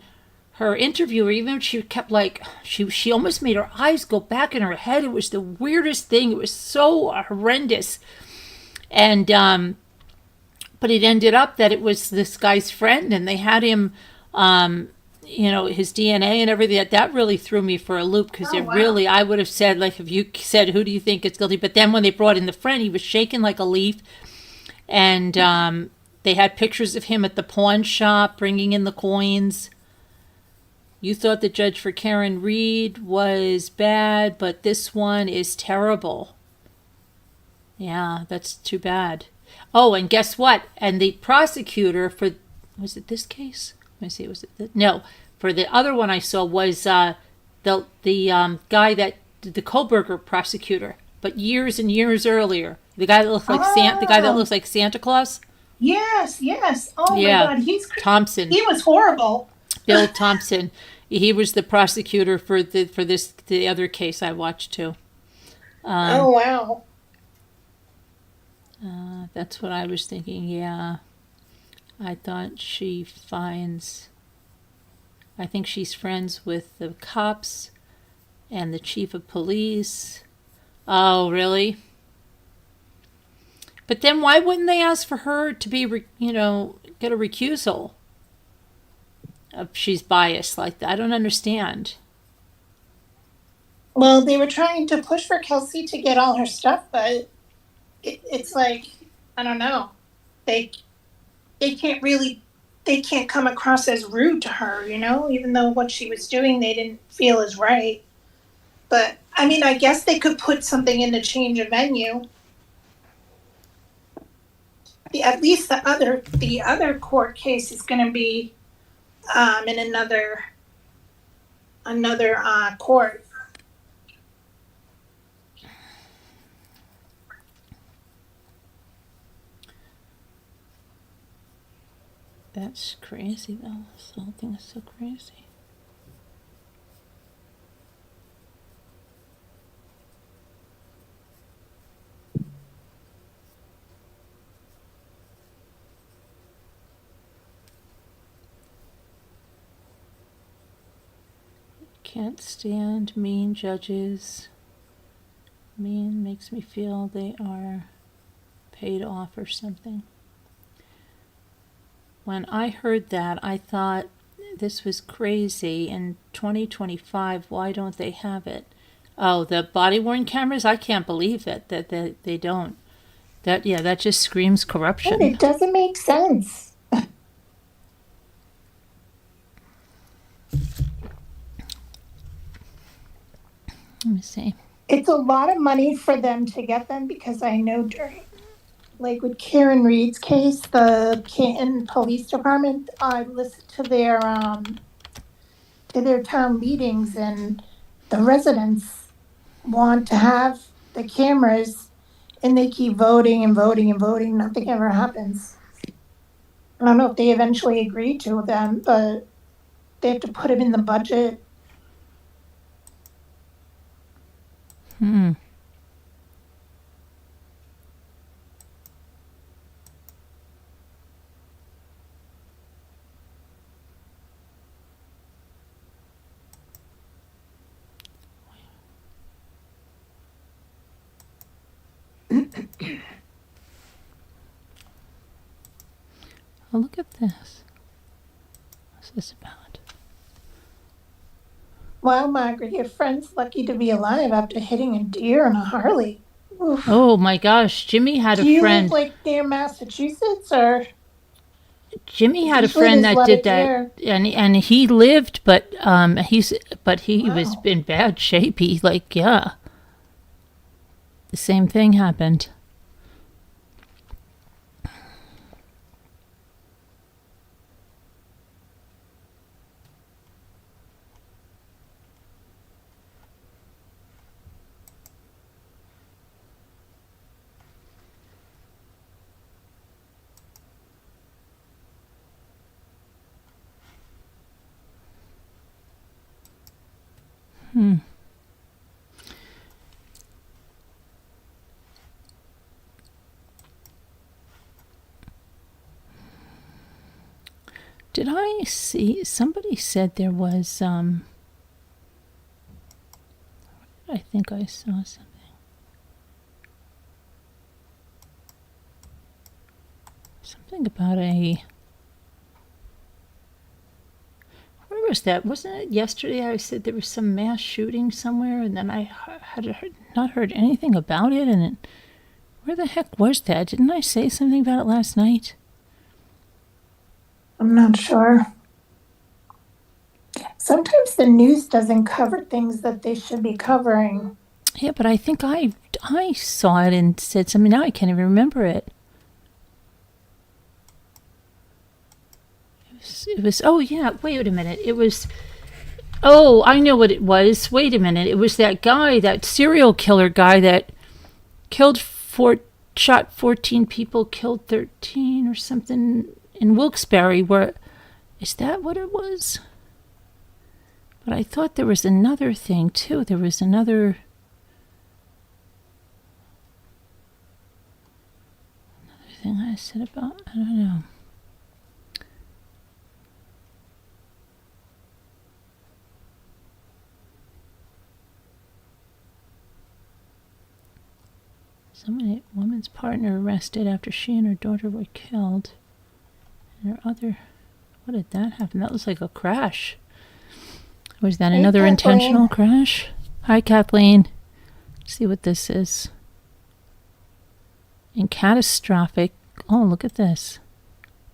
her interview, or even if she kept like, she almost made her eyes go back in her head. It was the weirdest thing. It was so horrendous. And, but it ended up that it was this guy's friend, and they had him, his DNA and everything. That really threw me for a loop, because really, I would have said, like, if you said, who do you think is guilty? But then when they brought in the friend, he was shaking like a leaf. And they had pictures of him at the pawn shop bringing in the coins. You thought the judge for Karen Reed was bad, but this one is terrible. Yeah, that's too bad. Oh, and guess what? And the prosecutor for, was it this case? Let me see, was it no, for the other one I saw was the guy that did the Koberger prosecutor, but years and years earlier. The guy that looks like the guy that looks like Santa Claus. Yes, yes. Oh my Yeah, God, Thompson, he was horrible. Bill Thompson. He was the prosecutor for the other case I watched too. Oh wow. That's what I was thinking. Yeah, I thought she finds. I think she's friends with the cops and the chief of police. Oh, really? But then why wouldn't they ask for her to be, get a recusal? If she's biased like that, I don't understand. Well, they were trying to push for Kelsey to get all her stuff, but it's like, I don't know. They they can't really they can't come across as rude to her, even though what she was doing they didn't feel is right. But I mean, I guess they could put something in to change a venue. At least the other court case is going to be in another court. That's crazy, though. This whole thing is so crazy. Can't stand mean judges. Mean makes me feel they are paid off or something. When I heard that, I thought this was crazy. In 2025, why don't they have it? Oh, the body-worn cameras? I can't believe it that they don't. That just screams corruption. It doesn't make sense. Let me see. It's a lot of money for them to get them because I know like with Karen Reed's case, the Canton Police Department, I listened to their town meetings, and the residents want to have the cameras, and they keep voting and voting and voting. Nothing ever happens. I don't know if they eventually agree to them, but they have to put it in the budget. Oh, look at this. What's this about? Wow, Margaret, your friend's lucky to be alive after hitting a deer on a Harley. Oof. Oh my gosh, Jimmy had Do a you friend. live like near Massachusetts, or Jimmy had a usually friend there's a that lot did of that, deer? and he lived, but he was Wow. in bad shape. He the same thing happened. Did I see somebody said there was I think I saw something. Something about a where was that? Wasn't it yesterday I said there was some mass shooting somewhere, and then I had not heard anything about it, and where the heck was that? Didn't I say something about it last night? I'm not sure. Sometimes the news doesn't cover things that they should be covering. Yeah, but I think I saw it and said something. Now I can't even remember it. It was oh yeah, wait a minute. It was oh, I know what it was. Wait a minute. It was that guy, that serial killer guy that killed shot 14 people, killed 13 or something in Wilkes-Barre. Is that what it was? But I thought there was another thing too. There was another thing I said about, I don't know. Woman's partner arrested after she and her daughter were killed. And her other, what did that happen? That was like a crash. Was that another Kathleen. intentional crash? Hi, Kathleen. Let's see what this is. In catastrophic, oh, look at this.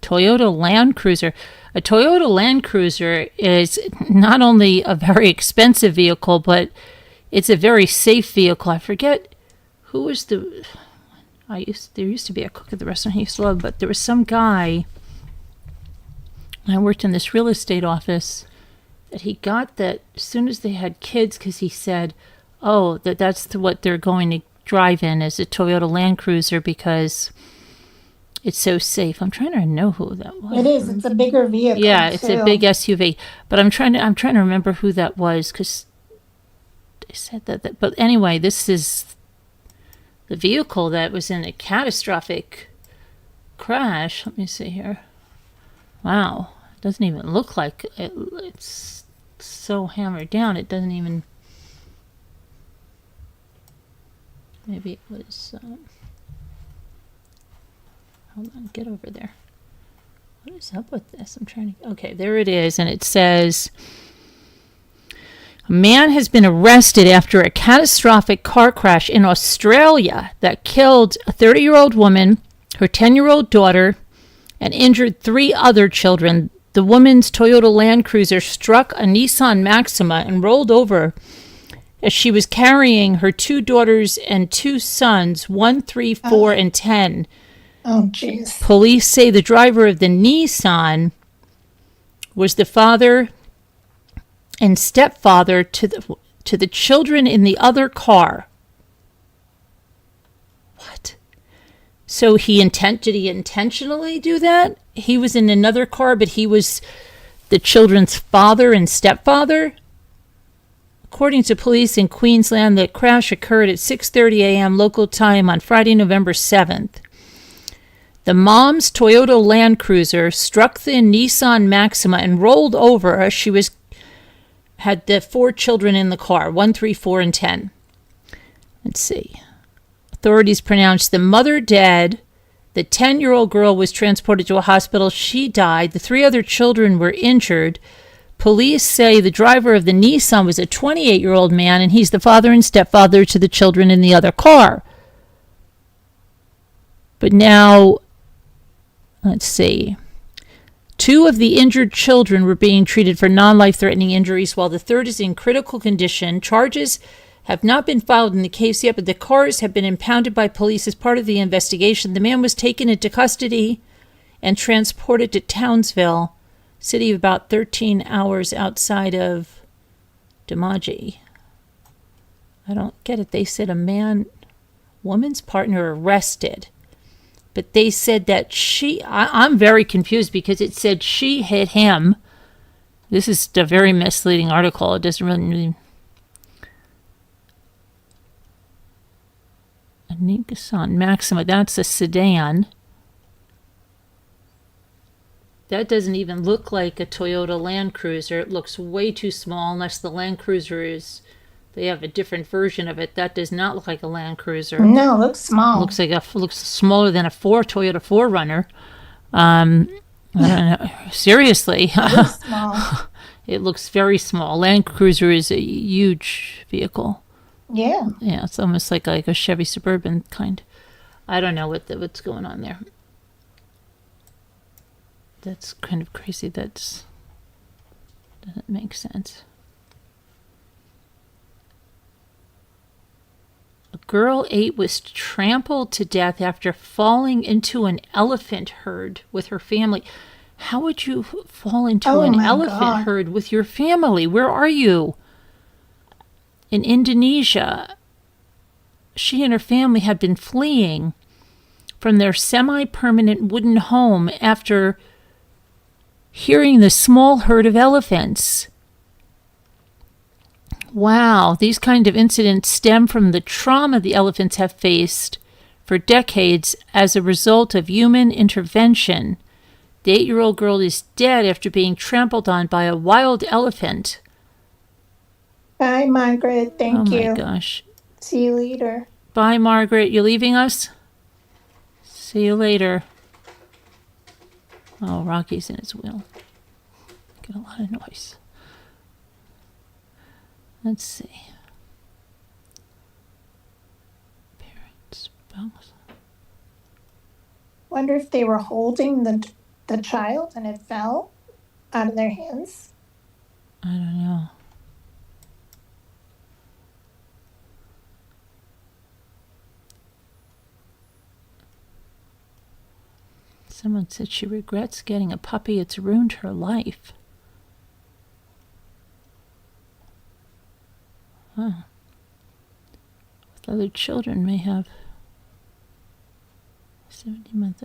Toyota Land Cruiser. A Toyota Land Cruiser is not only a very expensive vehicle, but it's a very safe vehicle. I forget who was there used to be a cook at the restaurant I used to love, but there was some guy, I worked in this real estate office, that he got that as soon as they had kids, because he said, oh, that's what they're going to drive in is a Toyota Land Cruiser because it's so safe. I'm trying to know who that was. It is. It's a bigger vehicle. Yeah, it's too. a big SUV. But I'm trying to remember who that was because they said that. But anyway, this is the vehicle that was in a catastrophic crash. Let me see here. Wow, it doesn't even look like it. It's so hammered down. It doesn't even. Maybe it was. Hold on, get over there. What is up with this? I'm trying to. Okay, there it is, and it says. A man has been arrested after a catastrophic car crash in Australia that killed a 30-year-old woman, her 10-year-old daughter, and injured 3 other children. The woman's Toyota Land Cruiser struck a Nissan Maxima and rolled over as she was carrying her 2 daughters and 2 sons, 1, 3, 4, and 10. Oh, jeez. Police say the driver of the Nissan was the father and stepfather to the children in the other car. What? So did he intentionally do that? He was in another car, but he was the children's father and stepfather? According to police in Queensland, the crash occurred at 6:30 a.m. local time on Friday, November 7th. The mom's Toyota Land Cruiser struck the Nissan Maxima and rolled over as she had the 4 children in the car, 1, 3, 4, and 10. Let's see. Authorities pronounced the mother dead. The 10-year-old girl was transported to a hospital. She died. The 3 other children were injured. Police say the driver of the Nissan was a 28-year-old man, and he's the father and stepfather to the children in the other car. But now, let's see. 2 of the injured children were being treated for non-life-threatening injuries, while the 3rd is in critical condition. Charges have not been filed in the case yet, but the cars have been impounded by police as part of the investigation. The man was taken into custody and transported to Townsville, city about 13 hours outside of Demaji. I don't get it. They said woman's partner arrested. But they said that I'm very confused because it said she hit him. This is a very misleading article. It doesn't really. A Nissan Maxima, that's a sedan. That doesn't even look like a Toyota Land Cruiser. It looks way too small unless the Land Cruiser they have a different version of it. That does not look like a Land Cruiser. No, it looks small. Looks smaller than a Toyota 4Runner. I don't know. Seriously. It looks small. It looks very small. Land Cruiser is a huge vehicle. Yeah. Yeah, it's almost like a Chevy Suburban kind. I don't know what's going on there. That's kind of crazy. Doesn't make sense. A girl 8 was trampled to death after falling into an elephant herd with her family. How would you fall into an elephant herd with your family? Where are you? In Indonesia, she and her family had been fleeing from their semi-permanent wooden home after hearing the small herd of elephants. Wow, these kind of incidents stem from the trauma the elephants have faced for decades as a result of human intervention. The 8-year-old girl is dead after being trampled on by a wild elephant. Bye, Margaret. Thank you. Oh my gosh. See you later. Bye, Margaret. You leaving us? See you later. Oh, Rocky's in his wheel. Get a lot of noise. Let's see. Parents, spouse. Wonder if they were holding the child and it fell out of their hands. I don't know. Someone said she regrets getting a puppy. It's ruined her life. Huh. With other children may have 70-month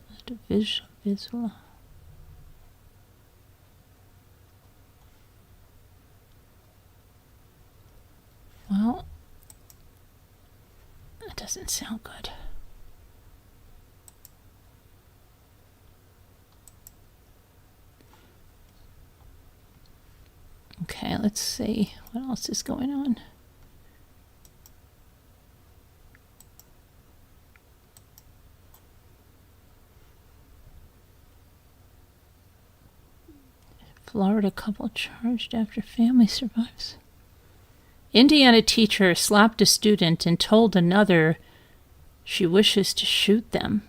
visual. Well, that doesn't sound good. Okay, let's see what else is going on. Florida couple charged after family survives. Indiana teacher slapped a student and told another she wishes to shoot them.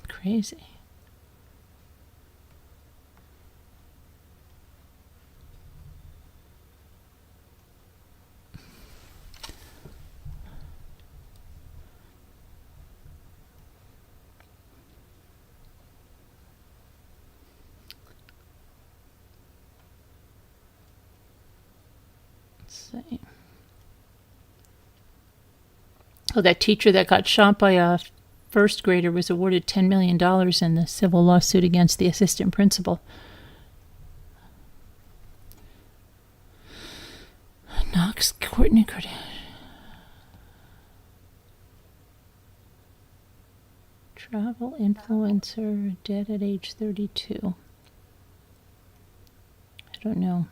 Crazy. See. Oh, that teacher that got shot by a first grader was awarded $10 million in the civil lawsuit against the assistant principal. Knox Courtney travel influencer dead at age 32. I don't know.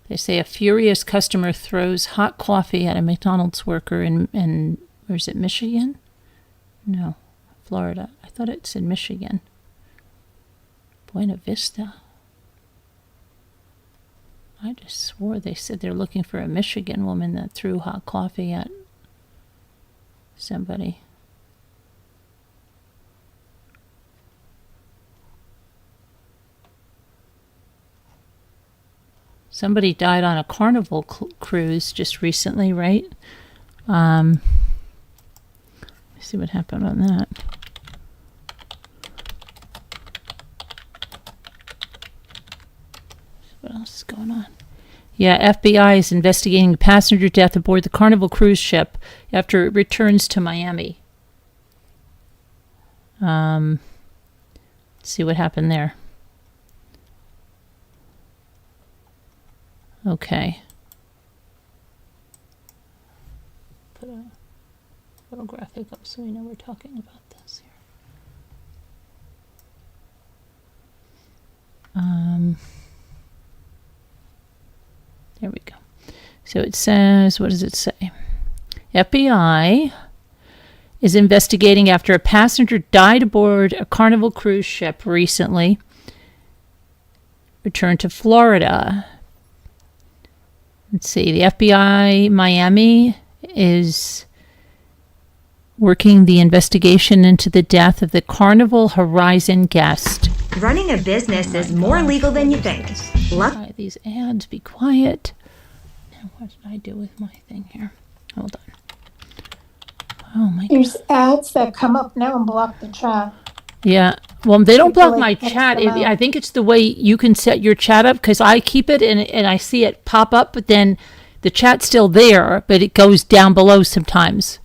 They say a furious customer throws hot coffee at a McDonald's worker in where's it, Michigan? No, Florida. I thought it said Michigan. Buena Vista. I just swore they said they're looking for a Michigan woman that threw hot coffee at somebody. Somebody died on a Carnival cruise just recently, right? Let's see what happened on that. What else is going on? Yeah, FBI is investigating a passenger death aboard the Carnival cruise ship after it returns to Miami. Let's see what happened there. Okay. Put a little graphic up so we know we're talking about this here. There we go. So it says, what does it say? FBI is investigating after a passenger died aboard a Carnival cruise ship recently. Returned to Florida. Let's see, the FBI Miami is working the investigation into the death of the Carnival Horizon guest. Running a business is more legal than you think. These ads, be quiet. Now what did I do with my thing here? Hold on. Oh my God. There's ads that come up now and block the chat. Yeah. Well, they don't block People, my like, X chat. them out. I think it's the way you can set your chat up because I keep it and I see it pop up, but then The chat's still there, but it goes down below sometimes.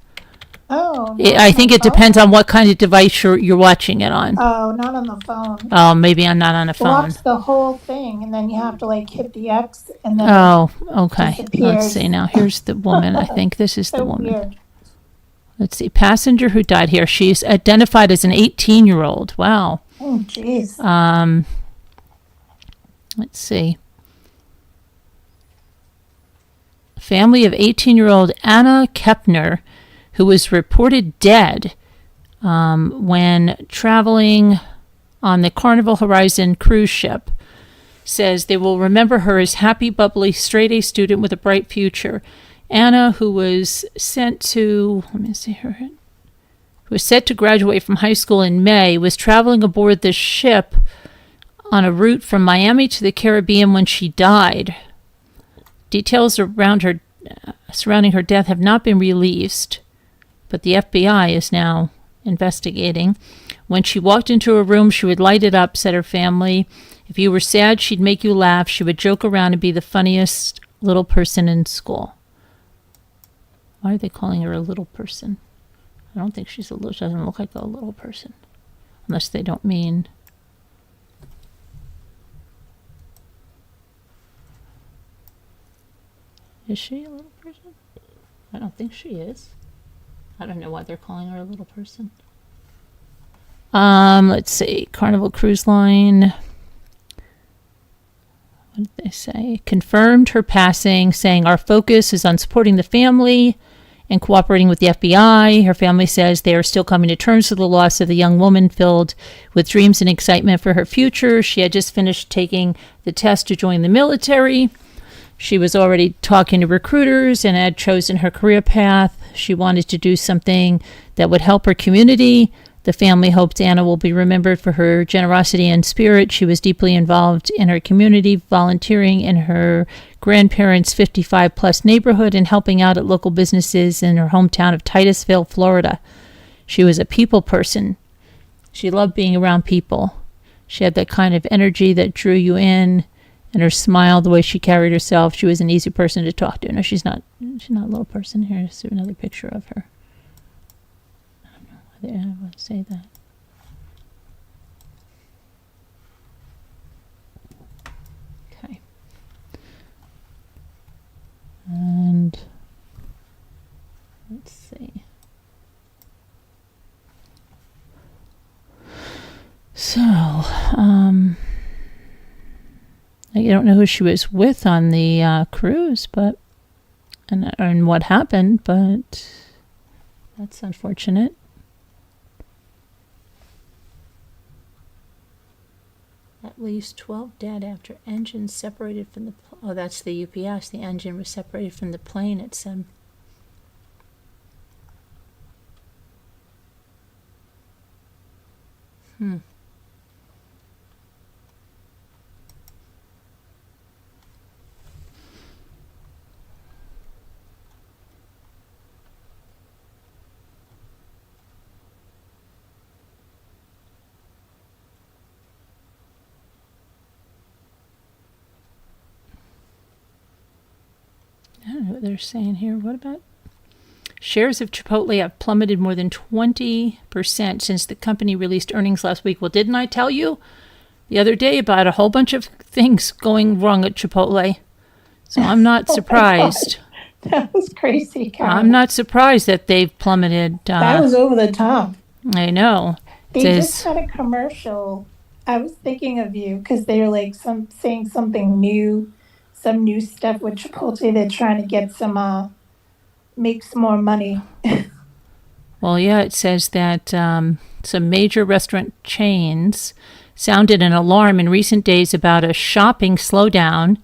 Oh. I think it depends on what kind of device you're watching it on. Oh, not on the phone. Oh, maybe I'm not on a phone. Blocks the whole thing, and then you have to like hit the X, and then Oh, okay. Let's disappears. see now. Here's the woman. I think this is the so woman. weird. Let's see. Passenger who died here. She's identified as an 18-year-old. Wow. Oh, jeez. Let's see. Family of 18-year-old Anna Kepner, who was reported dead when traveling on the Carnival Horizon cruise ship, says they will remember her as happy, bubbly, straight-A student with a bright future. Anna, who was sent to, who was set to graduate from high school in May, was traveling aboard the ship on a route from Miami to the Caribbean when she died. Details surrounding her death have not been released, but the FBI is now investigating. When she walked into a room, she would light it up, said her family. If you were sad, she'd make you laugh. She would joke around and be the funniest little person in school. Why are they calling her a little person? I don't think she doesn't look like a little person. Unless they don't mean... Is she a little person? I don't think she is. I don't know why they're calling her a little person. Let's see. Carnival Cruise Line. What did they say? Confirmed her passing, saying our focus is on supporting the family and cooperating with the FBI. Her family says they are still coming to terms with the loss of the young woman filled with dreams and excitement for her future. She had just finished taking the test to join the military. She was already talking to recruiters and had chosen her career path. She wanted to do something that would help her community. The family hopes Anna will be remembered for her generosity and spirit. She was deeply involved in her community, volunteering in her grandparents' 55-plus neighborhood and helping out at local businesses in her hometown of Titusville, Florida. She was a people person. She loved being around people. She had that kind of energy that drew you in. And her smile, the way she carried herself, she was an easy person to talk to. No, she's not a little person. Here's another picture of her. I don't know whether I want to say that. Okay. And let's see. So, I don't know who she was with on the cruise, but and what happened, but that's unfortunate. At least 12 dead after engine separated from the... Oh, that's the UPS. The engine was separated from the plane, it said. I don't know what they're saying here. What about shares of Chipotle have plummeted more than 20% since the company released earnings last week? Well, didn't I tell you the other day about a whole bunch of things going wrong at Chipotle? So I'm not surprised. That was crazy, Carol. I'm not surprised that they've plummeted. That was over the top. I know. They just had a commercial. I was thinking of you because they were like saying something new, some new stuff with Chipotle. They're trying to get some, make some more money. Well, yeah, it says that some major restaurant chains sounded an alarm in recent days about a shopping slowdown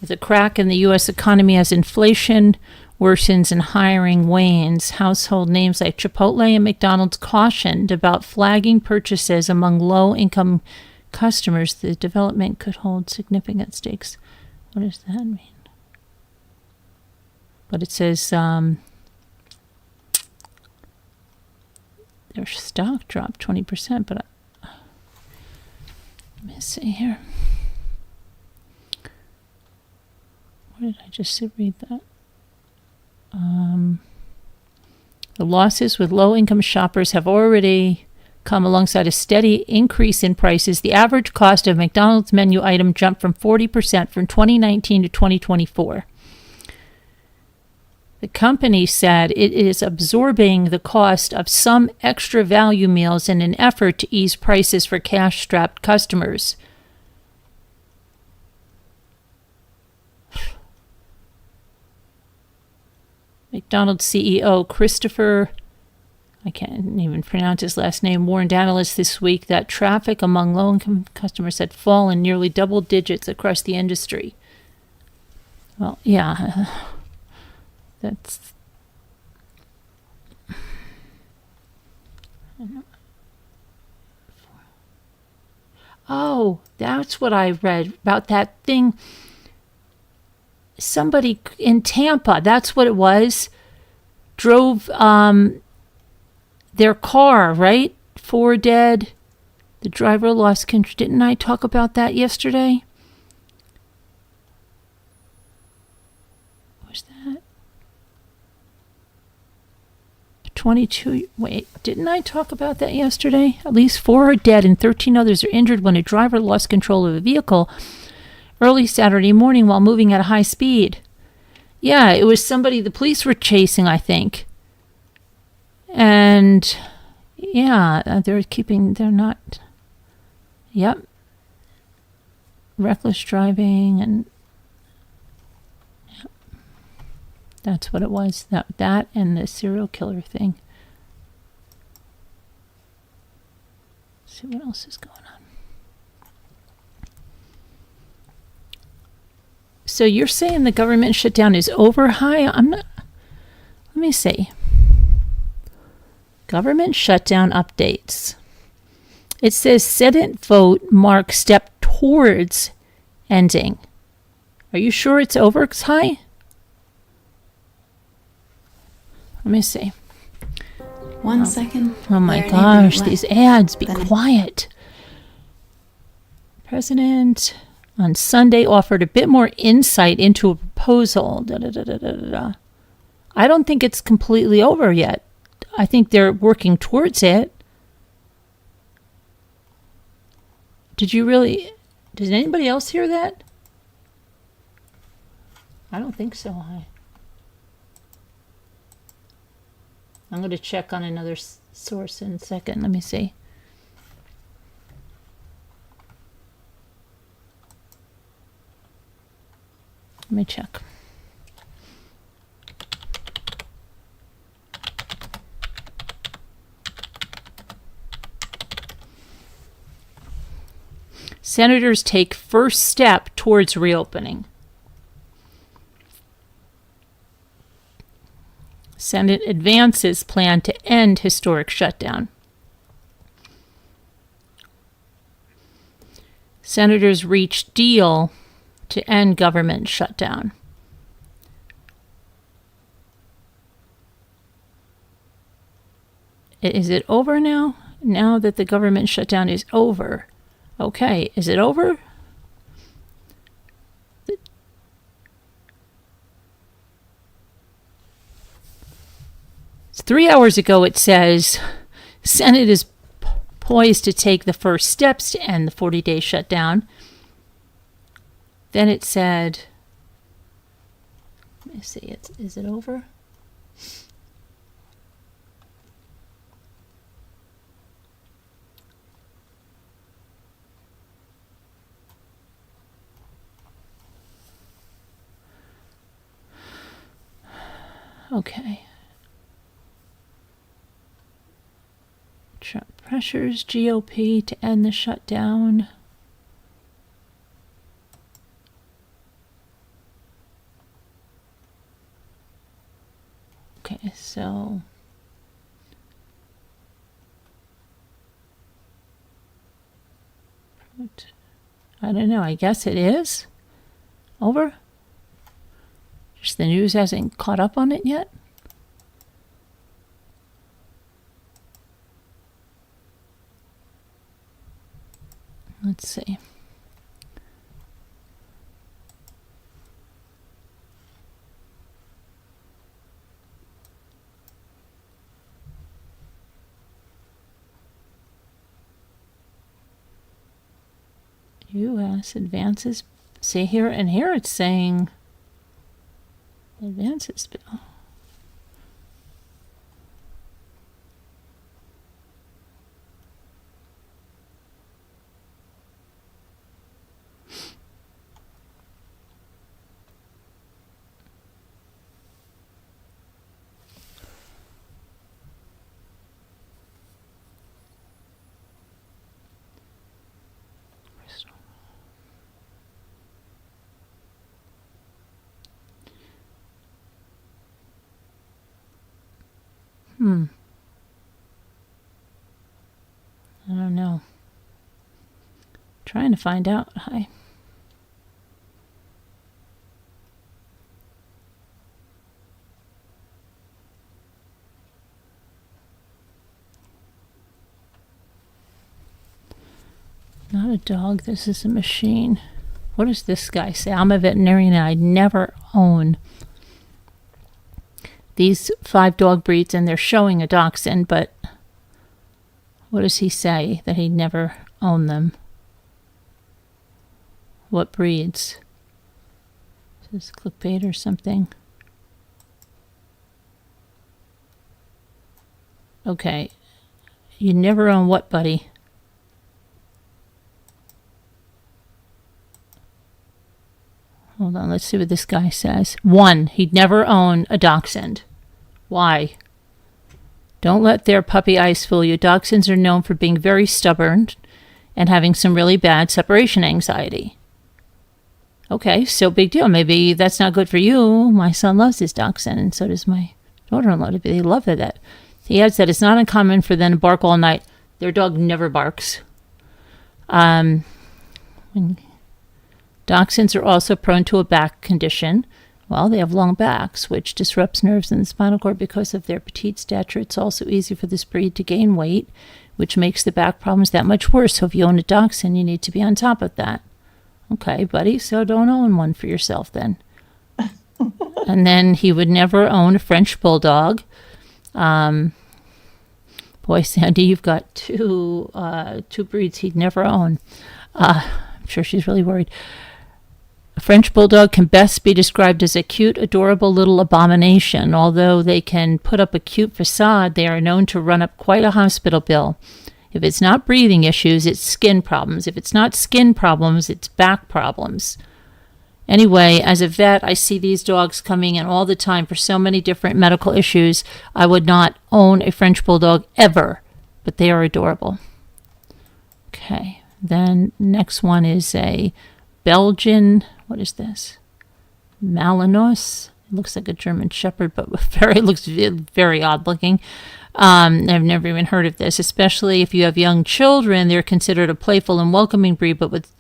with a crack in the U.S. economy as inflation worsens and hiring wanes. Household names like Chipotle and McDonald's cautioned about flagging purchases among low-income customers. The development could hold significant stakes. What does that mean? But it says their stock dropped 20%, but let me see here. What did I just read that? The losses with low-income shoppers have already come alongside a steady increase in prices. The average cost of McDonald's menu item jumped from 40% from 2019 to 2024. The company said it is absorbing the cost of some extra value meals in an effort to ease prices for cash-strapped customers. McDonald's CEO Christopher, I can't even pronounce his last name, warned analysts this week that traffic among low-income customers had fallen nearly double digits across the industry. Well, yeah, that's... Oh, that's what I read about that thing. Somebody in Tampa, that's what it was, drove their car, right? 4 dead. The driver lost control. Didn't I talk about that yesterday? What was that? 22. Wait, didn't I talk about that yesterday? At least 4 are dead and 13 others are injured when a driver lost control of a vehicle early Saturday morning while moving at a high speed. Yeah, it was somebody the police were chasing, I think. And yeah, they're not. Yep. Reckless driving and yep. That's what it was. That and the serial killer thing. Let's see what else is going on. So you're saying the government shutdown is over, Hi? I'm not. Let me see. Government shutdown updates. It says Senate vote marks step towards ending. Are you sure it's over, Hi? Let me see. 1 second. Oh my gosh, these ads, be quiet. President on Sunday offered a bit more insight into a proposal. I don't think it's completely over yet. I think they're working towards it. Did anybody else hear that? I don't think so. I'm going to check on another source in a second. Let me see. Let me check. Senators take first step towards reopening. Senate advances plan to end historic shutdown. Senators reach deal to end government shutdown. Is it over now? Now that the government shutdown is over. Okay, is it over? It's 3 hours ago it says Senate is poised to take the first steps to end the 40-day shutdown. Then it said, let me see, is it over? Okay. Trump pressures GOP to end the shutdown. Okay, so I don't know. I guess it is over. Just the news hasn't caught up on it yet. Let's see. U.S. advances. See here, and here it's saying advances bill. I don't know. Trying to find out. Hi. Not a dog, this is a machine. What does this guy say? I'm a veterinarian and I never own these 5 dog breeds, and they're showing a dachshund, but what does he say that he never owned them? What breeds? Is this clickbait or something? Okay. You never own what, buddy? Hold on, let's see what this guy says. 1, he'd never own a dachshund. Why? Don't let their puppy eyes fool you. Dachshunds are known for being very stubborn and having some really bad separation anxiety. Okay, so big deal. Maybe that's not good for you. My son loves his dachshund, and so does my daughter-in-law. They love that. He adds that it's not uncommon for them to bark all night. Their dog never barks. Dachshunds are also prone to a back condition. Well, they have long backs, which disrupts nerves in the spinal cord because of their petite stature. It's also easy for this breed to gain weight, which makes the back problems that much worse. So if you own a dachshund, you need to be on top of that. Okay, buddy, so don't own one for yourself then. And then he would never own a French bulldog. Boy, Sandy, you've got two breeds he'd never own. I'm sure she's really worried. A French bulldog can best be described as a cute, adorable little abomination. Although they can put up a cute facade, they are known to run up quite a hospital bill. If it's not breathing issues, it's skin problems. If it's not skin problems, it's back problems. Anyway, as a vet, I see these dogs coming in all the time for so many different medical issues. I would not own a French bulldog ever, but they are adorable. Okay, then next one is a Belgian, what is this? Malinois. It looks like a German Shepherd, but looks very odd looking. I've never even heard of this, especially if you have young children. They're considered a playful and welcoming breed, but with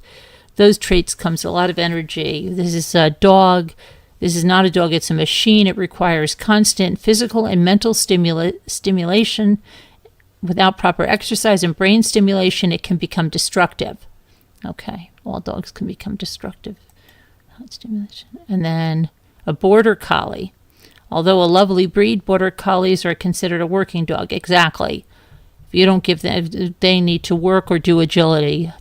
those traits comes a lot of energy. This is a dog. This is not a dog. It's a machine. It requires constant physical and mental stimulation. Without proper exercise and brain stimulation, it can become destructive. Okay, all dogs can become destructive. Stimulation. And then a border collie. Although a lovely breed, border collies are considered a working dog. Exactly. If you don't give them, they need to work or do agility.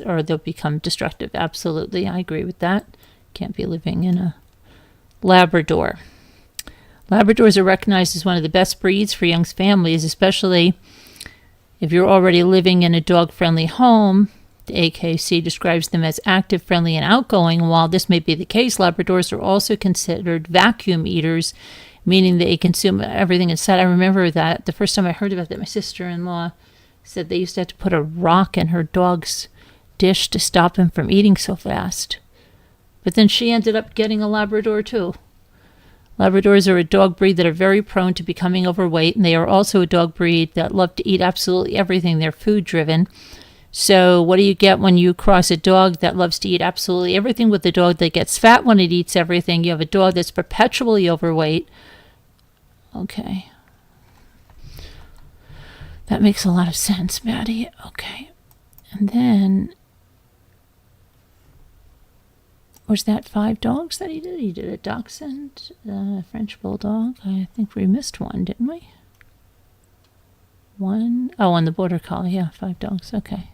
Or they'll become destructive. Absolutely, I agree with that. Can't be living in a Labrador. Labradors are recognized as one of the best breeds for young families, especially if you're already living in a dog-friendly home. The AKC describes them as active, friendly, and outgoing. While this may be the case, Labradors are also considered vacuum eaters, meaning they consume everything inside. I remember that the first time I heard about that, my sister-in-law said they used to have to put a rock in her dog's dish to stop him from eating so fast. But then she ended up getting a Labrador too. Labradors are a dog breed that are very prone to becoming overweight, and they are also a dog breed that love to eat absolutely everything. They're food-driven. So what do you get when you cross a dog that loves to eat absolutely everything with a dog that gets fat when it eats everything? You have a dog that's perpetually overweight. Okay. That makes a lot of sense, Maddie. Okay. And then, was that 5 dogs that he did? He did a dachshund, a French bulldog. I think we missed one, didn't we? One. Oh, on the border collie. Yeah, 5 dogs. Okay.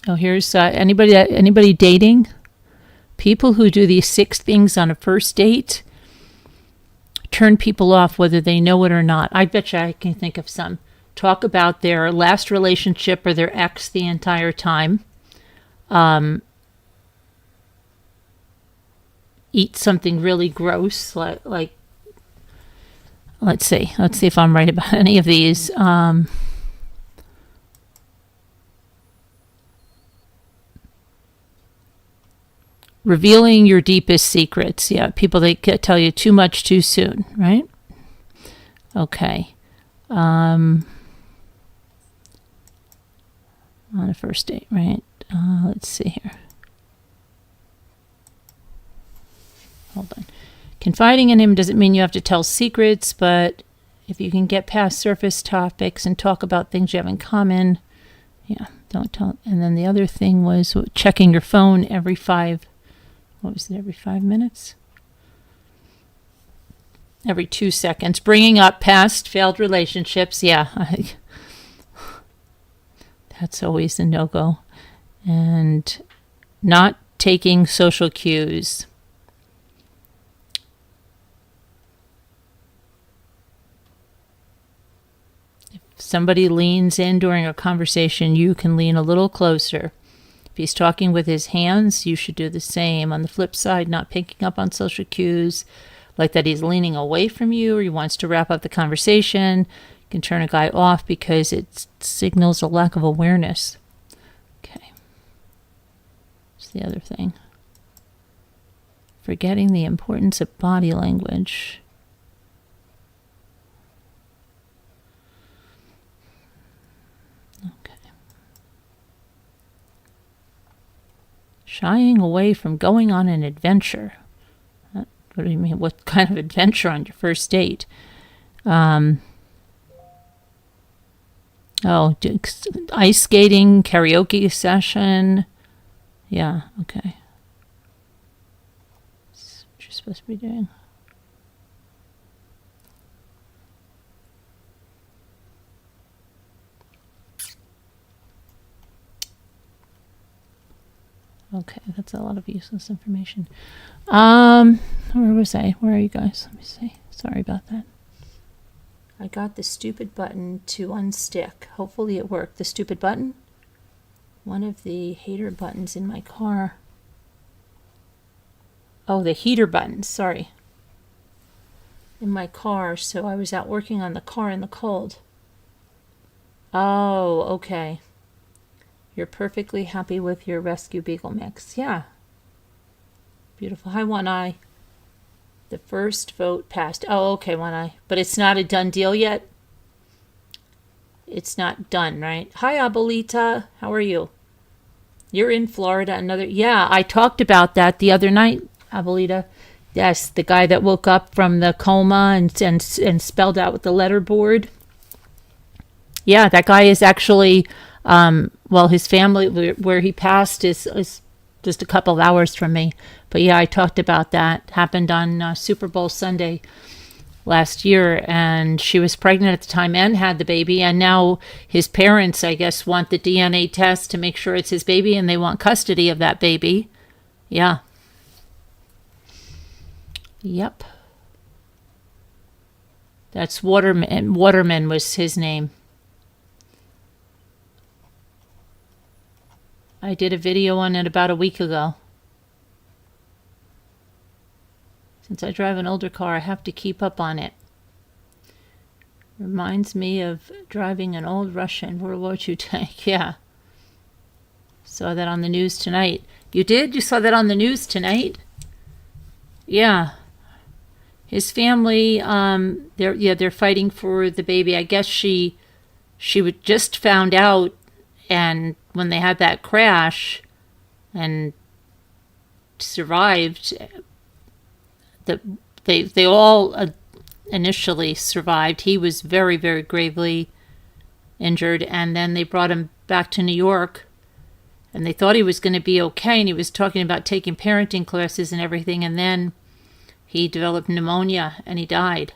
Oh, here's anybody dating? People who do these 6 things on a first date turn people off whether they know it or not. I bet you I can think of some. Talk about their last relationship or their ex the entire time. Eat something really gross, like let's see if I'm right about any of these. Revealing your deepest secrets. Yeah, people that tell you too much too soon, right? Okay. On a first date, right? Let's see here. Hold on. Confiding in him doesn't mean you have to tell secrets, but if you can get past surface topics and talk about things you have in common, yeah, don't tell. And then the other thing was checking your phone every 5 minutes? Every 2 seconds. Bringing up past failed relationships. Yeah. That's always a no-go. And not taking social cues. If somebody leans in during a conversation, you can lean a little closer. If he's talking with his hands, you should do the same. On the flip side, not picking up on social cues, like that he's leaning away from you or he wants to wrap up the conversation, can turn a guy off because it signals a lack of awareness. Okay. What's the other thing? Forgetting the importance of body language. Shying away from going on an adventure. What do you mean? What kind of adventure on your first date? Ice skating, karaoke session. Yeah, okay. That's what you're supposed to be doing. Okay, that's a lot of useless information. Where was I? Where are you guys? Let me see. Sorry about that. I got the stupid button to unstick. Hopefully it worked. The stupid button? One of the hater buttons in my car. Oh, the heater button. Sorry. In my car. So I was out working on the car in the cold. Oh, okay. You're perfectly happy with your rescue beagle mix. Yeah. Beautiful. Hi, One Eye. The first vote passed. Oh, okay, One Eye. But it's not a done deal yet? It's not done, right? Hi, Abuelita. How are you? You're in Florida. Yeah, I talked about that the other night, Abuelita. Yes, the guy that woke up from the coma and spelled out with the letter board. Yeah, that guy is actually... his family, where he passed, is just a couple of hours from me. But yeah, I talked about that. Happened on Super Bowl Sunday last year, and she was pregnant at the time and had the baby. And now his parents, I guess, want the DNA test to make sure it's his baby, and they want custody of that baby. Yeah. Yep. That's Waterman. Waterman was his name. I did a video on it about a week ago. Since I drive an older car, I have to keep up on it. Reminds me of driving an old Russian World War II tank. Yeah. Saw that on the news tonight. You did? You saw that on the news tonight? Yeah. His family, they're fighting for the baby. I guess she would just found out, and when they had that crash and survived, they all initially survived. He was very, very gravely injured, and then they brought him back to New York, and they thought he was going to be okay, and he was talking about taking parenting classes and everything, and then he developed pneumonia and he died.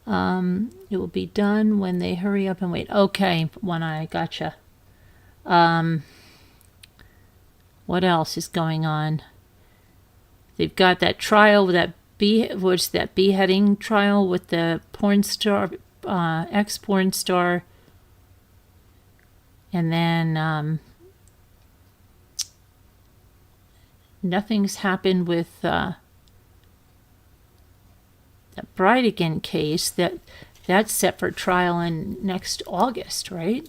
It will be done when they hurry up and wait. Okay, One Eye, gotcha. What else is going on? They've got that trial with that beheading trial with the porn star, ex-porn star. And then nothing's happened with that Bridegan case. That's set for trial in next August, right?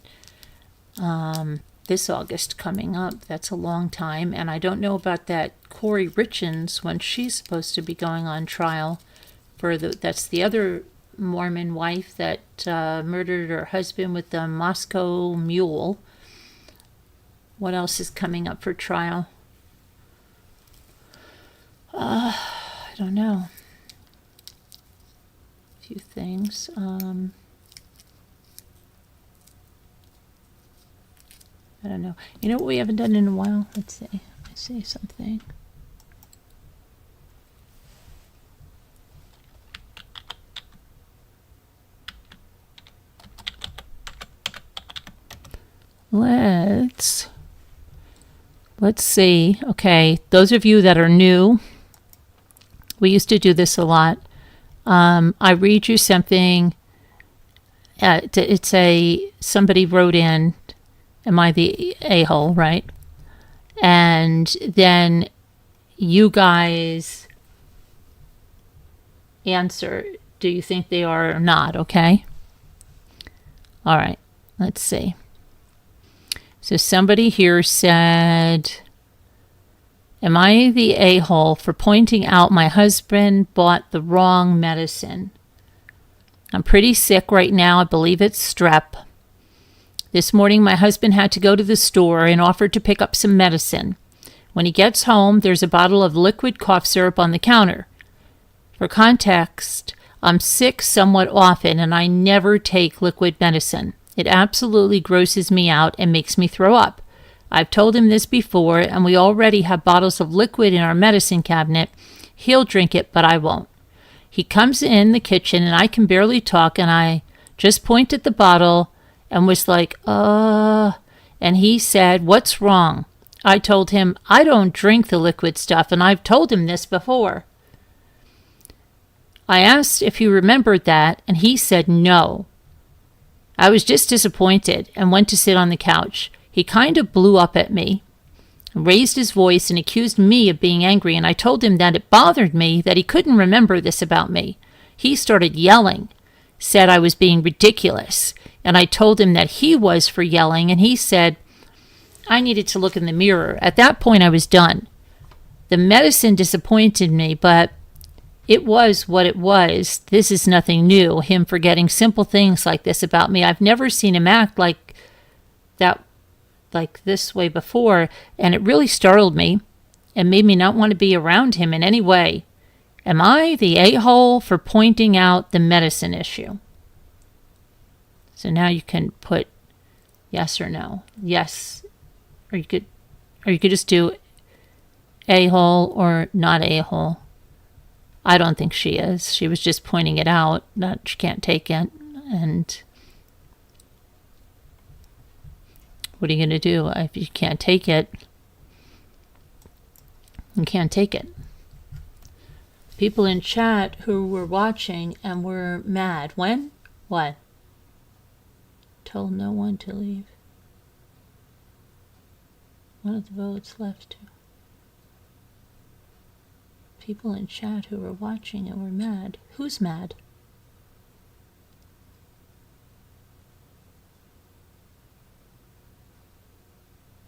This August coming up. That's a long time. And I don't know about that Corey Richins when she's supposed to be going on trial for that's the other Mormon wife that murdered her husband with the Moscow Mule. What else is coming up for trial? I don't know. A few things. I don't know. You know what we haven't done in a while? Let's see. I see something. Let's see. Okay, those of you that are new, we used to do this a lot. I read you something. Somebody wrote in, am I the a-hole, right? And then you guys answer, do you think they are or not, okay? All right, let's see. So somebody here said, am I the a-hole for pointing out my husband bought the wrong medicine? I'm pretty sick right now. I believe it's strep. This morning, my husband had to go to the store and offered to pick up some medicine. When he gets home, there's a bottle of liquid cough syrup on the counter. For context, I'm sick somewhat often and I never take liquid medicine. It absolutely grosses me out and makes me throw up. I've told him this before, and we already have bottles of liquid in our medicine cabinet. He'll drink it, but I won't. He comes in the kitchen, and I can barely talk, and I just point at the bottle and was like, and he said, what's wrong? I told him, I don't drink the liquid stuff, and I've told him this before. I asked if he remembered that, and he said no. I was just disappointed and went to sit on the couch. He kind of blew up at me, raised his voice and accused me of being angry, and I told him that it bothered me that he couldn't remember this about me. He started yelling, said I was being ridiculous, and I told him that he was for yelling, and he said I needed to look in the mirror. At that point, I was done. The medicine disappointed me, but it was what it was. This is nothing new, him forgetting simple things like this about me. I've never seen him act like that, like this way before, and it really startled me and made me not want to be around him in any way. Am I the a-hole for pointing out the medicine issue? So now you can put yes or no. Yes. Or you could just do a-hole or not a-hole. I don't think she is. She was just pointing it out that she can't take it. And what are you going to do if you can't take it? You can't take it. People in chat who were watching and were mad. When? What? Told no one to leave. One of the votes left to. People in chat who were watching and were mad. Who's mad?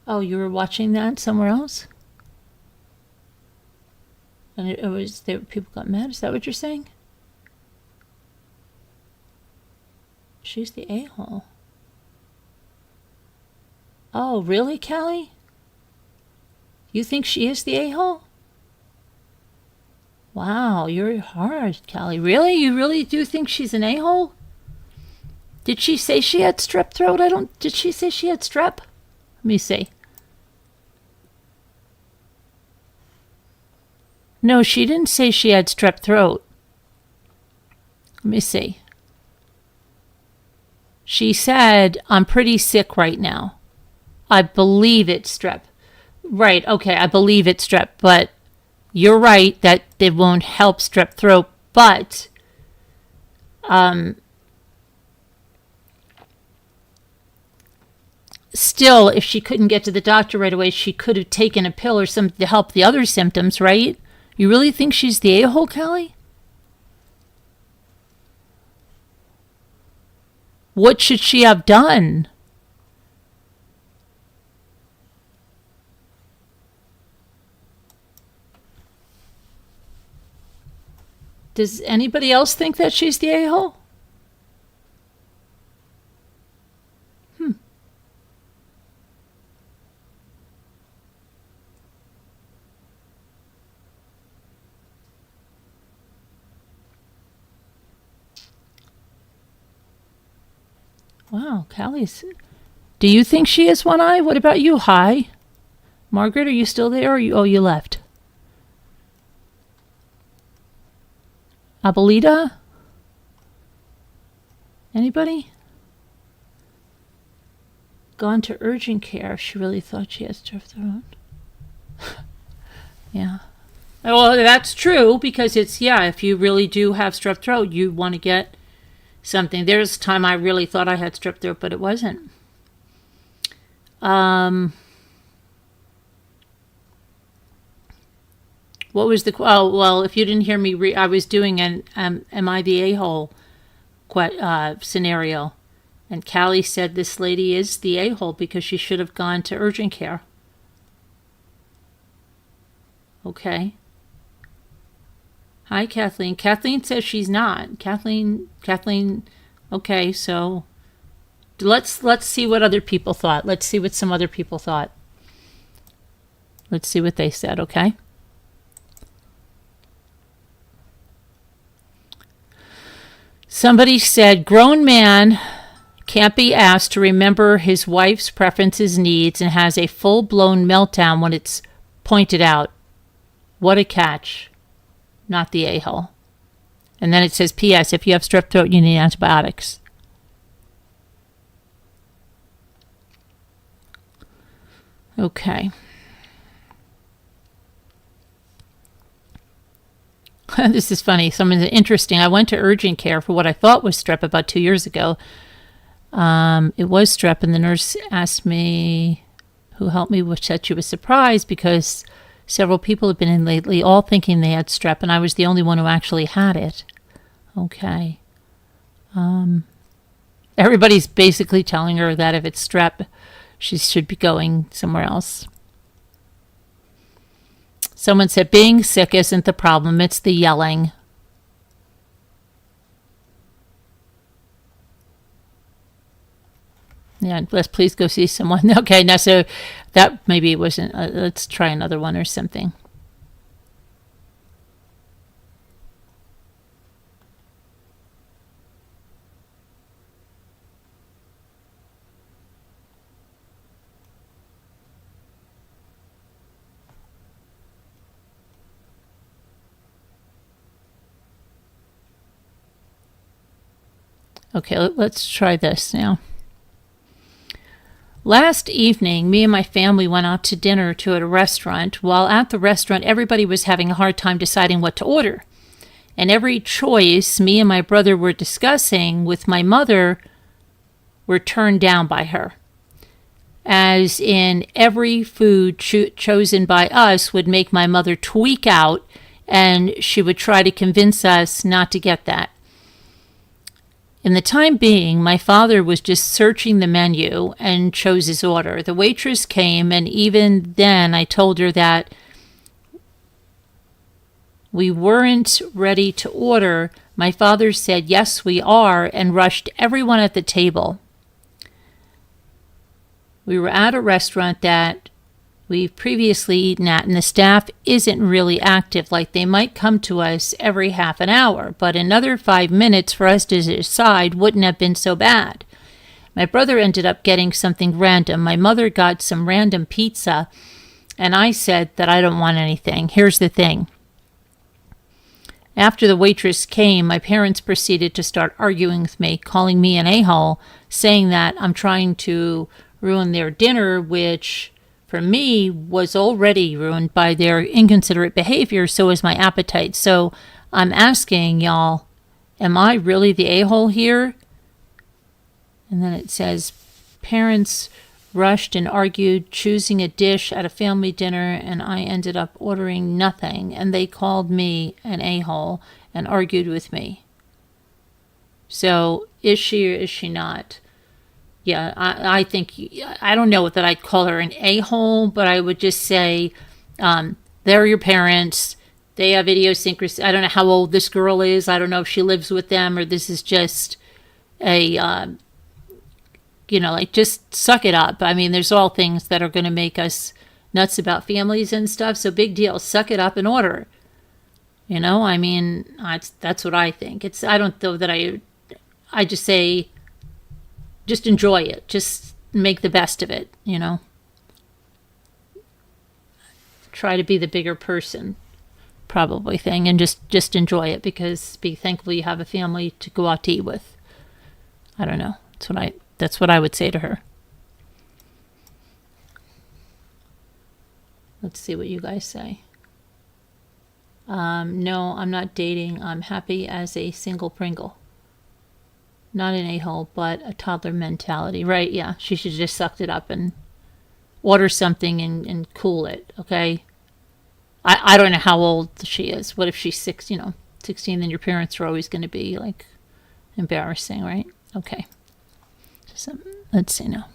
Oh, you were watching that somewhere else? And it was there. People got mad. Is that what you're saying? She's the a-hole. Oh, really, Callie? You think she is the a-hole? Wow, you're hard, Callie. Really? You really do think she's an a-hole? Did she say she had strep throat? Did she say she had strep? Let me see. No, she didn't say she had strep throat. Let me see. She said, I'm pretty sick right now. I believe it's strep. Right, okay, I believe it's strep, but you're right that it won't help strep throat, but still, if she couldn't get to the doctor right away, she could have taken a pill or something to help the other symptoms, right? You really think she's the a-hole, Kelly? What should she have done? Does anybody else think that she's the a-hole? Wow, Callie's. Do you think she is one eye? What about you? Hi. Margaret, are you still there? Or you left? Abuelita? Anybody? Gone to urgent care. She really thought she had strep throat. Yeah. Well, that's true because if you really do have strep throat, you want to get something. There's a time I really thought I had strep throat, but it wasn't. What was the? Oh, well, if you didn't hear me, I was doing an "Am I the a-hole?" Scenario, and Callie said this lady is the a-hole because she should have gone to urgent care. Okay. Hi, Kathleen. Kathleen says she's not. Kathleen. Okay, so let's see what other people thought. Let's see what some other people thought. Let's see what they said. Okay. Somebody said, grown man can't be asked to remember his wife's preferences, needs, and has a full-blown meltdown when it's pointed out. What a catch. Not the a-hole. And then it says, P.S. If you have strep throat, you need antibiotics. Okay. This is funny. Someone's interesting. I went to urgent care for what I thought was strep about 2 years ago. It was strep, and the nurse asked me who helped me, which said she was surprised because several people have been in lately, all thinking they had strep, and I was the only one who actually had it. Okay. Everybody's basically telling her that if it's strep, she should be going somewhere else. Someone said, being sick isn't the problem, it's the yelling. Yeah, let's please go see someone. Okay, now so that maybe it wasn't, let's try another one or something. Okay, let's try this now. Last evening, me and my family went out to dinner at a restaurant. While at the restaurant, everybody was having a hard time deciding what to order. And every choice me and my brother were discussing with my mother were turned down by her. As in, every food chosen by us would make my mother tweak out, and she would try to convince us not to get that. In the time being, my father was just searching the menu and chose his order. The waitress came, and even then I told her that we weren't ready to order. My father said, yes, we are, and rushed everyone at the table. We were at a restaurant that we've previously eaten at, and the staff isn't really active. Like, they might come to us every half an hour, but another 5 minutes for us to decide wouldn't have been so bad. My brother ended up getting something random. My mother got some random pizza, and I said that I don't want anything. Here's the thing. After the waitress came, my parents proceeded to start arguing with me, calling me an a-hole, saying that I'm trying to ruin their dinner, which for me was already ruined by their inconsiderate behavior. So is my appetite. So I'm asking y'all, am I really the a-hole here? And then it says, parents rushed and argued choosing a dish at a family dinner, and I ended up ordering nothing, and they called me an a-hole and argued with me. So is she or is she not? Yeah, I think, I don't know that I'd call her an a-hole, but I would just say they're your parents. They have idiosyncrasy. I don't know how old this girl is. I don't know if she lives with them or this is just a, just suck it up. I mean, there's all things that are going to make us nuts about families and stuff. So big deal. Suck it up and order. I mean, that's what I think. I don't know that I just say, just enjoy it. Just make the best of it, Try to be the bigger person, probably thing, and just enjoy it, because be thankful you have a family to go out to eat with. I don't know. That's what I would say to her. Let's see what you guys say. No, I'm not dating. I'm happy as a single Pringle. Not an a-hole, but a toddler mentality. Right, yeah. She should just sucked it up and order something and cool it, okay? I don't know how old she is. What if she's 16, then your parents are always going to be, embarrassing, right? Okay. So, let's see now.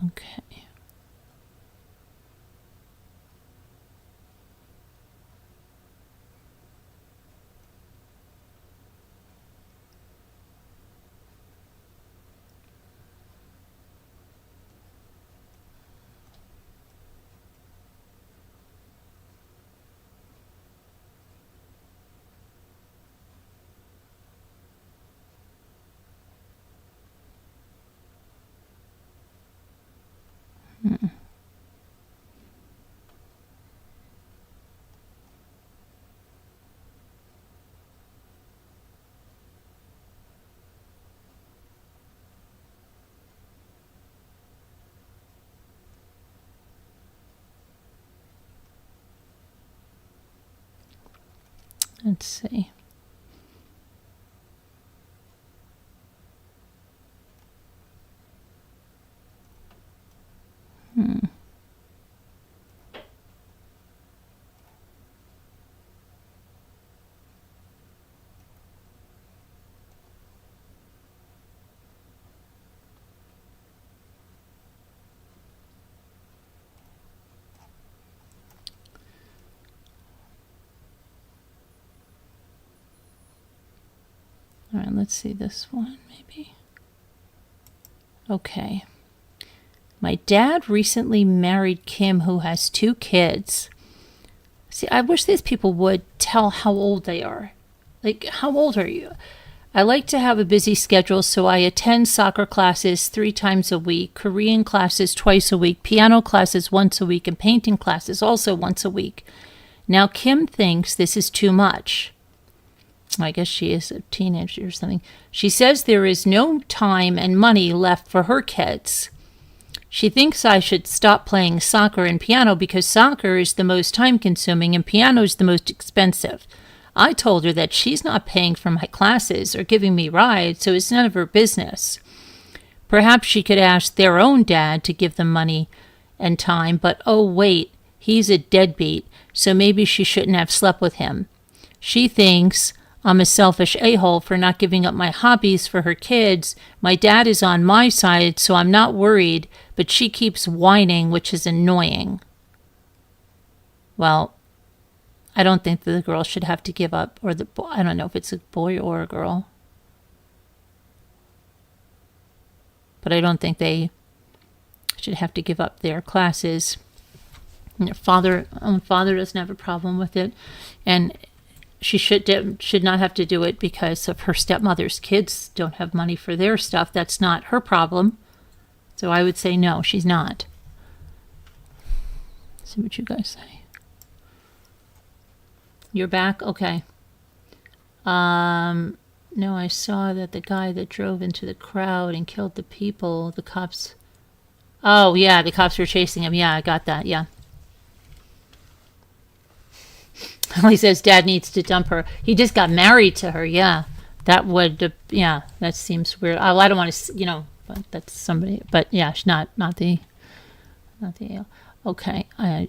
Okay. Let's see. All right, let's see this one, maybe. Okay. My dad recently married Kim, who has 2 kids. See, I wish these people would tell how old they are. How old are you? I like to have a busy schedule, so I attend soccer classes 3 times a week, Korean classes twice a week, piano classes once a week, and painting classes also once a week. Now, Kim thinks this is too much. I guess she is a teenager or something. She says there is no time and money left for her kids. She thinks I should stop playing soccer and piano because soccer is the most time-consuming and piano is the most expensive. I told her that she's not paying for my classes or giving me rides, so it's none of her business. Perhaps she could ask their own dad to give them money and time, but oh wait, he's a deadbeat, so maybe she shouldn't have slept with him. She thinks I'm a selfish a-hole for not giving up my hobbies for her kids. My dad is on my side, so I'm not worried, but she keeps whining, which is annoying. Well, I don't think that the girl should have to give up, or I don't know if it's a boy or a girl. But I don't think they should have to give up their classes. Their own father doesn't have a problem with it, and she should not have to do it because of her stepmother's kids don't have money for their stuff. That's not her problem. So I would say no, she's not. See what you guys say. You're back? Okay. No, I saw that the guy that drove into the crowd and killed the people, the cops. Oh, yeah, the cops were chasing him. Yeah, I got that. Yeah. He says dad needs to dump her. He just got married to her. Yeah. That would, yeah, that seems weird. Oh, I don't want to, but that's somebody. But yeah, not the. Okay. I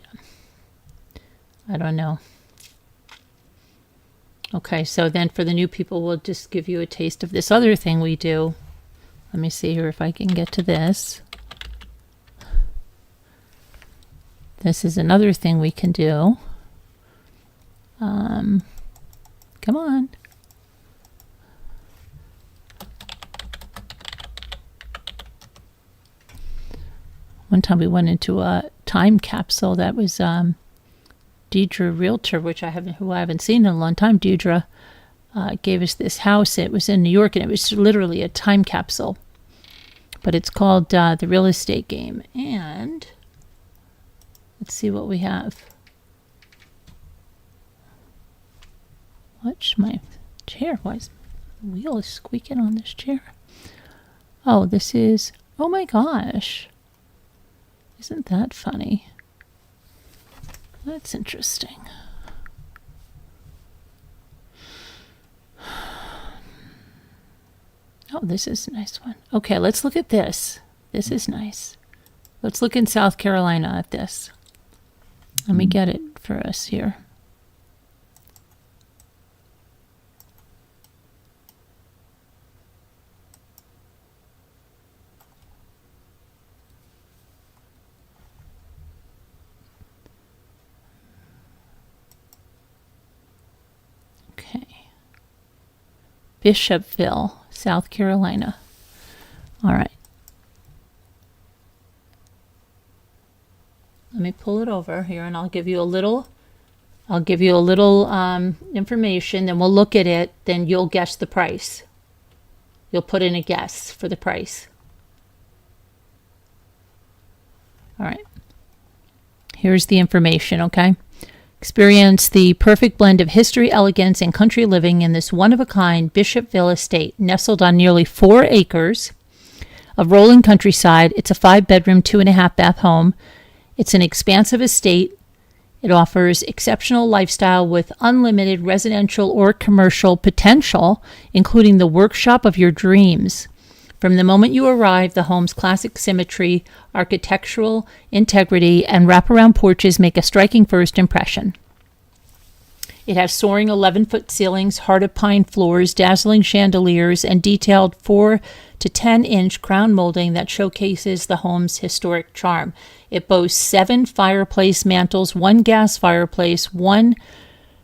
don't know. Okay, so then for the new people, we'll just give you a taste of this other thing we do. Let me see here if I can get to this. This is another thing we can do. Come on. One time we went into a time capsule that was Deidre Realtor, who I haven't seen in a long time. Deidre gave us this house. It was in New York, and it was literally a time capsule. But it's called The Real Estate Game. And let's see what we have. Watch my chair. Why is the wheel is squeaking on this chair? Oh, this is... Oh my gosh. Isn't that funny? That's interesting. Oh, this is a nice one. Okay, let's look at this. This is nice. Let's look in South Carolina at this. Let me get it for us here. Bishopville, South Carolina. All right. Let me pull it over here, and I'll give you a little information. Then we'll look at it. Then you'll guess the price. You'll put in a guess for the price. All right. Here's the information. Okay. Experience the perfect blend of history, elegance, and country living in this one-of-a-kind Bishopville estate, nestled on nearly 4 acres of rolling countryside. It's a 5-bedroom, 2.5-bath home. It's an expansive estate. It offers exceptional lifestyle with unlimited residential or commercial potential, including the workshop of your dreams. From the moment you arrive, the home's classic symmetry, architectural integrity, and wraparound porches make a striking first impression. It has soaring 11-foot ceilings, heart of pine floors, dazzling chandeliers, and detailed 4 to 10-inch crown molding that showcases the home's historic charm. It boasts 7 fireplace mantels, 1 gas fireplace, 1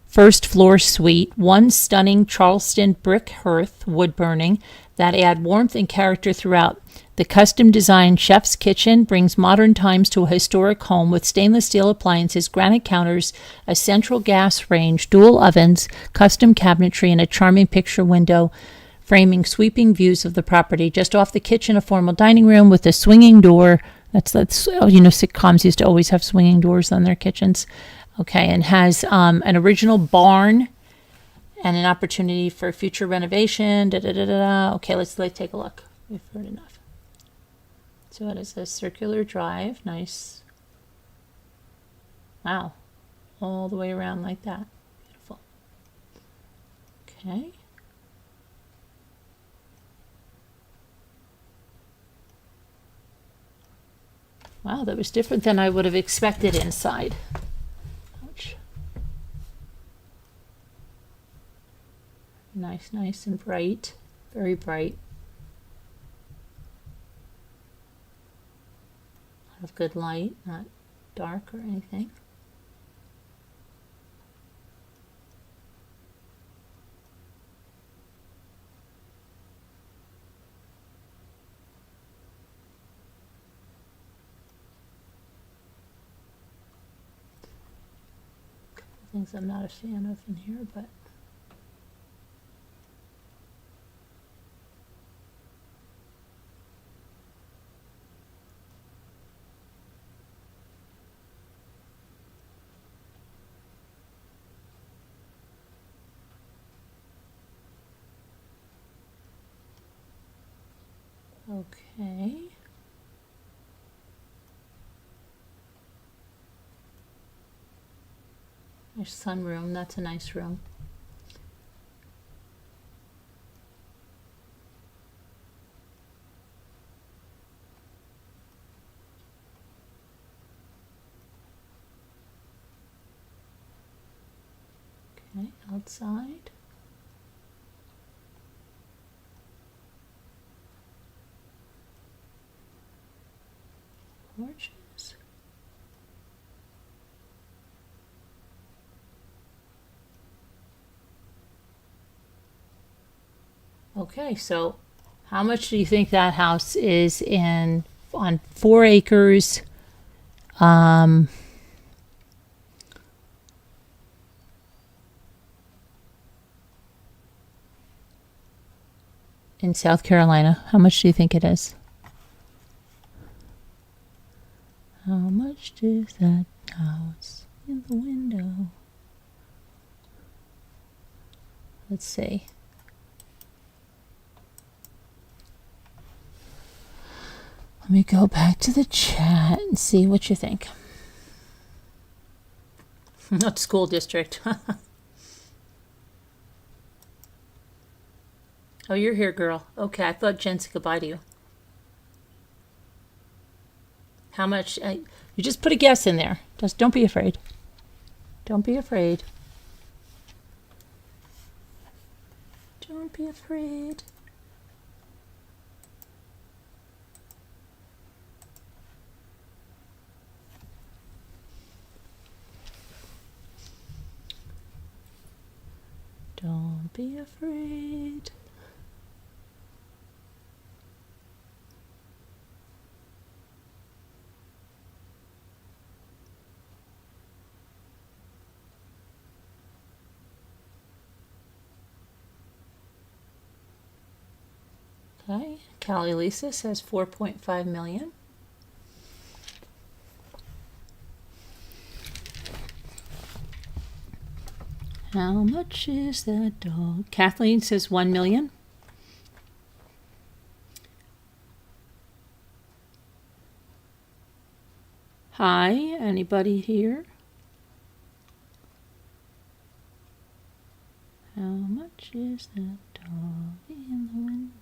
first-floor suite, 1 stunning Charleston brick hearth, wood burning, that add warmth and character throughout. The custom-designed chef's kitchen brings modern times to a historic home with stainless steel appliances, granite counters, a central gas range, dual ovens, custom cabinetry, and a charming picture window framing sweeping views of the property. Just off the kitchen, a formal dining room with a swinging door. That's sitcoms used to always have swinging doors on their kitchens. Okay, and has an original barn and an opportunity for future renovation. Okay, let's take a look. We've heard enough. So it is a circular drive. Nice. Wow. All the way around like that. Beautiful. Okay. Wow, that was different than I would have expected inside. Ouch. Nice and bright. Very bright. A lot of good light, not dark or anything. Things I'm not a fan of in here, but Okay. There's sunroom. That's a nice room. Okay, outside. Porches. Okay, so how much do you think that house is in on 4 acres? In South Carolina, how much do you think it is? How much is that house in the window? Let's see. Let me go back to the chat and see what you think. Not school district. Oh, you're here, girl. Okay, I thought Jen said goodbye to you. How much? You just put a guess in there. Just don't be afraid. Don't be afraid. Don't be afraid. Don't be afraid. Okay, Callie Lisa says 4.5 million. How much is that dog? Kathleen says 1 million. Hi, anybody here? How much is that dog in the window?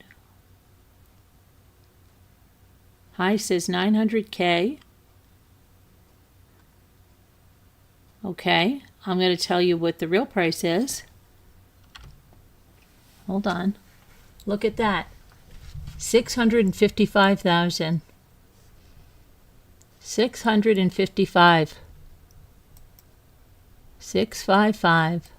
Hi says 900K. Okay, I'm going to tell you what the real price is. Hold on. Look at that. 655,000. 655. 655.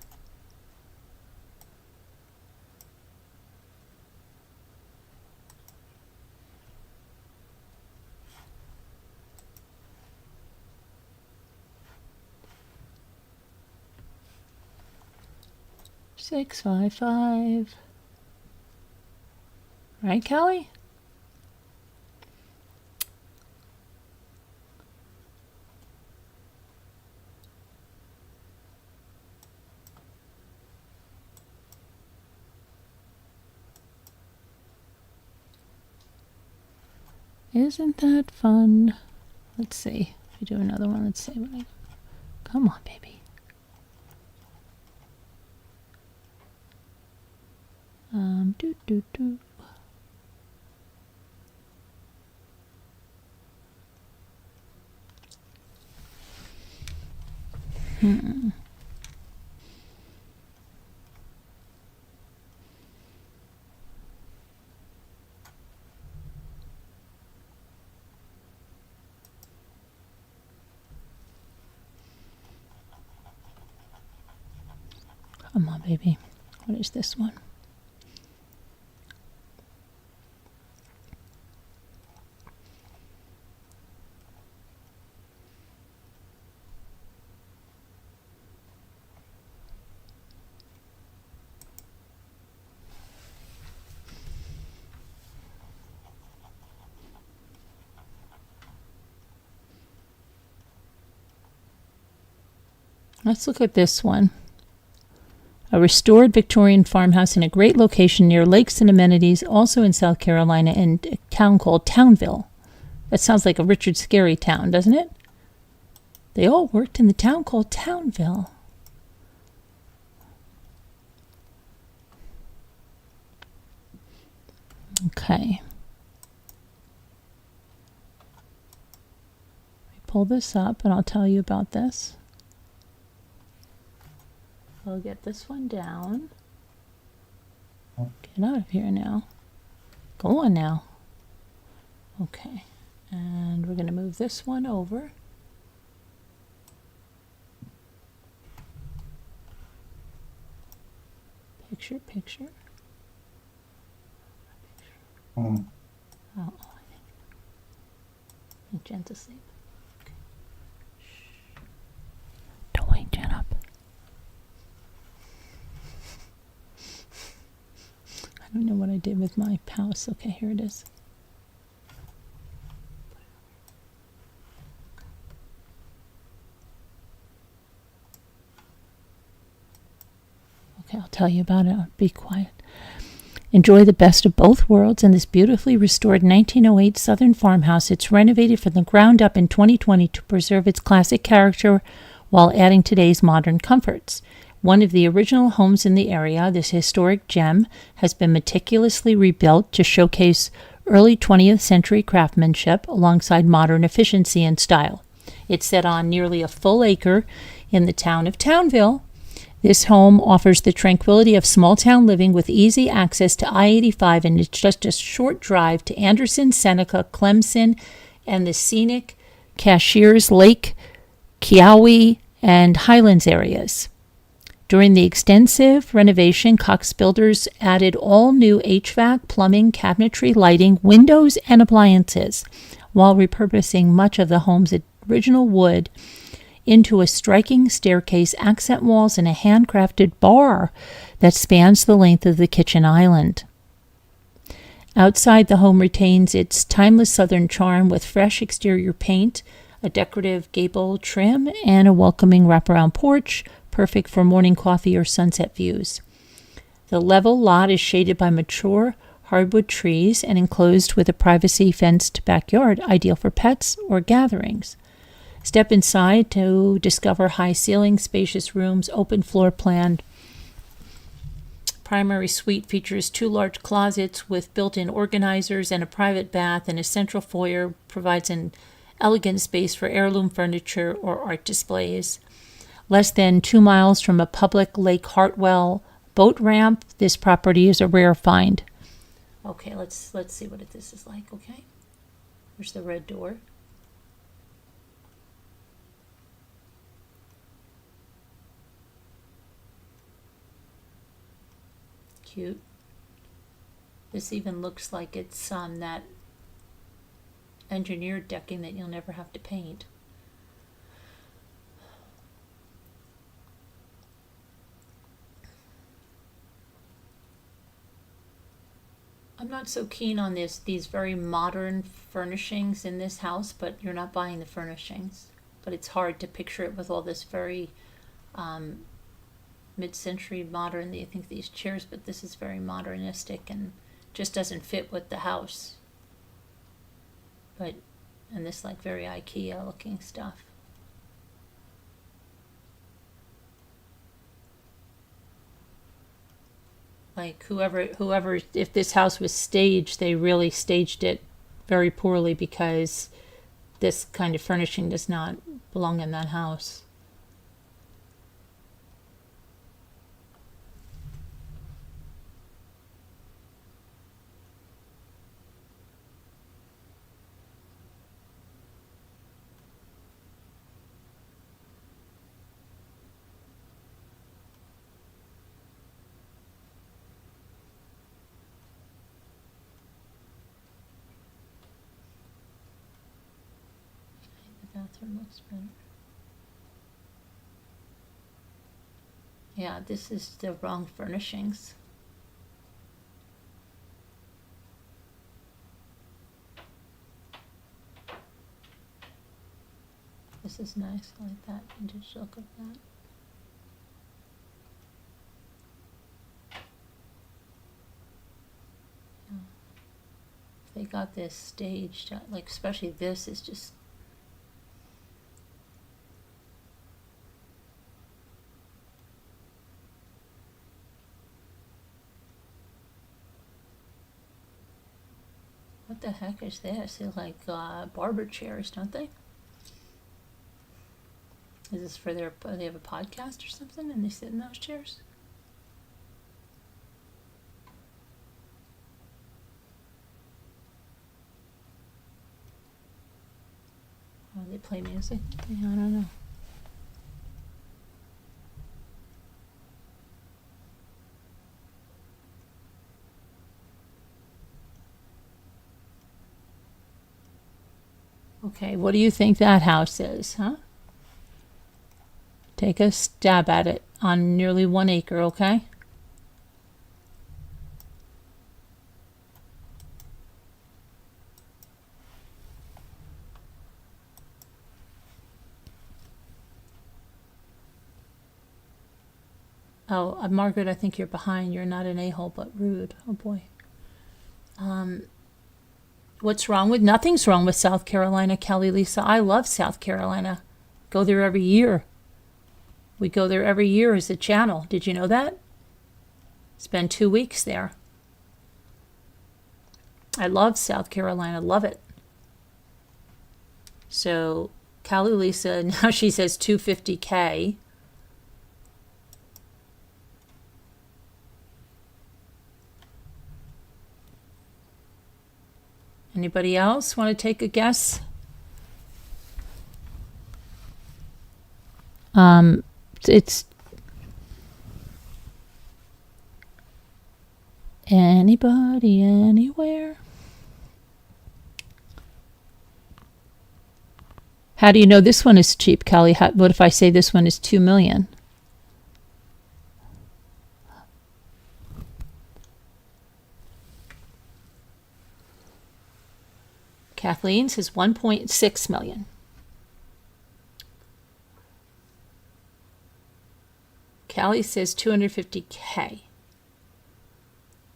Six, 5, 5. Right, Kelly? Isn't that fun? Let's see. If we do another one, let's see what I. Come on, baby. Do do do. Come on, baby. What is this one? Let's look at this one. a restored Victorian farmhouse in a great location near lakes and amenities, also in South Carolina, in a town called Townville. That sounds like a Richard Scarry town, doesn't it? They all worked in the town called Townville. Okay. Pull this up and I'll tell you about this. I'll get this one down. Get out of here now. Go on now. Okay. And we're going to move this one over. Picture. Oh, I think Jen's asleep. Okay. Shh. Don't wake Jen up. I don't know what I did with my house. Okay, here it is. Okay, I'll tell you about it. I'll be quiet. Enjoy the best of both worlds in this beautifully restored 1908 Southern farmhouse. It's renovated from the ground up in 2020 to preserve its classic character while adding today's modern comforts. One of the original homes in the area, this historic gem has been meticulously rebuilt to showcase early 20th century craftsmanship alongside modern efficiency and style. It's set on nearly a full acre in the town of Townville. This home offers the tranquility of small-town living with easy access to I-85, and it's just a short drive to Anderson, Seneca, Clemson, and the scenic Cashiers Lake, Kiawe, and Highlands areas. During the extensive renovation, Cox Builders added all new HVAC, plumbing, cabinetry, lighting, windows, and appliances, while repurposing much of the home's original wood into a striking staircase, accent walls, and a handcrafted bar that spans the length of the kitchen island. Outside, the home retains its timeless southern charm with fresh exterior paint, a decorative gable trim, and a welcoming wraparound porch, perfect for morning coffee or sunset views. The level lot is shaded by mature hardwood trees and enclosed with a privacy-fenced backyard, ideal for pets or gatherings. Step inside to discover high ceilings, spacious rooms, open floor plan. Primary suite features 2 large closets with built-in organizers and a private bath, and a central foyer provides an elegant space for heirloom furniture or art displays. Less than 2 miles from a public Lake Hartwell boat ramp, this property is a rare find. Okay, let's see what this is like, okay? There's the red door. Cute. This even looks like it's that engineered decking that you'll never have to paint. I'm not so keen on these very modern furnishings in this house, but you're not buying the furnishings. But it's hard to picture it with all this very mid-century modern. I think these chairs, but this is very modernistic and just doesn't fit with the house. But and this like very IKEA looking stuff. Like whoever, if this house was staged, they really staged it very poorly, because this kind of furnishing does not belong in that house. Bathroom looks better. Yeah, this is the wrong furnishings. This is nice. I like that vintage look of that. they got this staged, like especially this is just. What the heck is this? They're like barber chairs, don't they? Is this for their? They have a podcast or something, and they sit in those chairs? Oh, they play music. Yeah, I don't know. Okay, what do you think that house is, huh? Take a stab at it on nearly 1 acre, okay? Oh, Margaret, I think you're behind. You're not an a-hole, but rude. Oh, boy. What's wrong with? Nothing's wrong with South Carolina, Kelly Lisa. I love South Carolina. Go there every year. We go there every year as a channel. Did you know that? Spend 2 weeks there. I love South Carolina. Love it. So, Kelly Lisa, now she says $250K. Anybody else want to take a guess? It's anybody, anywhere? How do you know this one is cheap, Kelly? What if I say this one is $2 million? Kathleen says 1.6 million. Callie says 250K.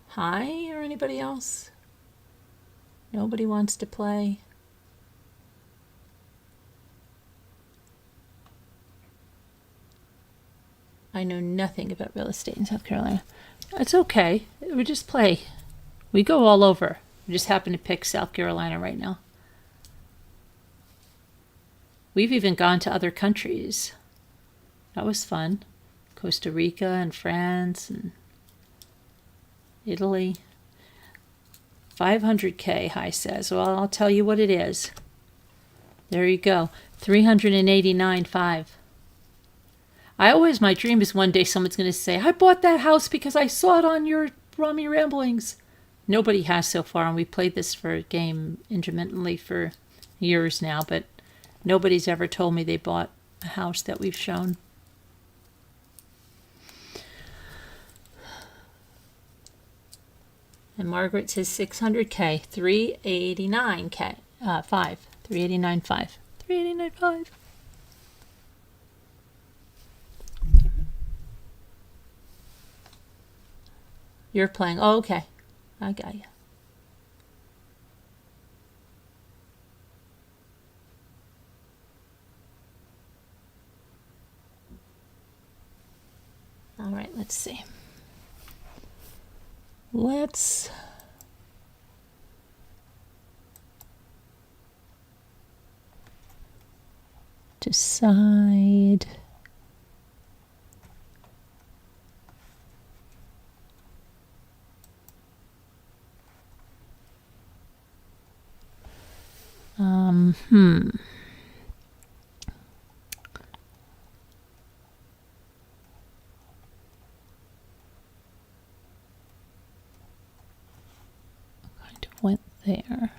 Hi, or anybody else? Nobody wants to play. I know nothing about real estate in South Carolina. It's okay. We just play. We go all over. We just happen to pick South Carolina right now. We've even gone to other countries. That was fun. Costa Rica and France and Italy. 500K, Hi says. Well, I'll tell you what it is. There you go. 389.5. My dream is one day someone's going to say, I bought that house because I saw it on your Rummy Ramblings. Nobody has so far, and we played this for a game intermittently for years now, but nobody's ever told me they bought a house that we've shown. And Margaret says 600K, 389K, 5, 389.5, 389.5. You're playing. Oh, okay. I got you. All right, let's see. Let's decide. Kind of went there.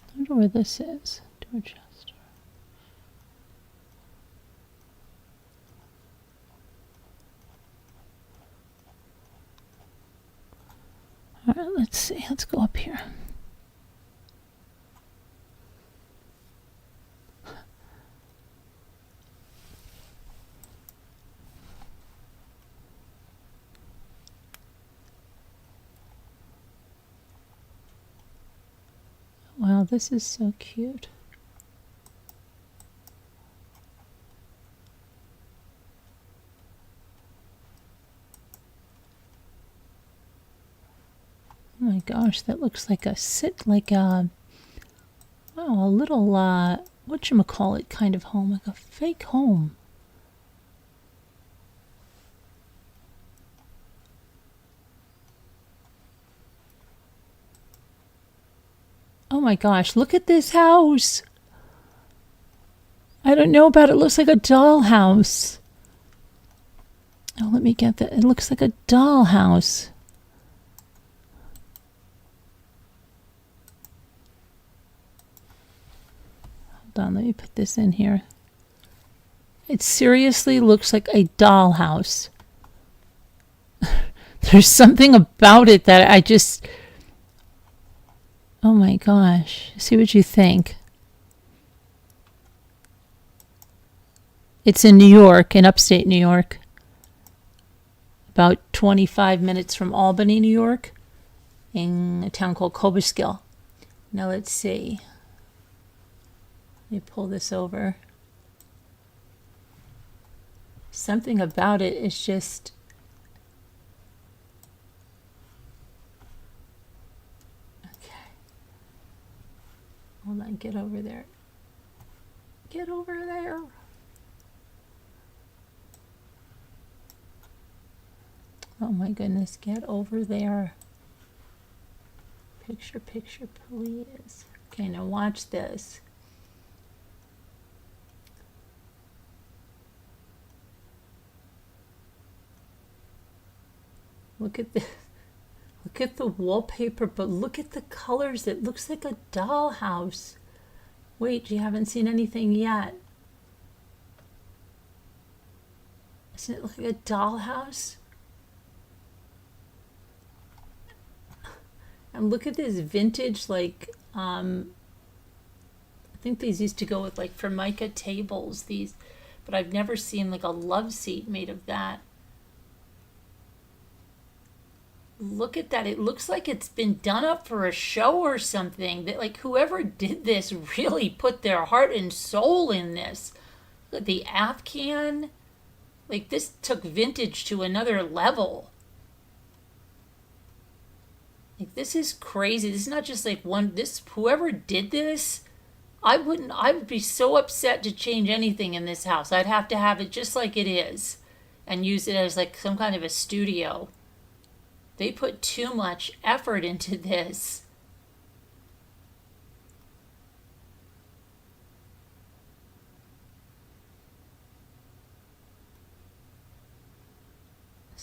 I wonder where this is. Dorchester. All right, let's see. Let's go up here. Wow, this is so cute. Oh my gosh, that looks like a a little whatchamacallit kind of home, like a fake home. Oh my gosh, look at this house. I don't know about it. It looks like a dollhouse. Oh, let me get that. It looks like a dollhouse. Hold on, let me put this in here. It seriously looks like a dollhouse. There's something about it that I just... Oh my gosh. See what you think. It's in New York, in upstate New York. About 25 minutes from Albany, New York, in a town called Cobleskill. Now let's see. Let me pull this over. Something about it is just... Okay. Hold on, get over there. Get over there. Oh my goodness, get over there. Picture, please. Okay, now watch this. Look at this. Look at the wallpaper, but look at the colors. It looks like a dollhouse. Wait, you haven't seen anything yet. Doesn't it look like a dollhouse? And look at this vintage, like, I think these used to go with like Formica tables, these, but I've never seen like a love seat made of that. Look at that. It looks like it's been done up for a show or something. That, like, whoever did this really put their heart and soul in this. The Afghan, like, this took vintage to another level. Like, this is crazy. This is not just like whoever did this, I would be so upset to change anything in this house. I'd have to have it just like it is and use it as like some kind of a studio. They put too much effort into this.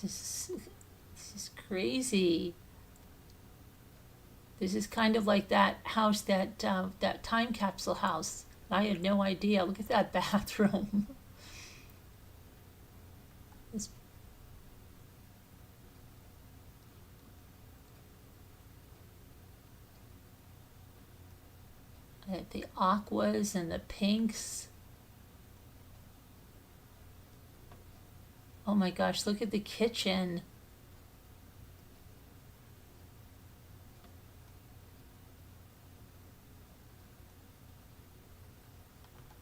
This is crazy. This is kind of like that house, that time capsule house. I had no idea. Look at that bathroom. The aquas and the pinks. Oh my gosh, look at the kitchen.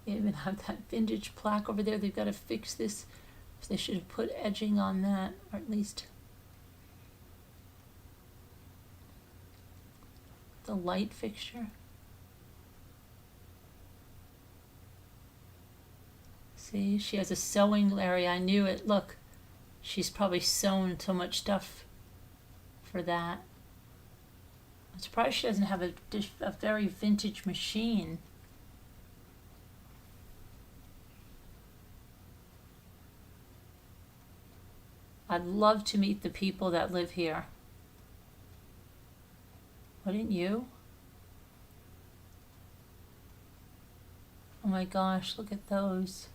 They even have that vintage plaque over there. They've got to fix this. They should have put edging on that, or at least the light fixture. See, she has a sewing area. I knew it. Look, she's probably sewn so much stuff for that. I'm surprised she doesn't have a very vintage machine. I'd love to meet the people that live here. Wouldn't you? Oh my gosh, look at those.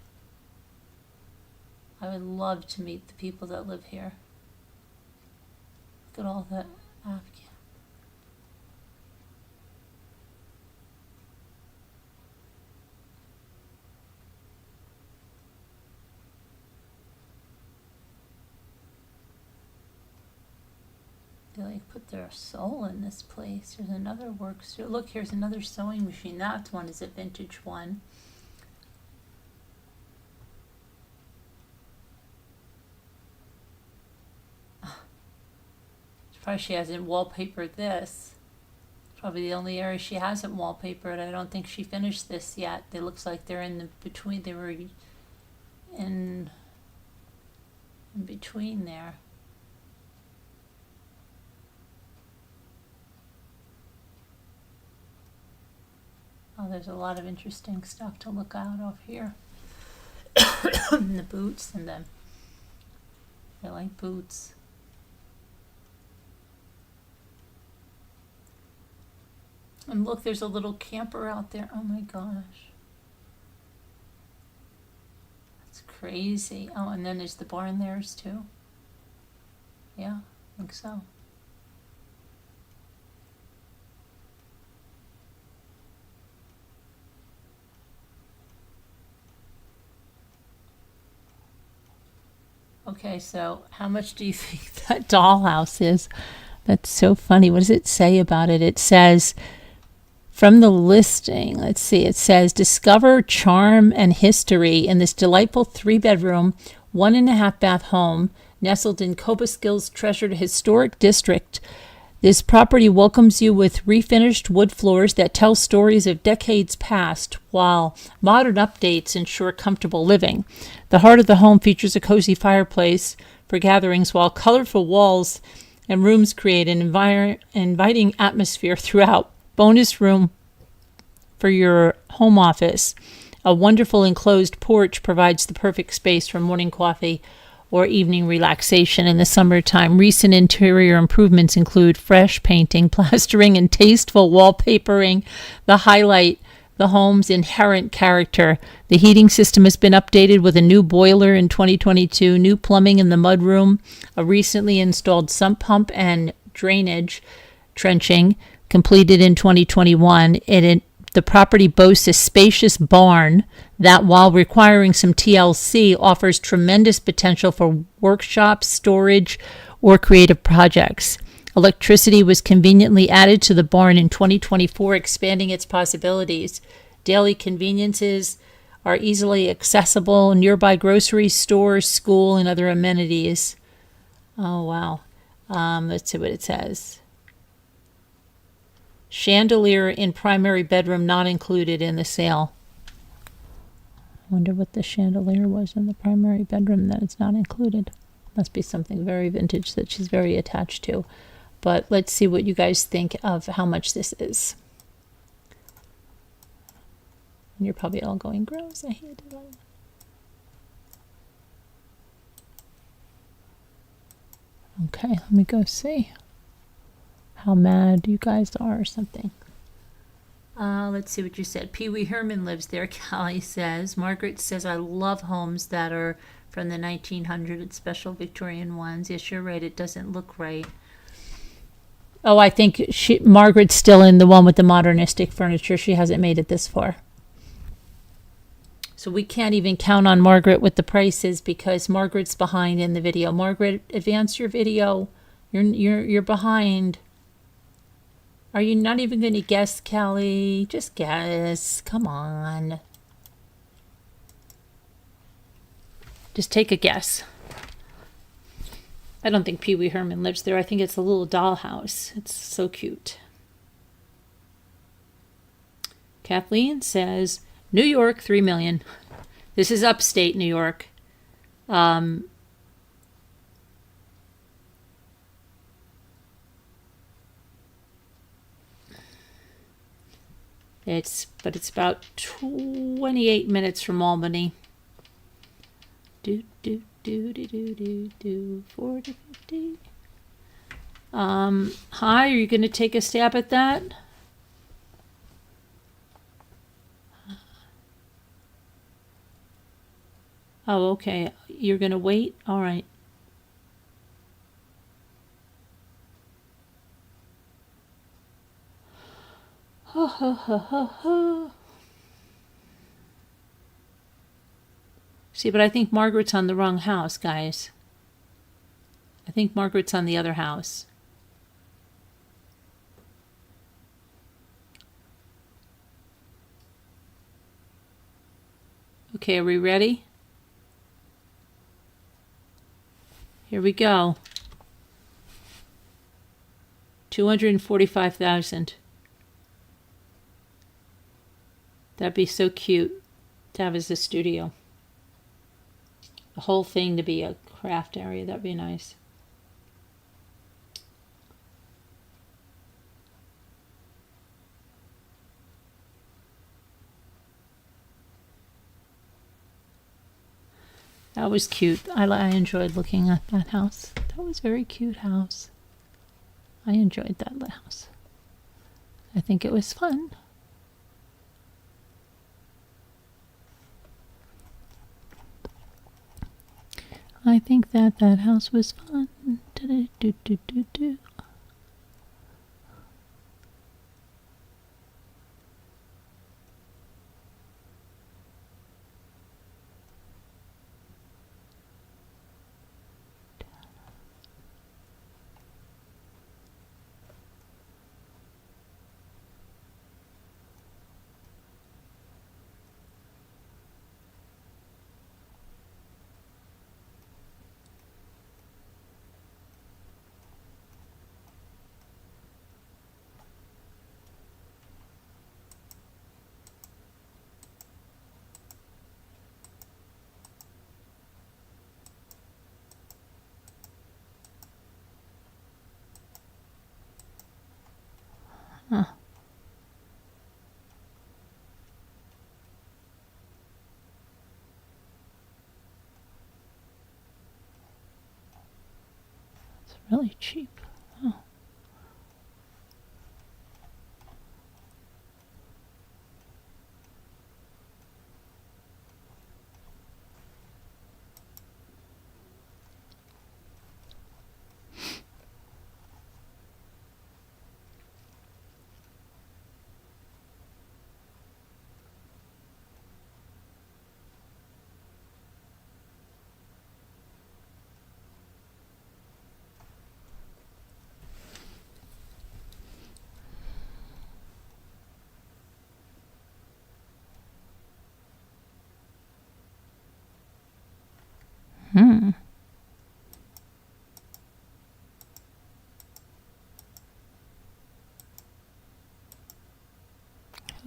I would love to meet the people that live here. Look at all the Afghan. They like put their soul in this place. There's another work studio. Look, here's another sewing machine. That one is a vintage one. Surprised she hasn't wallpapered this. Probably the only area she hasn't wallpapered. I don't think she finished this yet. It looks like they're in the between. They were in between there. Oh, there's a lot of interesting stuff to look out of here. And the boots and the, I like boots. And look, there's a little camper out there. Oh my gosh. That's crazy. Oh, and then there's the barn theirs too. Yeah, I think so. Okay, so how much do you think that dollhouse is? That's so funny. What does it say about it? It says, from the listing, let's see, it says, discover charm and history in this delightful 3-bedroom, 1.5 bath home nestled in Cobeskill's treasured historic district. This property welcomes you with refinished wood floors that tell stories of decades past, while modern updates ensure comfortable living. The heart of the home features a cozy fireplace for gatherings, while colorful walls and rooms create an inviting atmosphere throughout. Bonus room for your home office. A wonderful enclosed porch provides the perfect space for morning coffee or evening relaxation in the summertime. Recent interior improvements include fresh painting, plastering, and tasteful wallpapering that highlight the home's inherent character. The heating system has been updated with a new boiler in 2022, new plumbing in the mudroom, a recently installed sump pump, and drainage trenching completed in 2021. The property boasts a spacious barn that, while requiring some TLC, offers tremendous potential for workshops, storage, or creative projects. Electricity was conveniently added to the barn in 2024, expanding its possibilities. Daily conveniences are easily accessible, nearby grocery stores, school, and other amenities. Oh, wow. Let's see what it says. Chandelier in primary bedroom not included in the sale. I wonder what the chandelier was in the primary bedroom that it's not included. Must be something very vintage that she's very attached to. But let's see what you guys think of how much this is. And you're probably all going, gross, I hate it. Okay, let me go see how mad you guys are or something. Let's see what you said. Pee Wee Herman lives there, Callie says. Margaret says, I love homes that are from the 1900s, special Victorian ones. Yes, you're right. It doesn't look right. Oh, I think Margaret's still in the one with the modernistic furniture. She hasn't made it this far. So we can't even count on Margaret with the prices because Margaret's behind in the video. Margaret, advance your video. You're behind. Are you not even going to guess, Callie? Just guess. Come on. Just take a guess. I don't think Pee Wee Herman lives there. I think it's a little dollhouse. It's so cute. Kathleen says, New York, 3 million. This is upstate New York. It's about 28 minutes from Albany. 40, 50. Hi, are you going to take a stab at that? Oh, okay. You're going to wait? All right. Ha ha ha ha ha. See, but I think Margaret's on the wrong house, guys. I think Margaret's on the other house. Okay, are we ready? Here we go. 245,000. That'd be so cute to have as a studio. The whole thing to be a craft area. That'd be nice. That was cute. I enjoyed looking at that house. That was a very cute house. I enjoyed that house. I think it was fun. I think that house was fun. Do-do-do-do-do-do. Huh. It's really cheap. Oh.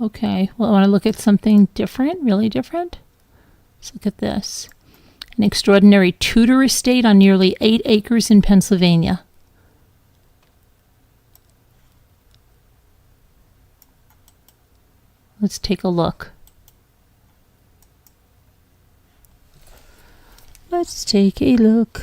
Okay, well, I want to look at something different, really different. Let's look at this. An extraordinary Tudor estate on nearly 8 acres in Pennsylvania. Let's take a look. Let's take a look.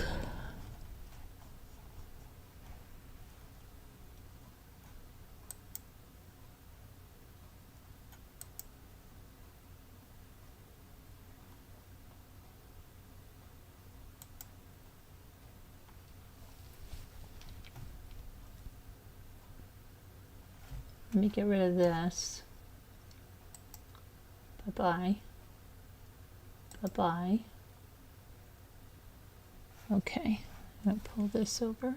Let me get rid of this. Bye-bye. Bye-bye. Okay, I'm going to pull this over.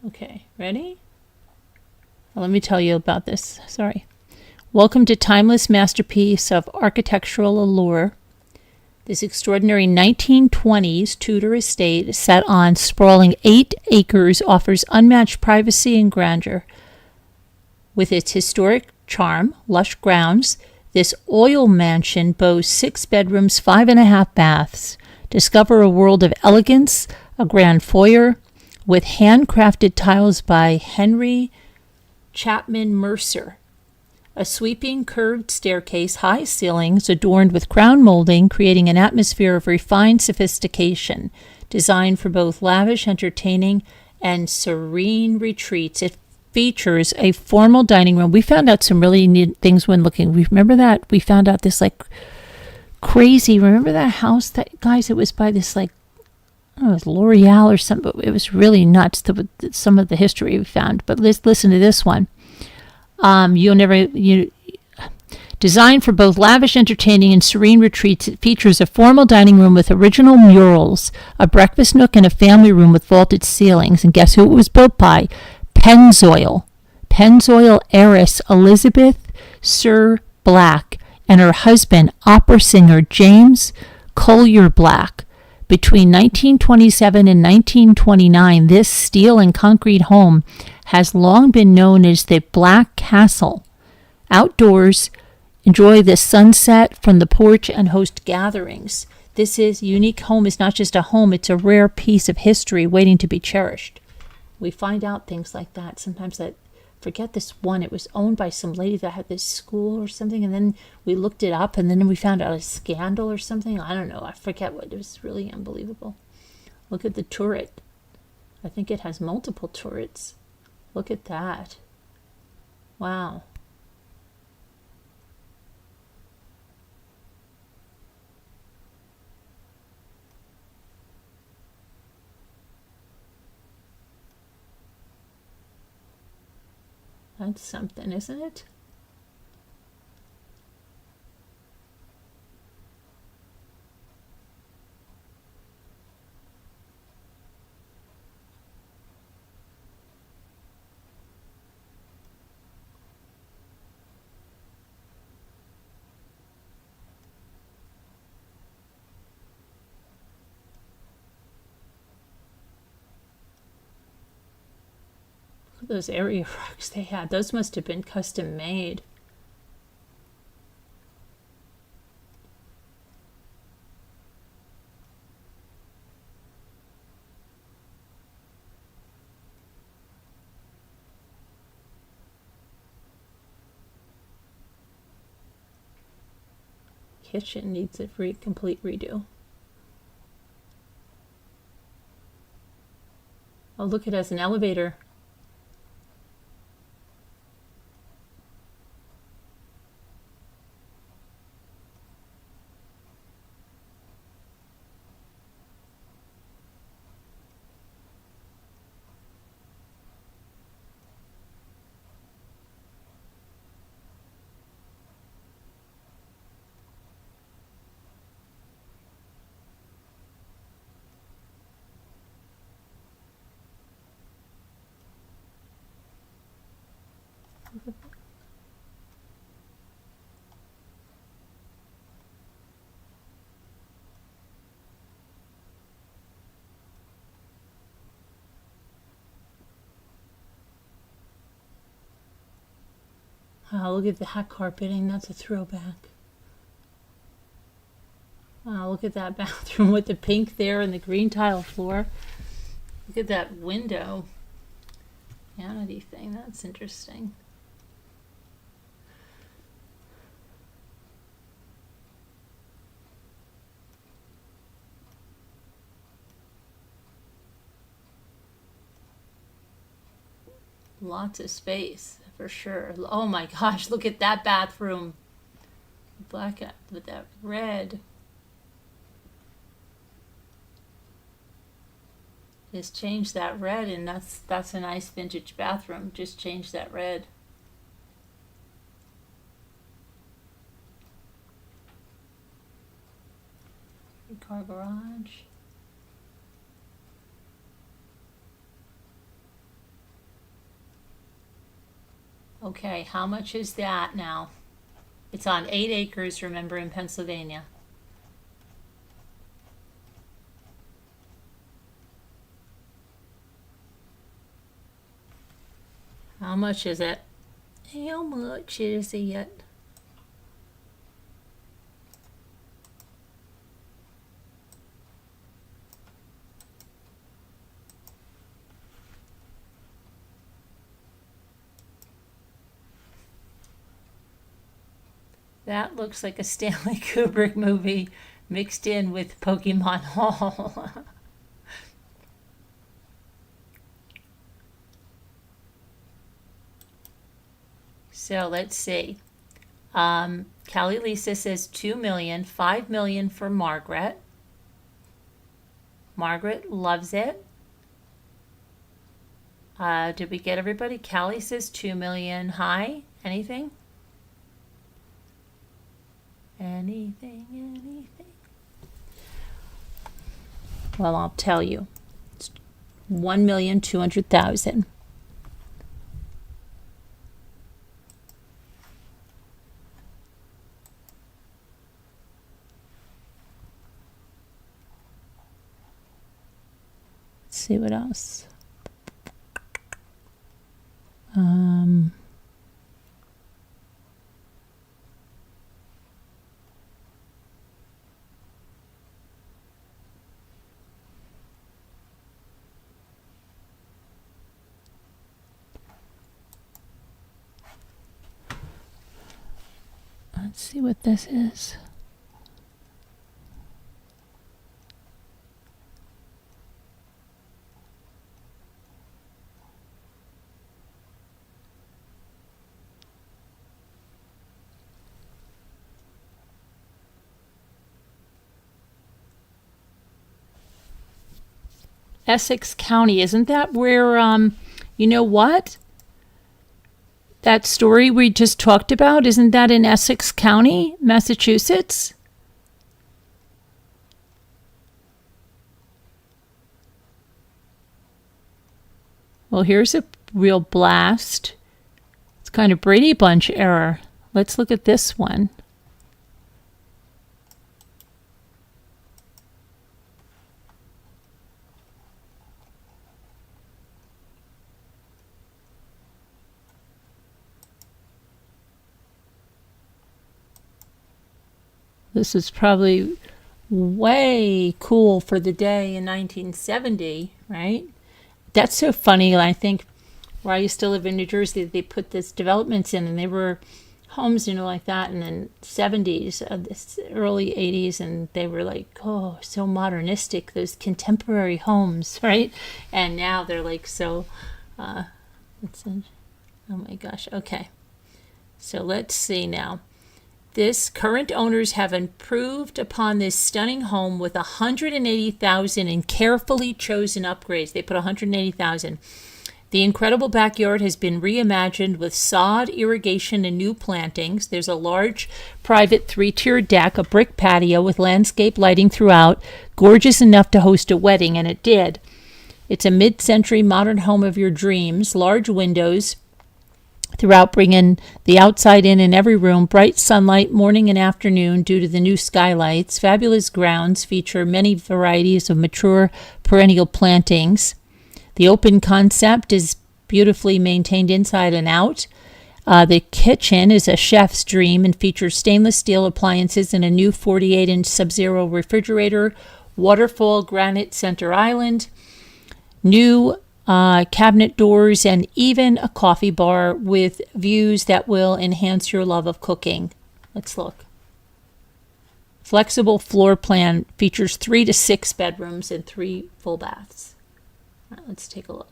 Okay, ready? Well, let me tell you about this. Sorry. Welcome to timeless masterpiece of architectural allure. This extraordinary 1920s Tudor estate set on sprawling 8 acres offers unmatched privacy and grandeur. With its historic charm, lush grounds, this oil mansion boasts 6 bedrooms, 5.5 baths. Discover a world of elegance, a grand foyer with handcrafted tiles by Henry Chapman Mercer. A sweeping curved staircase, high ceilings adorned with crown molding, creating an atmosphere of refined sophistication, designed for both lavish entertaining and serene retreats. It features a formal dining room. We found out some really neat things when looking. Remember that? We found out this like crazy. Remember that house that, guys, it was by this like, it was L'Oreal or something, but it was really nuts, some of the history we found. But let's listen to this one. Designed for both lavish entertaining and serene retreats, it features a formal dining room with original murals, a breakfast nook, and a family room with vaulted ceilings. And guess who it was built by? Pennzoil heiress Elizabeth Sir Black and her husband, opera singer James Collier Black. Between 1927 and 1929, this steel and concrete home has long been known as the Black Castle. Outdoors, enjoy the sunset from the porch and host gatherings. This unique home is not just a home, it's a rare piece of history waiting to be cherished. We find out things like that. Sometimes forget this one, it was owned by some lady that had this school or something, and then we looked it up and then we found out a scandal or something. I don't know, I forget what. It was really unbelievable. Look at the turret. I think it has multiple turrets. Look at that. Wow. That's something, isn't it? Those area rugs they had, those must have been custom made. Kitchen needs a complete redo. Oh, look, it has an elevator. Wow, look at that carpeting. That's a throwback. Wow, look at that bathroom with the pink there and the green tile floor. Look at that window. Vanity thing. That's interesting. Lots of space for sure. Oh my gosh, look at that bathroom. Black with that red. Just change that red, and that's a nice vintage bathroom. Just change that red. Car garage. Okay, how much is that now? It's on 8 acres, remember, in Pennsylvania. How much is it? How much is it? That looks like a Stanley Kubrick movie mixed in with Pokemon Hall. So let's see. Callie Lisa says 2 million, 5 million for Margaret. Margaret loves it. Did we get everybody? Callie says 2 million. Hi, anything? anything. Well, I'll tell you. It's 1,200,000. Let's see what else. Let's see what this is. Essex County, isn't that where, you know what? That story we just talked about, isn't that in Essex County, Massachusetts? Well, here's a real blast. It's kind of Brady Bunch error. Let's look at this one. This is probably way cool for the day in 1970, right? That's so funny. I think where I used to live in New Jersey, they put this developments in, and they were homes, like that in the 70s, this early 80s, and they were like, oh, so modernistic, those contemporary homes, right? And now they're like so, oh my gosh, okay. So let's see now. This current owners have improved upon this stunning home with 180,000 in carefully chosen upgrades. They put 180,000. The incredible backyard has been reimagined with sod, irrigation, and new plantings. There's a large private 3-tiered deck, a brick patio with landscape lighting throughout, gorgeous enough to host a wedding, and it did. It's a mid-century modern home of your dreams, large windows throughout, bringing the outside in every room, bright sunlight morning and afternoon due to the new skylights. Fabulous grounds feature many varieties of mature perennial plantings. The open concept is beautifully maintained inside and out. The kitchen is a chef's dream and features stainless steel appliances and a new 48-inch Sub-Zero refrigerator, waterfall granite center island, new cabinet doors, and even a coffee bar with views that will enhance your love of cooking. Let's look. Flexible floor plan features 3 to 6 bedrooms and 3 full baths. All right, let's take a look.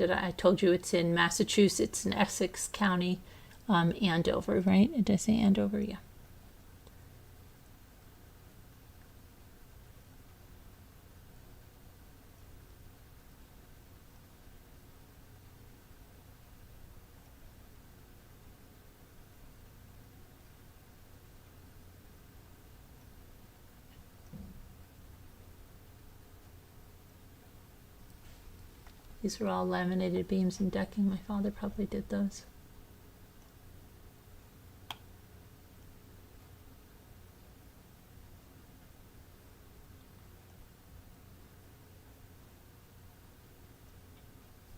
I told you it's in Massachusetts, in Essex County, Andover, right? It does say Andover, yeah. These are all laminated beams and decking. My father probably did those.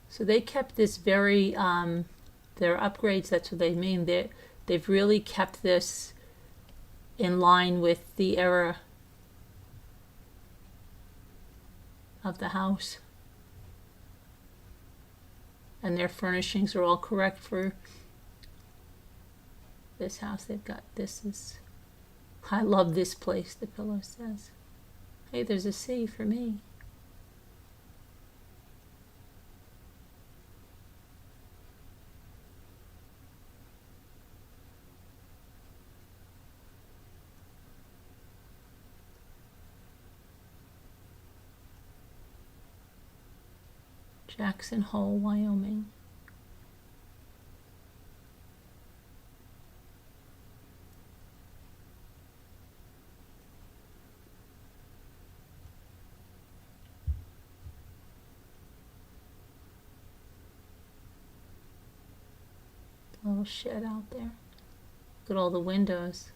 So they kept this very, their upgrades, that's what they mean. They've really kept this in line with the era of the house. And their furnishings are all correct for this house. They've got, this is, I love this place, the pillow says. Hey, there's a C for me. Jackson Hole, Wyoming. Little shed out there. Look at all the windows.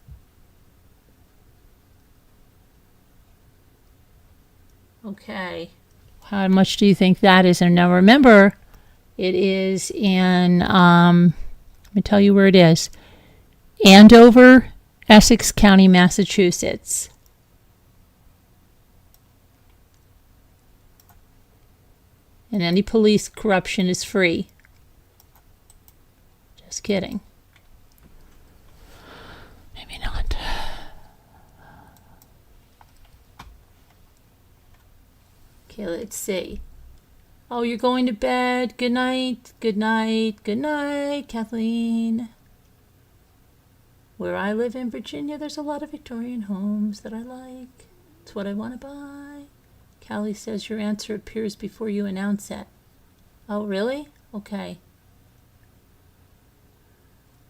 Okay. How much do you think that is? And now remember, it is in, let me tell you where it is. Andover, Essex County, Massachusetts. And any police corruption is free. Just kidding. Maybe not. Okay, let's see. Oh, you're going to bed. Good night. Good night. Good night, Kathleen. Where I live in Virginia, there's a lot of Victorian homes that I like. It's what I want to buy. Callie says your answer appears before you announce it. Oh, really? Okay.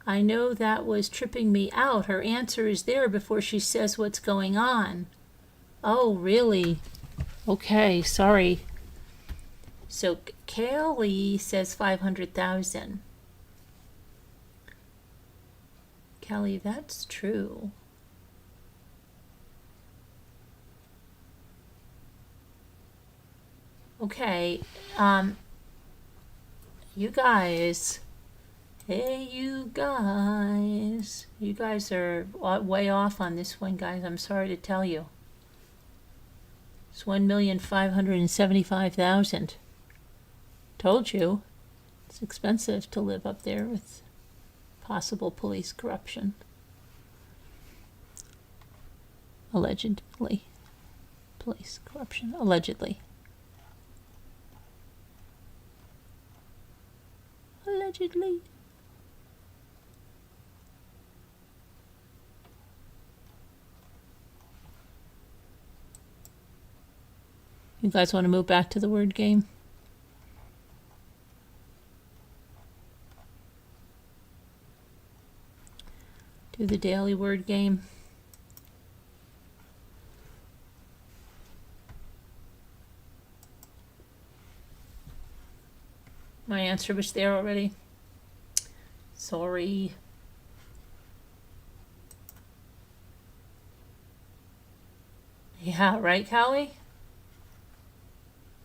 I know that was tripping me out. Her answer is there before she says what's going on. Oh, really? Okay, sorry. So Kelly says 500,000. Kelly, that's true. Okay, you guys. Hey, you guys. You guys are way off on this one, guys. I'm sorry to tell you. It's 1,575,000. Told you. It's expensive to live up there with possible police corruption. Allegedly. Police corruption. Allegedly. Allegedly. You guys want to move back to the word game? Do the daily word game. My answer was there already. Sorry. Yeah, right, Callie?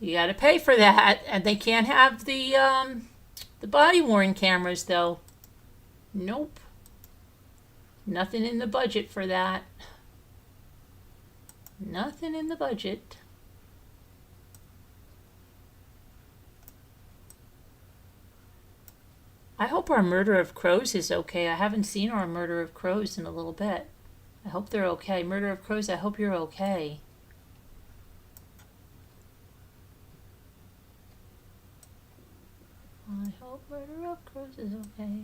You gotta pay for that, and they can't have the body-worn cameras, though. Nope. Nothing in the budget for that. Nothing in the budget. I hope our murder of crows is okay. I haven't seen our murder of crows in a little bit. I hope they're okay. Murder of crows, I hope you're okay. I hope murder of crows is okay.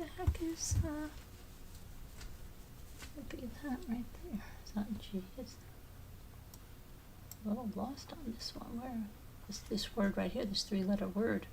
the heck is would be that right there? It's not G. It's a little lost on this one. Where is this word right here? This 3-letter word.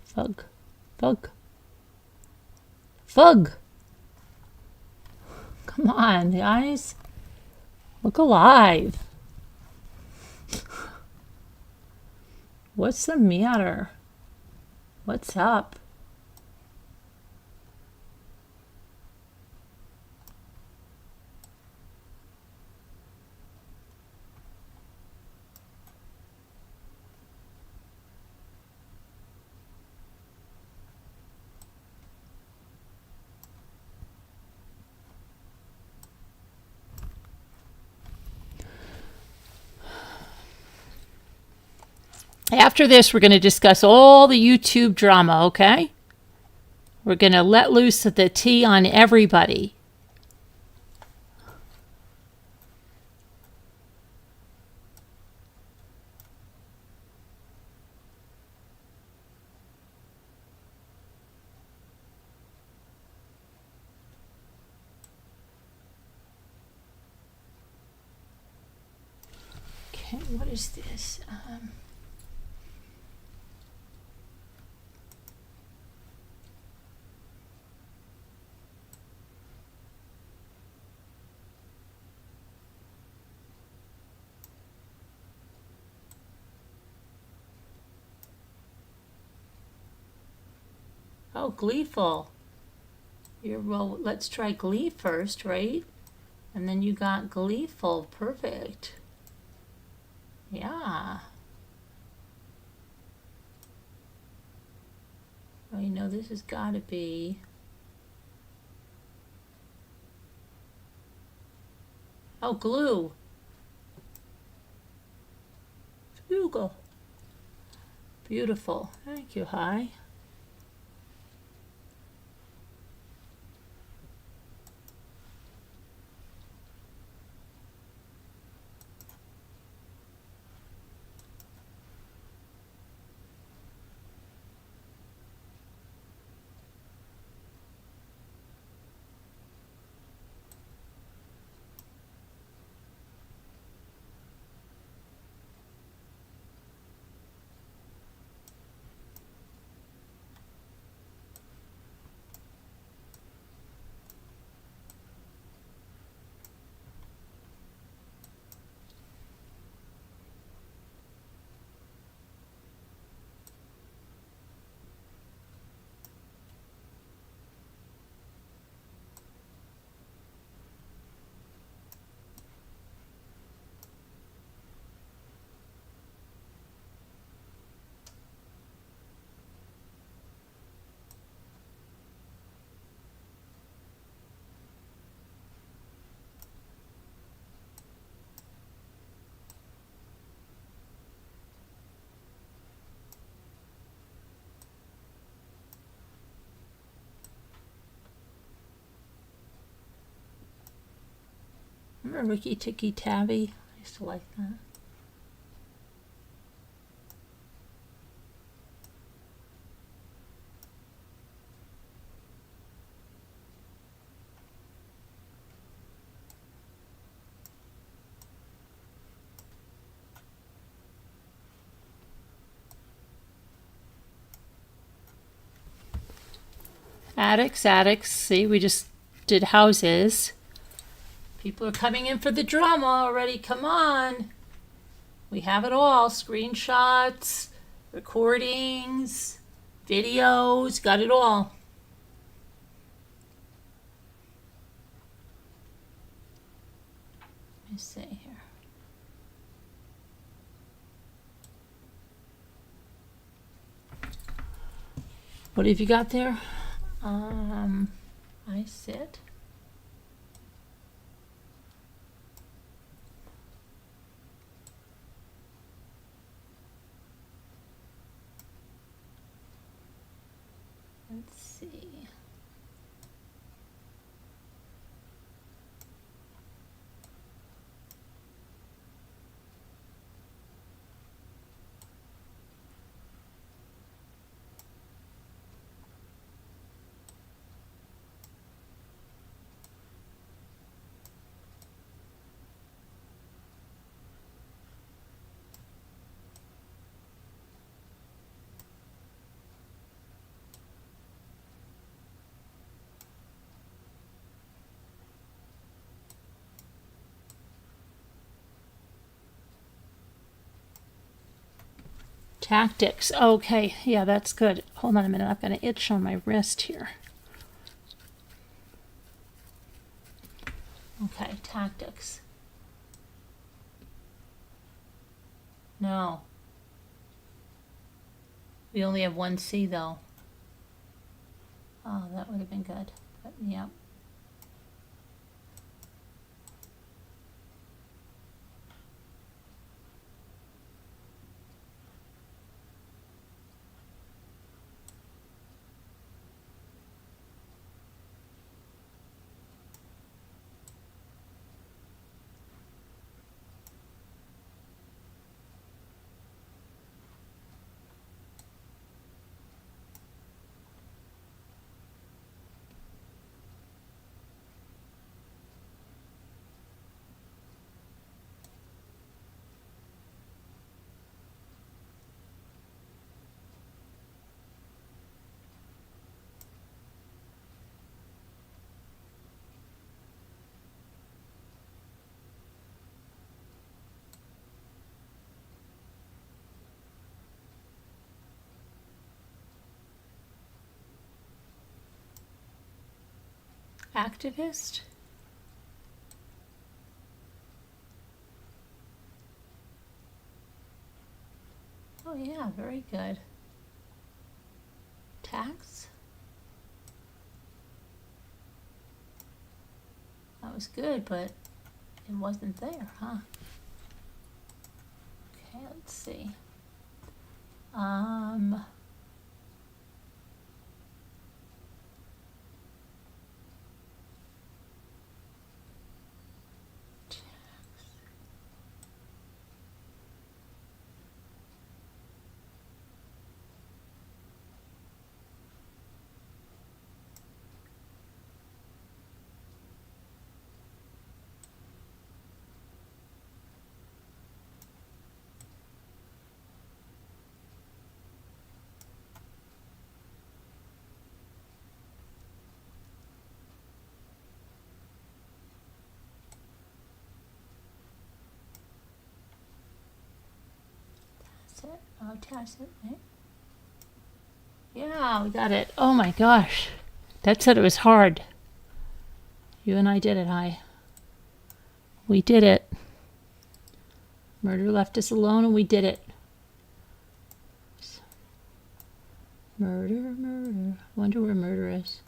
Fug. Fug. Fug. Come on, guys. Look alive. What's the matter? What's up? After this, we're going to discuss all the YouTube drama, okay? We're going to let loose the tea on everybody. Okay, what is this? Oh, gleeful. Well, let's try glee first, right? And then you got gleeful. Perfect. Yeah. Well, you know, this has got to be... Oh, glue. Bugle. Beautiful. Thank you, Hi. Remember Ricky Tikki Tavi? I used to like that. Attics. See, we just did houses. People are coming in for the drama already. Come on. We have it all. Screenshots, recordings, videos, got it all. Let me see here. What have you got there? I sit. Let's see. Tactics. Okay, yeah, that's good. Hold on a minute. I've got an itch on my wrist here. Okay, tactics. No. We only have one C though. Oh, that would have been good. But, yeah. Activist? Oh yeah, very good. Tax? That was good, but it wasn't there, huh? Okay, let's see. Tacit. Oh, tacit, right? Yeah, we got it. Oh my gosh. That said it was hard. You and I did it, We did it. Murder left us alone and we did it. Murder. I wonder where murder is.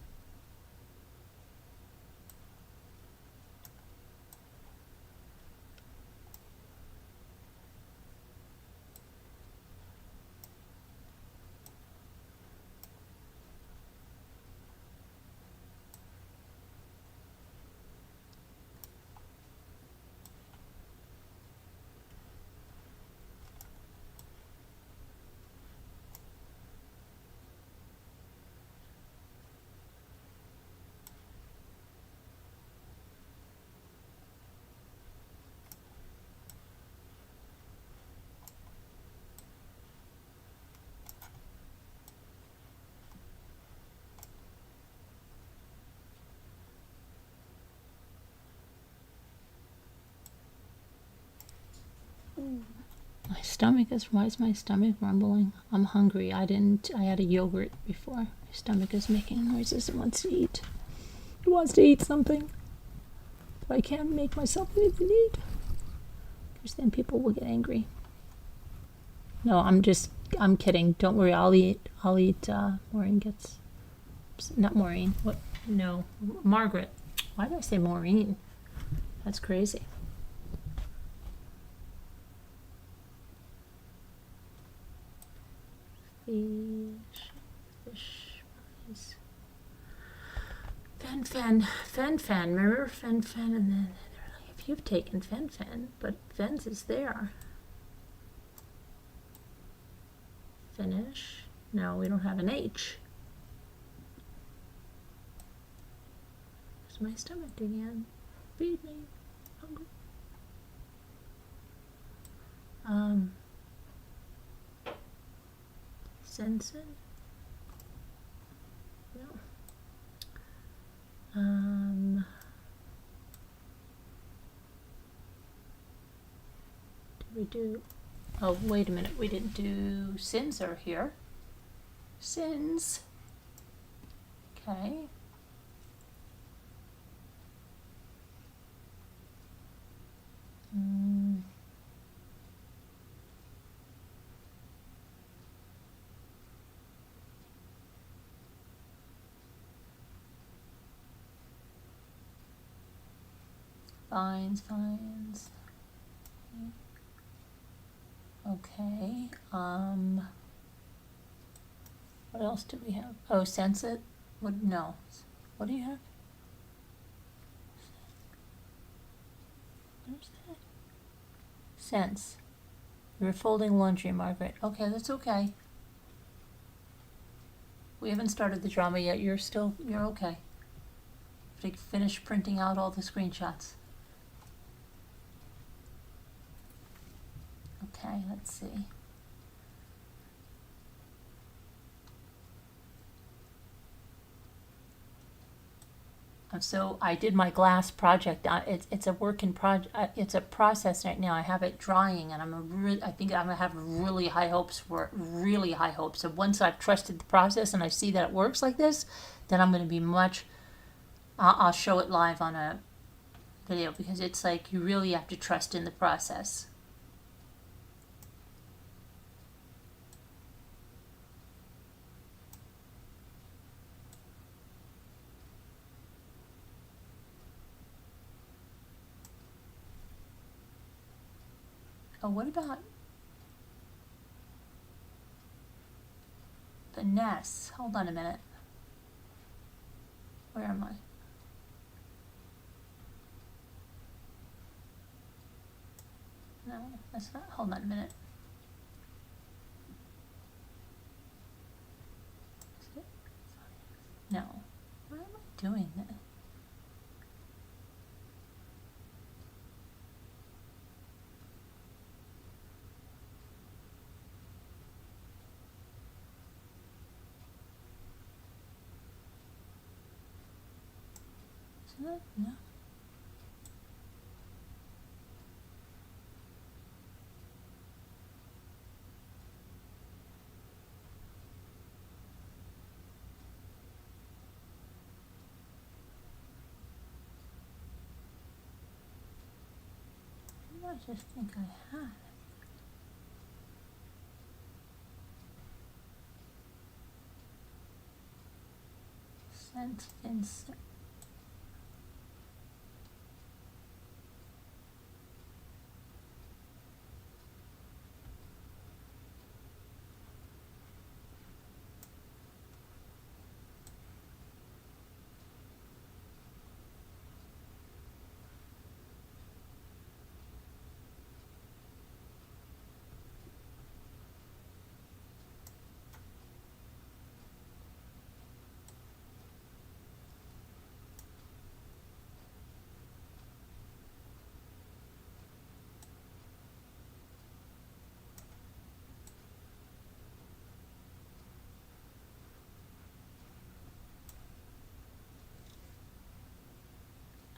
Why is my stomach rumbling? I'm hungry. I had a yogurt before. My stomach is making noises. It wants to eat. It wants to eat something. But I can't make myself anything to eat. Because then people will get angry. No, I'm kidding. Don't worry. I'll eat. Maureen gets, not Maureen. What? No, Margaret. Why did I say Maureen? That's crazy. Fish, flies. Fen. Remember Fen, and then they're like, if you've taken Fen, but Fen's is there. Finish. No, we don't have an H. Where's my stomach again? Feed me. Hungry. Sensen? No. Did we do? Oh, wait a minute. We didn't do sins are here. Sins. Okay. Fines. Okay. What else do we have? Oh, sense it? What? No. What do you have? What is that? Sense. You're folding laundry, Margaret. Okay, that's okay. We haven't started the drama yet. You're okay. To finish printing out all the screenshots. Okay, let's see. So I did my glass project. It's a work in project. It's a process right now. I have it drying, and I think I'm gonna have really high hopes for it. Really high hopes. So once I've trusted the process and I see that it works like this, then I'm gonna be much. I'll show it live on a video because it's like you really have to trust in the process. Oh, what about the nests? Hold on a minute. Where am I? No, that's not. Hold on a minute. Is it? No. Why am I doing that? No. I just think I had. Sense insect.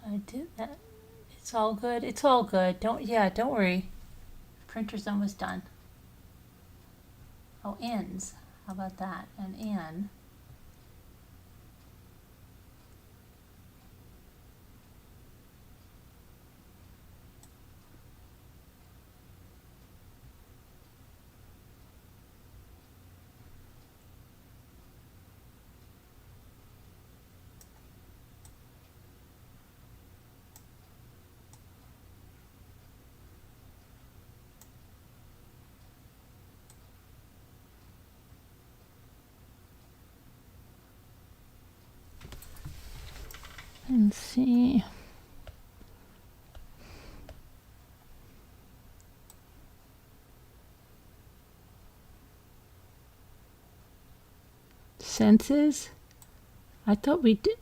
I did that. It's all good. Don't worry. Printer's almost done. Oh, ins. How about that? An in. Let's see. Senses? I thought we did.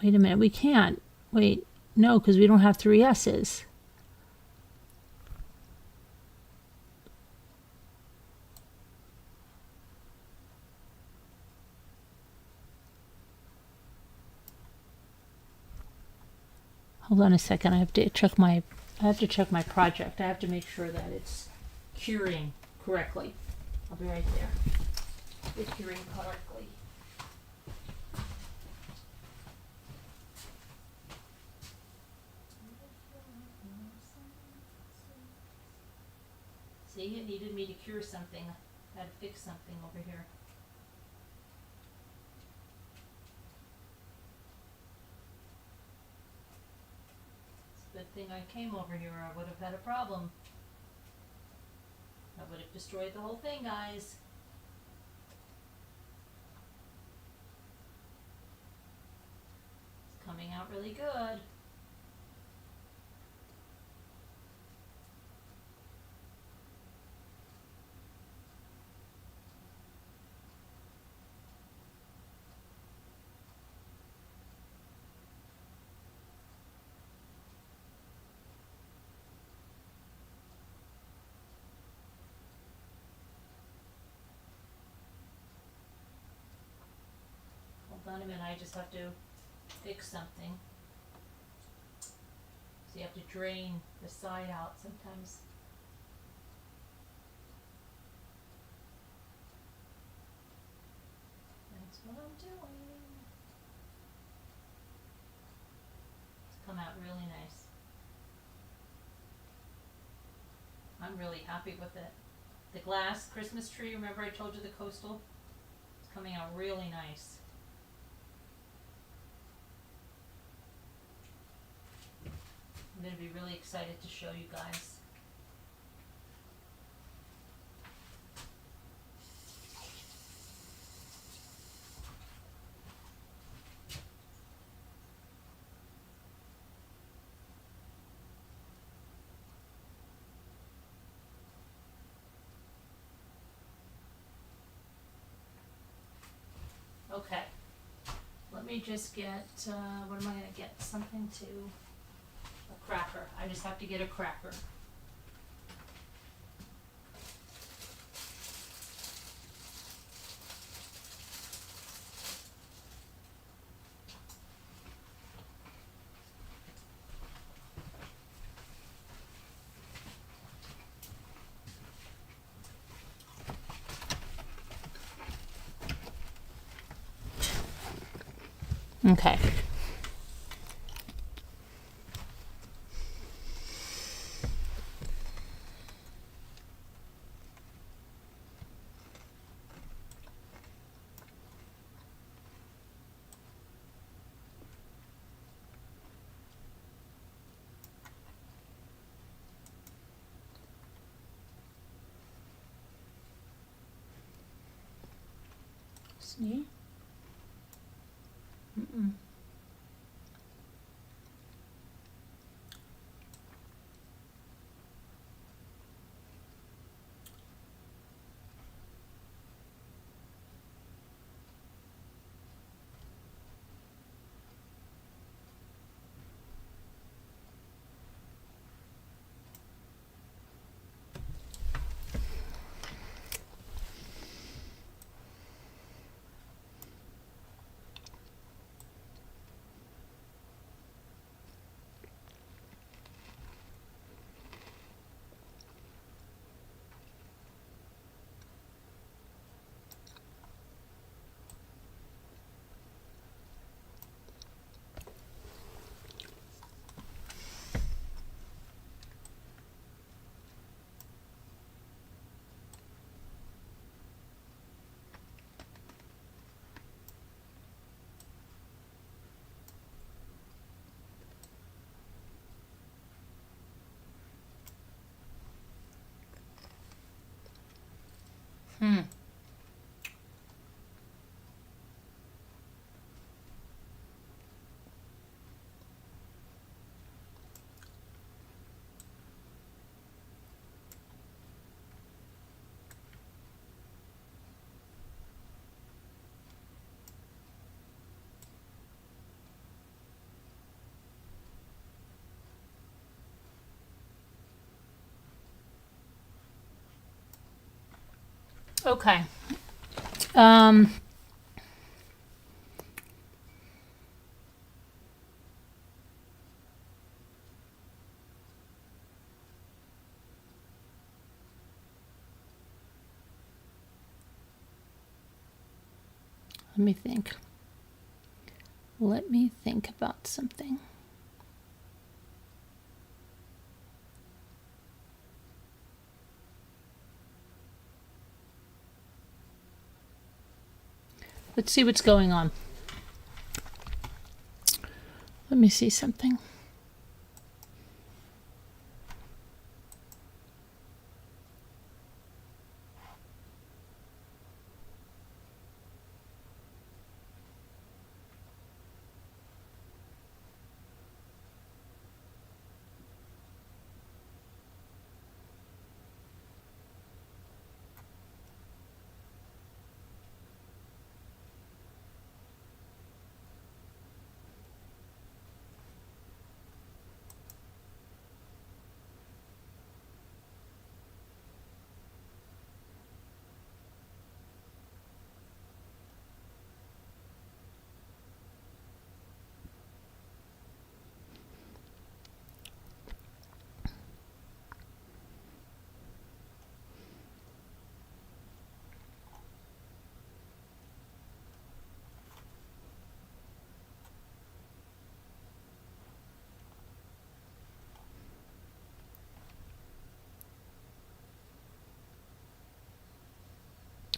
Wait a minute, we can't. Wait, no, because we don't have three S's. Hold on a second. I have to check my project. I have to make sure that it's curing correctly. I'll be right there. It's curing correctly. See, it needed me to cure something. I had to fix something over here. Good thing I came over here, or I would have had a problem. I would have destroyed the whole thing, guys. It's coming out really good. Hold on a minute, I just have to fix something. So you have to drain the side out sometimes. That's what I'm doing. It's come out really nice. I'm really happy with it. The glass Christmas tree, remember I told you the coastal? It's coming out really nice. I'm going to be really excited to show you guys. Okay, let me just get, what am I going to get? Something to... a cracker. I just have to get a cracker. Okay. See? Mm-mm. Okay. Let me think. Let me think about something. Let's see what's going on. Let me see something.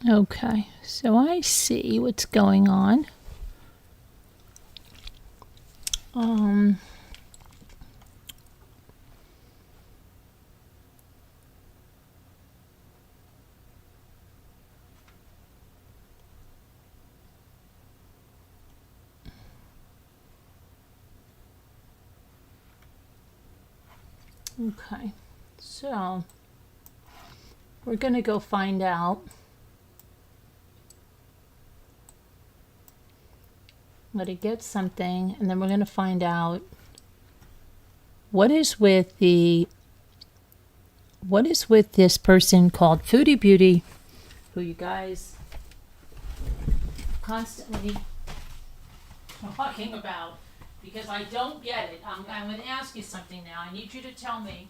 Okay, so I see what's going on. Okay, so we're gonna go find out. I'm gonna get something, and then we're gonna find out what is with this person called Foodie Beauty, who you guys constantly talking about, because I don't get it. I'm going to ask you something now. I need you to tell me.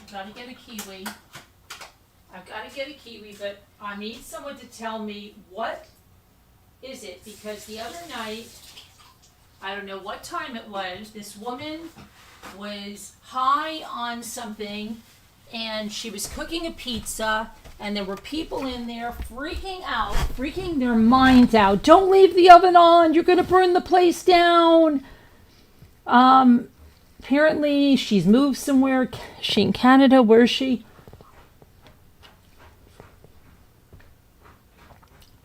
I've got to get a kiwi. But I need someone to tell me what is it, because the other night, I don't know what time it was, this woman was high on something, and she was cooking a pizza, and there were people in there freaking their minds out. Don't leave the oven on, you're gonna burn the place down. Apparently she's moved somewhere. Is she in Canada? Where is she?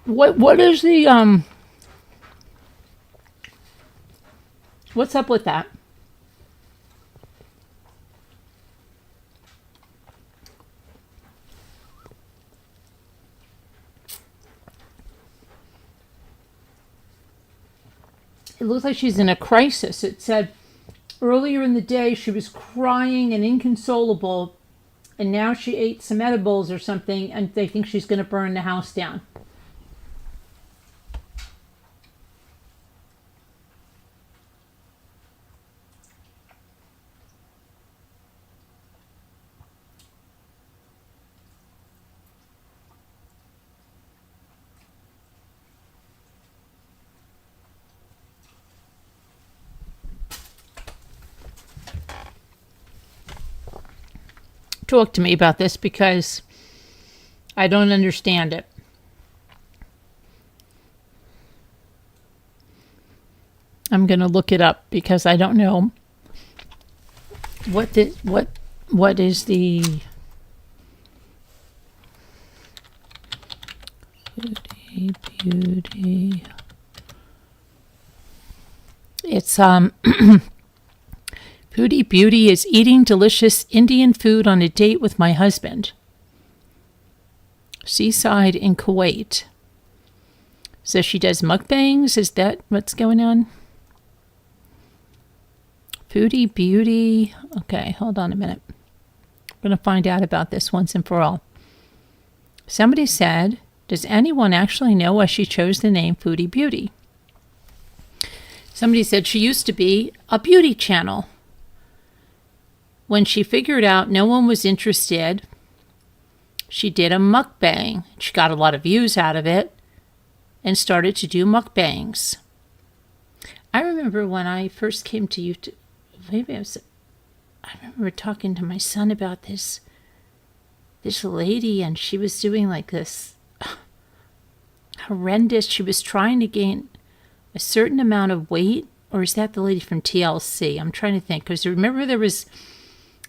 What is the what's up with that? It looks like she's in a crisis. It said earlier in the day she was crying and inconsolable, and now she ate some edibles or something, and they think she's going to burn the house down. Talk to me about this, because I don't understand it. I'm going to look it up because I don't know what is the Beauty. It's Foodie Beauty is eating delicious Indian food on a date with my husband. Seaside in Kuwait. So she does mukbangs? Is that what's going on? Foodie Beauty. Okay, hold on a minute. I'm going to find out about this once and for all. Somebody said, does anyone actually know why she chose the name Foodie Beauty? Somebody said she used to be a beauty channel. When she figured out no one was interested, she did a mukbang. She got a lot of views out of it and started to do mukbangs. I remember when I first came to YouTube, I remember talking to my son about this lady, and she was doing like this horrendous, she was trying to gain a certain amount of weight. Or is that the lady from TLC? I'm trying to think, because remember there was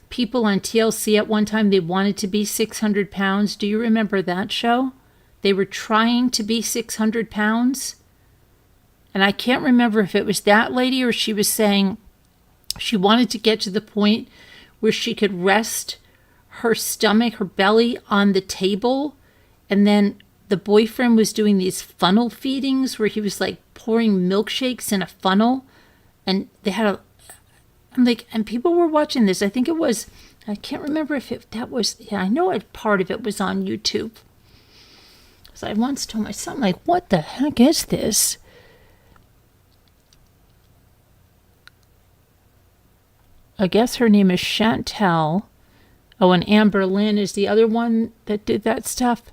people on TLC at one time, they wanted to be 600 pounds. Do you remember that show? They were trying to be 600 pounds. And I can't remember if it was that lady or she was saying she wanted to get to the point where she could rest her stomach, her belly on the table. And then the boyfriend was doing these funnel feedings where he was like pouring milkshakes in a funnel. And they had I'm like, and people were watching this. I think it was, I can't remember if that was, I know part of it was on YouTube. So I once told my son, like, what the heck is this? I guess her name is Chantel. Oh, and Amber Lynn is the other one that did that stuff.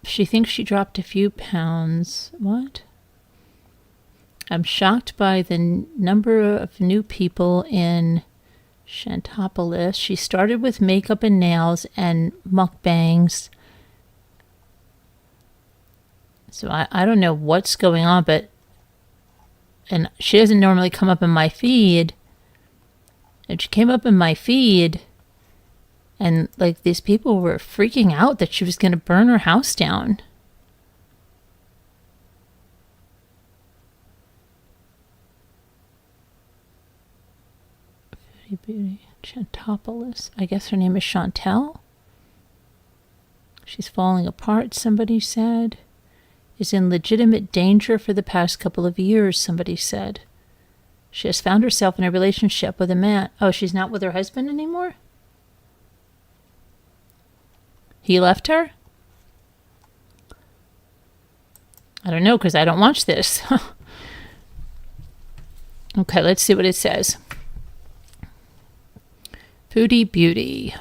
She thinks she dropped a few pounds. What? I'm shocked by the number of new people in Shantopolis. She started with makeup and nails and mukbangs. So I don't know what's going on, and she doesn't normally come up in my feed. And she came up in my feed, and like these people were freaking out that she was going to burn her house down. Beauty, Shantopolis. I guess her name is Chantel. She's falling apart, somebody said. Is in legitimate danger for the past couple of years, somebody said. She has found herself in a relationship with a man. Oh, she's not with her husband anymore? He left her? I don't know, because I don't watch this. Okay, let's see what it says. Foodie Beauty.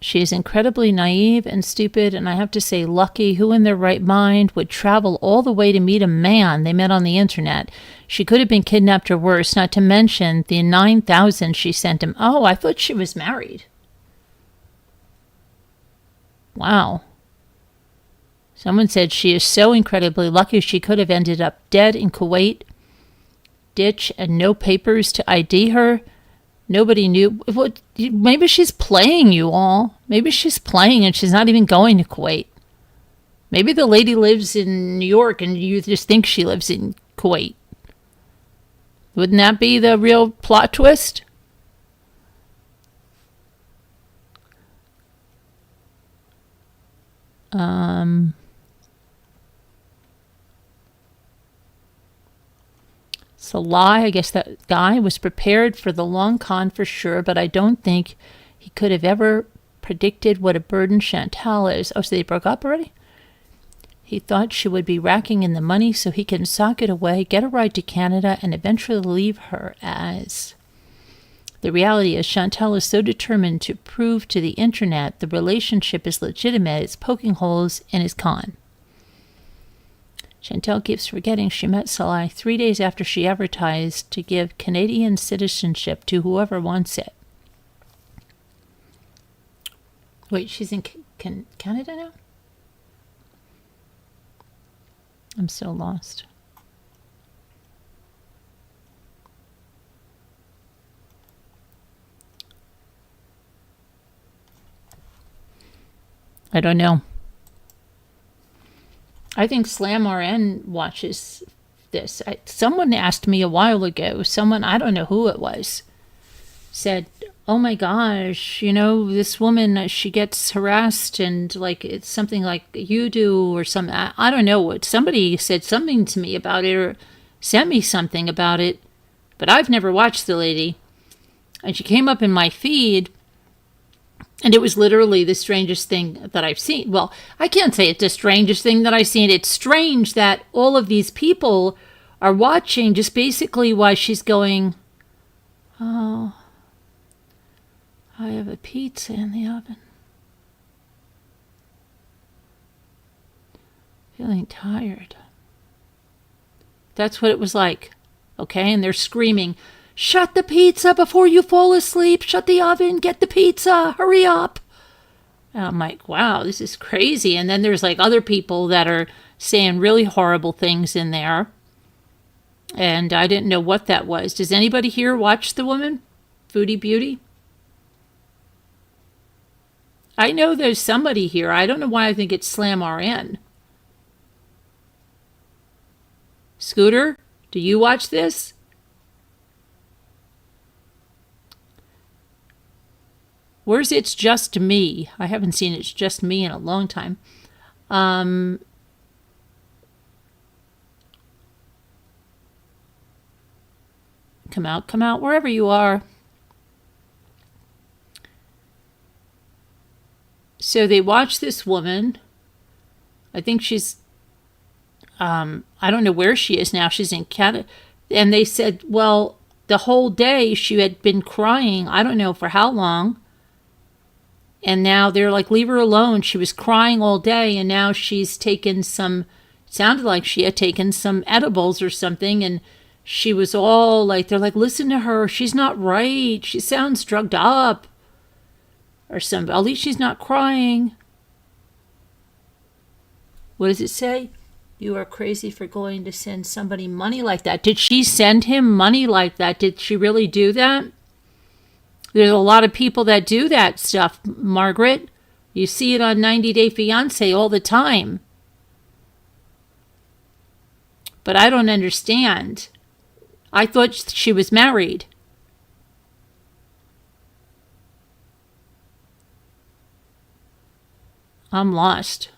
She is incredibly naive and stupid, and I have to say lucky. Who in their right mind would travel all the way to meet a man they met on the internet? She could have been kidnapped or worse, not to mention the 9,000 she sent him. Oh, I thought she was married. Wow. Someone said she is so incredibly lucky she could have ended up dead in Kuwait. Ditch and no papers to ID her. Nobody knew. Maybe she's playing, you all. Maybe she's playing and she's not even going to Kuwait. Maybe the lady lives in New York and you just think she lives in Kuwait. Wouldn't that be the real plot twist? It's a lie. I guess that guy was prepared for the long con for sure, but I don't think he could have ever predicted what a burden Chantal is. Oh, so they broke up already? He thought she would be racking in the money so he can sock it away, get a ride to Canada, and eventually leave her as. The reality is Chantal is so determined to prove to the internet the relationship is legitimate, it's poking holes in his con. Chantal keeps forgetting she met Salai 3 days after she advertised to give Canadian citizenship to whoever wants it. Wait, she's in Canada now? I'm so lost. I don't know. I think Slam RN watches this. Someone asked me a while ago, I don't know who it was, said, oh my gosh, this woman, she gets harassed and like it's something like you do or something. I don't know what. Somebody said something to me about it or sent me something about it, but I've never watched the lady. And she came up in my feed, and it was literally the strangest thing that I've seen. Well, I can't say it's the strangest thing that I've seen. It's strange that all of these people are watching just basically while she's going, oh, I have a pizza in the oven. Feeling tired. That's what it was like. Okay, and they're screaming, shut the pizza before you fall asleep. Shut the oven. Get the pizza. Hurry up. And I'm like, wow, this is crazy. And then there's like other people that are saying really horrible things in there. And I didn't know what that was. Does anybody here watch the woman? Foodie Beauty? I know there's somebody here. I don't know why I think it's Slam RN. Scooter, do you watch this? Where's It's Just Me? I haven't seen It's Just Me in a long time. Come out, wherever you are. So they watch this woman. I think she's, I don't know where she is now. She's in Canada. And they said, well, the whole day she had been crying. I don't know for how long. And now they're like, leave her alone. She was crying all day. And now she's taken some, it sounded like she had taken some edibles or something. And she was all like, they're like, listen to her. She's not right. She sounds drugged up. Or something. At least she's not crying. What does it say? You are crazy for going to send somebody money like that. Did she send him money like that? Did she really do that? There's a lot of people that do that stuff, Margaret. You see it on 90 Day Fiancé all the time. But I don't understand. I thought she was married. I'm lost.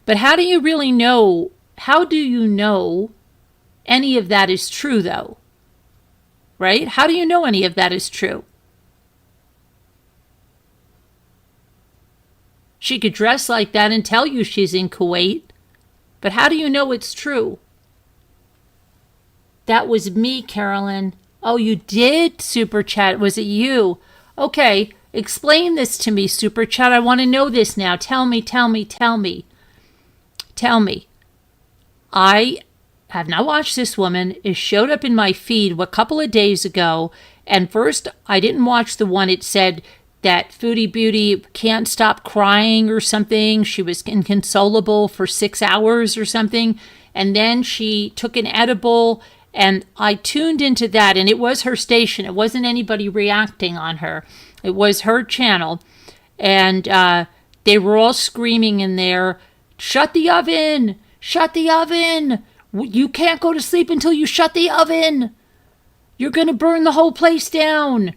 But how do you really know? How do you know any of that is true, though? Right? How do you know any of that is true? She could dress like that and tell you she's in Kuwait, but how do you know it's true? That was me, Carolyn. Oh, you did Super Chat. Was it you? Okay, explain this to me, Super Chat. I want to know this now. Tell me. I have not watched this woman. It showed up in my feed a couple of days ago. And first, I didn't watch the one it said that Foodie Beauty can't stop crying or something. She was inconsolable for 6 hours or something. And then she took an edible. And I tuned into that, and it was her station. It wasn't anybody reacting on her. It was her channel. And they were all screaming in there, shut the oven! Shut the oven! You can't go to sleep until you shut the oven! You're going to burn the whole place down!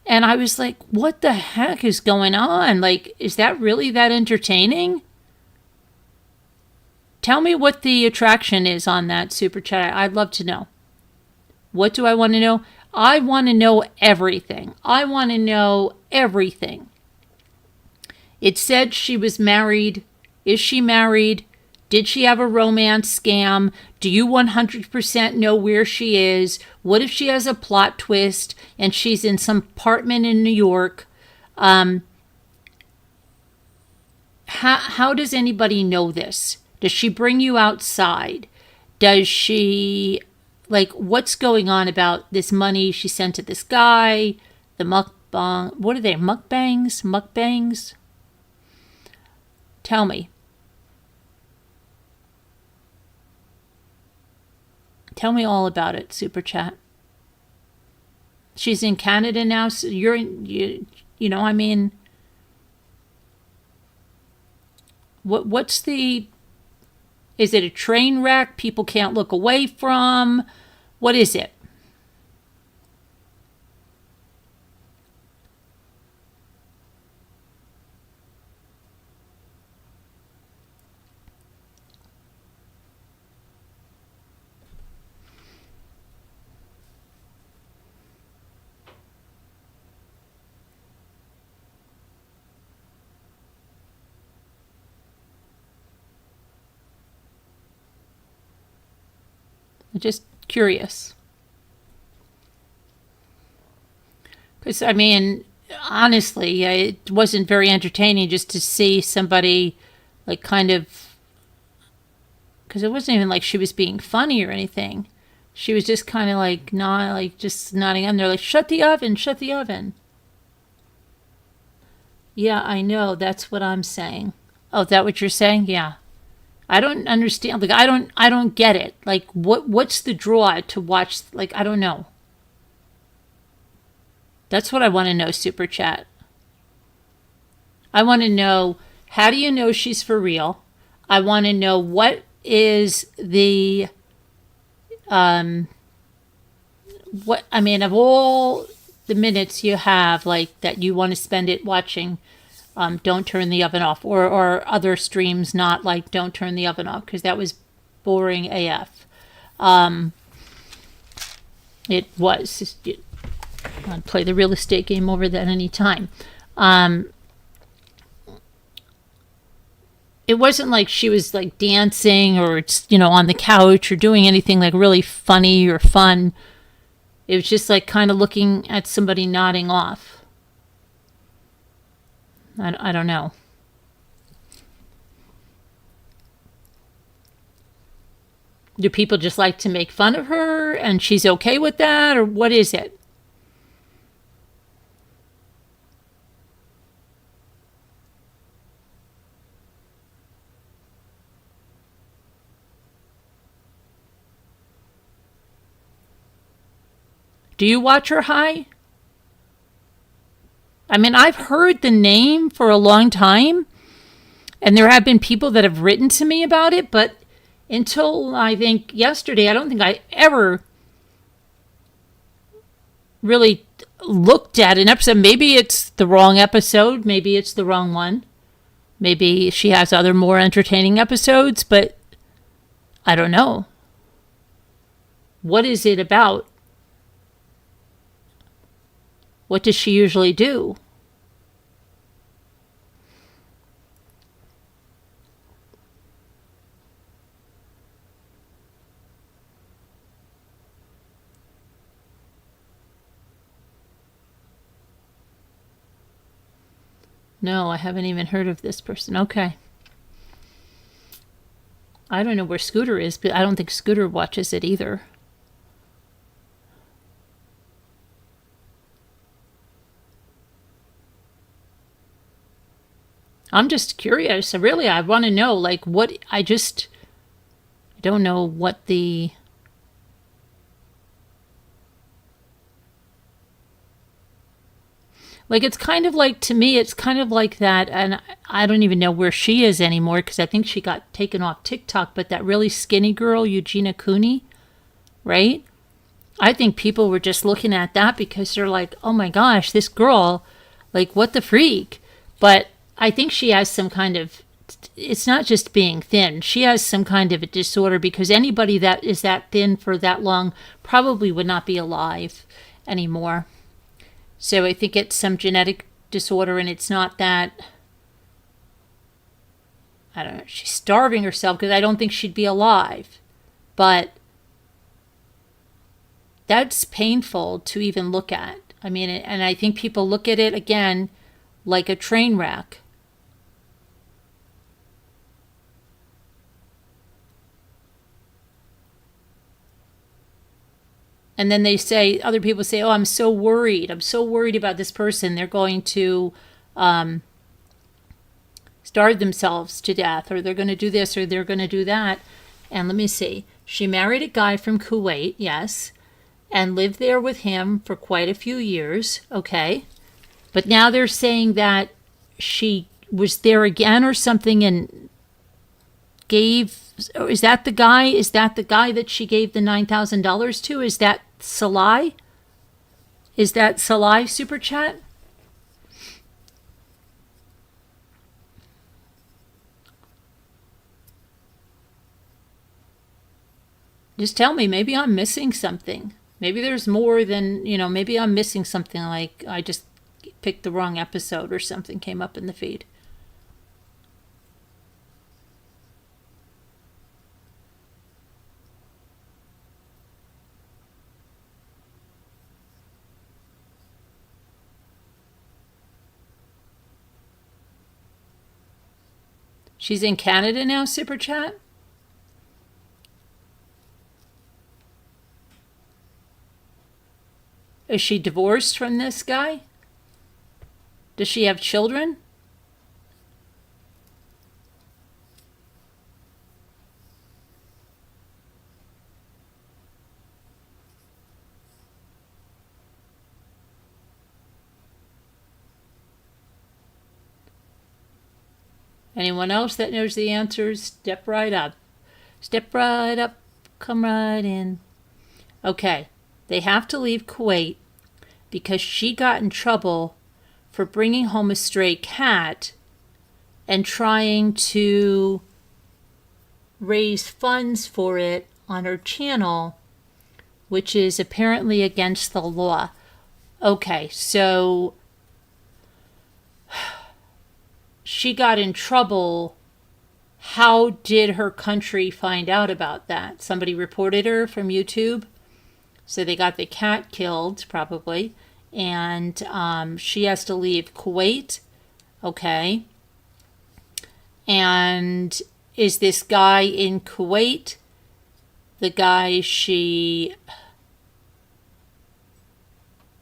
And I was like, what the heck is going on? Like, is that really that entertaining? Tell me what the attraction is on that Super Chat. I'd love to know. What do I want to know? I want to know everything. I want to know everything. It said she was married. Is she married? Did she have a romance scam? Do you 100% know where she is? What if she has a plot twist and she's in some apartment in New York? How does anybody know this? Does she bring you outside? Does she, like, what's going on about this money she sent to this guy? The mukbang, what are they, mukbangs? Mukbangs? Tell me. Tell me all about it, Super Chat. She's in Canada now, so you know, I mean, what's the, is it a train wreck people can't look away from? What is it? I'm just curious. Because, I mean, honestly, it wasn't very entertaining just to see somebody, like, kind of, because it wasn't even like she was being funny or anything. She was just kind of like, just nodding. And they're like, shut the oven, shut the oven. Yeah, I know. That's what I'm saying. Oh, is that what you're saying? Yeah. I don't understand. Like, I don't get it. Like, what's the draw to watch? Like, I don't know. That's what I want to know, Super Chat. I want to know, how do you know she's for real? I want to know what is the, of all the minutes you have, like, that you want to spend it watching, Don't Turn the Oven Off, or other streams, not like Don't Turn the Oven Off, because that was boring AF. It was. I'd play the real estate game over that any time. It wasn't like she was like dancing or, on the couch or doing anything like really funny or fun. It was just like kind of looking at somebody nodding off. I don't know. Do people just like to make fun of her and she's okay with that, or what is it? Do you watch her high? I mean, I've heard the name for a long time, and there have been people that have written to me about it, but until I think yesterday, I don't think I ever really looked at an episode. Maybe it's the wrong episode. Maybe it's the wrong one. Maybe she has other more entertaining episodes, but I don't know. What is it about? What does she usually do? No, I haven't even heard of this person. Okay. I don't know where Scooter is, but I don't think Scooter watches it either. I'm just curious. Really, I want to know, like, what, I don't know what the, like, it's kind of like, to me, it's kind of like that, and I don't even know where she is anymore, because I think she got taken off TikTok, but that really skinny girl, Eugenia Cooney, right? I think people were just looking at that because they're like, oh my gosh, this girl, like, what the freak? But I think she has some kind of, it's not just being thin. She has some kind of a disorder, because anybody that is that thin for that long probably would not be alive anymore. So I think it's some genetic disorder, and it's not that, I don't know, she's starving herself, because I don't think she'd be alive. But that's painful to even look at. I mean, and I think people look at it, again, like a train wreck. And then they say, other people say, oh, I'm so worried. I'm so worried about this person. They're going to starve themselves to death, or they're going to do this, or they're going to do that. And let me see. She married a guy from Kuwait, yes, and lived there with him for quite a few years, okay. But now they're saying that she was there again or something and gave, is that the guy? Is that the guy that she gave the $9,000 to? Is that Salai? Is that Salai Super Chat? Just tell me, maybe I'm missing something. Maybe there's more than, maybe I'm missing something, like I just picked the wrong episode or something came up in the feed. She's in Canada now, Super Chat? Is she divorced from this guy? Does she have children? Anyone else that knows the answers, step right up. Step right up, come right in. Okay, they have to leave Kuwait because she got in trouble for bringing home a stray cat and trying to raise funds for it on her channel, which is apparently against the law. Okay, so she got in trouble. How did her country find out about that? Somebody reported her from YouTube. So they got the cat killed, probably. And she has to leave Kuwait. Okay. And is this guy in Kuwait the guy she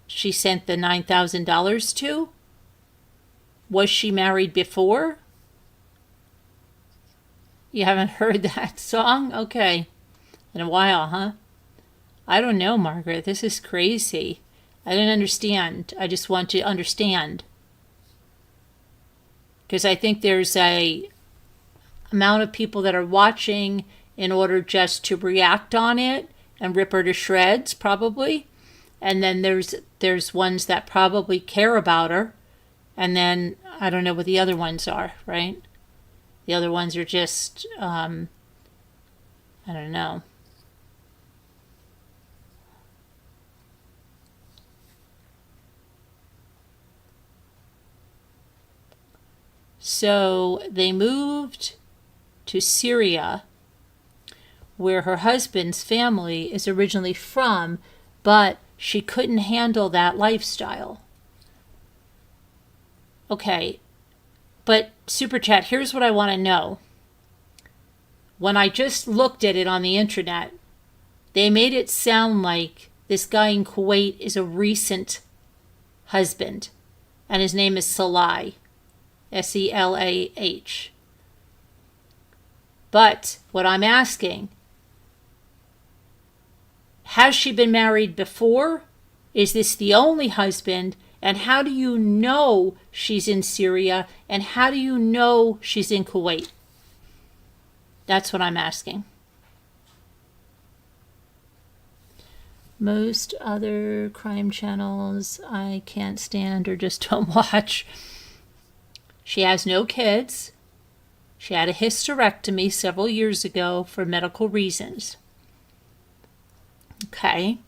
sent the $9,000 to? Was she married before? You haven't heard that song? Okay. In a while, huh? I don't know, Margaret. This is crazy. I didn't understand. I just want to understand. Because I think there's a amount of people that are watching in order just to react on it and rip her to shreds, probably. And then there's ones that probably care about her. And then I don't know what the other ones are, right? The other ones are just, I don't know. So they moved to Syria, where her husband's family is originally from, but she couldn't handle that lifestyle. Okay, but Super Chat, here's what I want to know. When I just looked at it on the internet, they made it sound like this guy in Kuwait is a recent husband, and his name is Salah, Selah. But what I'm asking, has she been married before? Is this the only husband? And how do you know she's in Syria? And how do you know she's in Kuwait? That's what I'm asking. Most other crime channels I can't stand or just don't watch. She has no kids. She had a hysterectomy several years ago for medical reasons. Okay.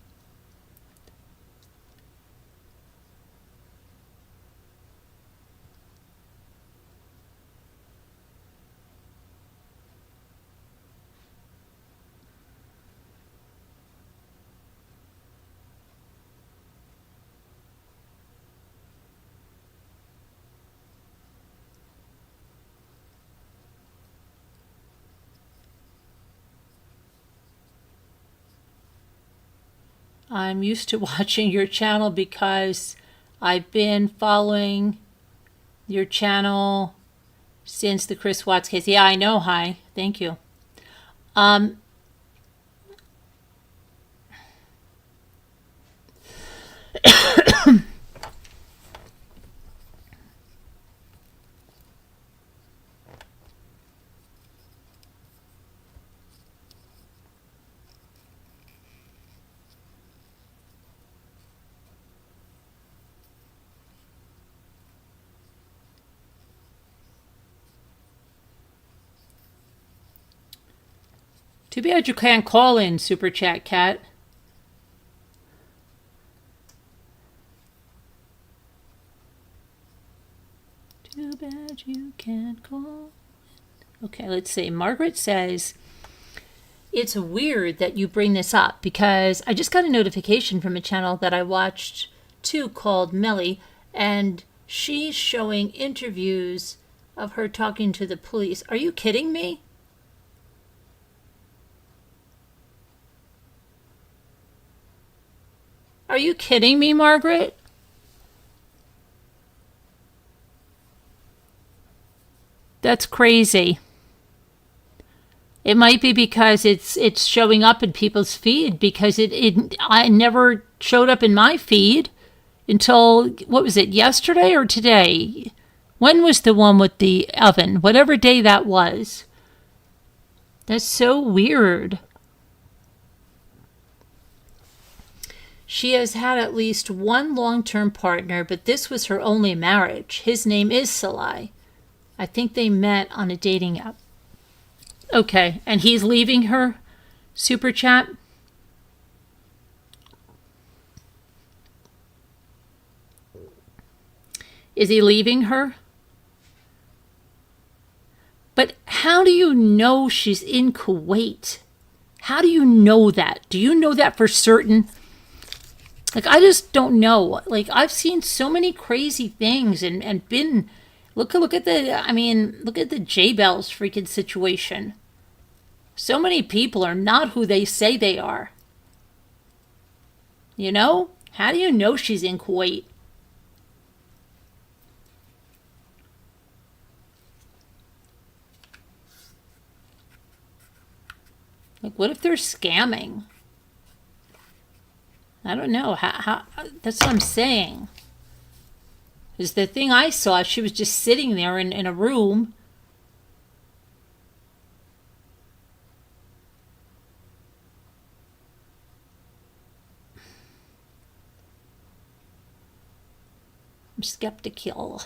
I'm used to watching your channel because I've been following your channel since the Chris Watts case. Yeah, I know. Hi. Thank you. Too bad you can't call in, Super Chat Cat. Too bad you can't call. Okay, let's see. Margaret says, it's weird that you bring this up because I just got a notification from a channel that I watched too called Melly, and she's showing interviews of her talking to the police. Are you kidding me? Are you kidding me, Margaret? That's crazy. It might be because it's showing up in people's feed, because I never showed up in my feed until, what was it, yesterday or today? When was the one with the oven? Whatever day that was. That's so weird. She has had at least one long-term partner, but this was her only marriage. His name is Salai. I think they met on a dating app. Okay, and he's leaving her? Super Chat? Is he leaving her? But how do you know she's in Kuwait? How do you know that? Do you know that for certain? Like, I just don't know. Like, I've seen so many crazy things and been... Look at the J-Bells freaking situation. So many people are not who they say they are. You know? How do you know she's in Kuwait? Like, what if they're scamming? I don't know. How that's what I'm saying. Is the thing I saw, she was just sitting there in a room. I'm skeptical.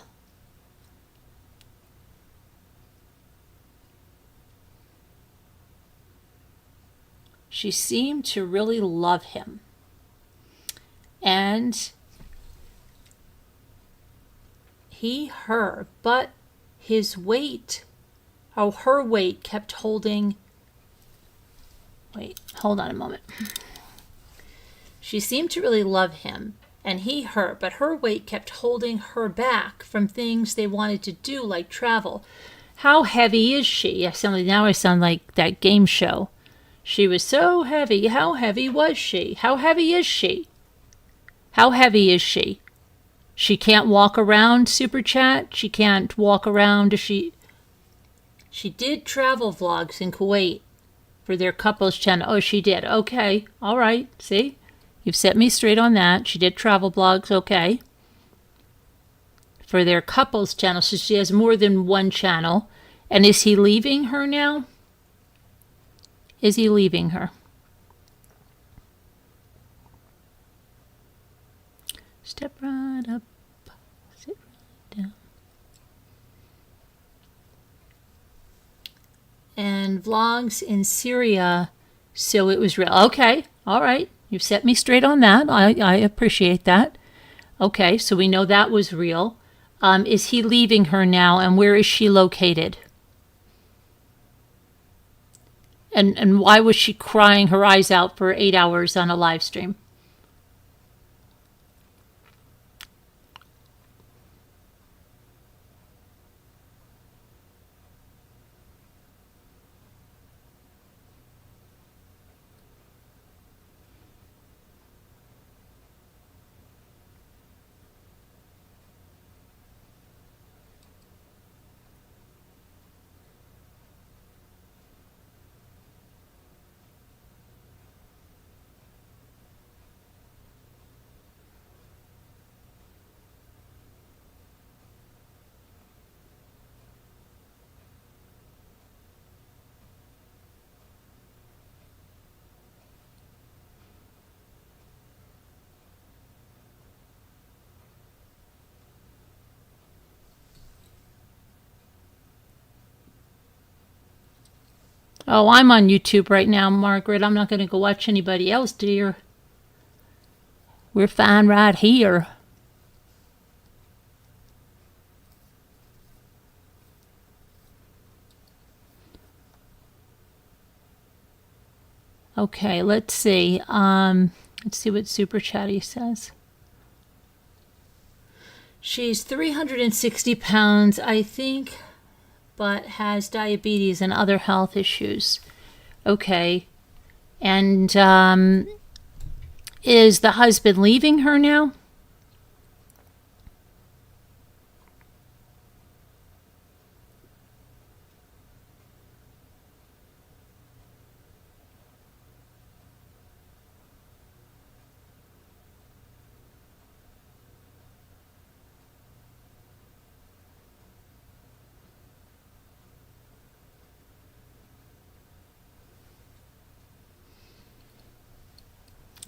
She seemed to really love him. And her, but his weight, her weight kept holding. Wait, hold on a moment. She seemed to really love him, and her, but her weight kept holding her back from things they wanted to do, like travel. How heavy is she? Now I sound like that game show. She was so heavy. How heavy was she? How heavy is she? How heavy is she? She can't walk around, Super Chat. She can't walk around. She did travel vlogs in Kuwait for their couples channel. Oh, she did. Okay. All right. See? You've set me straight on that. She did travel vlogs. Okay. For their couples channel. So she has more than one channel. And is he leaving her now? Is he leaving her? Step right up, sit right down. And vlogs in Syria, so it was real. Okay, all right. You've set me straight on that. I appreciate that. Okay, so we know that was real. Is he leaving her now, and where is she located? And why was she crying her eyes out for 8 hours on a live stream? Oh, I'm on YouTube right now, Margaret. I'm not going to go watch anybody else, dear. We're fine right here. Okay, let's see. Let's see what Super Chatty says. She's 360 pounds, I think, but has diabetes and other health issues. Okay. And is the husband leaving her now?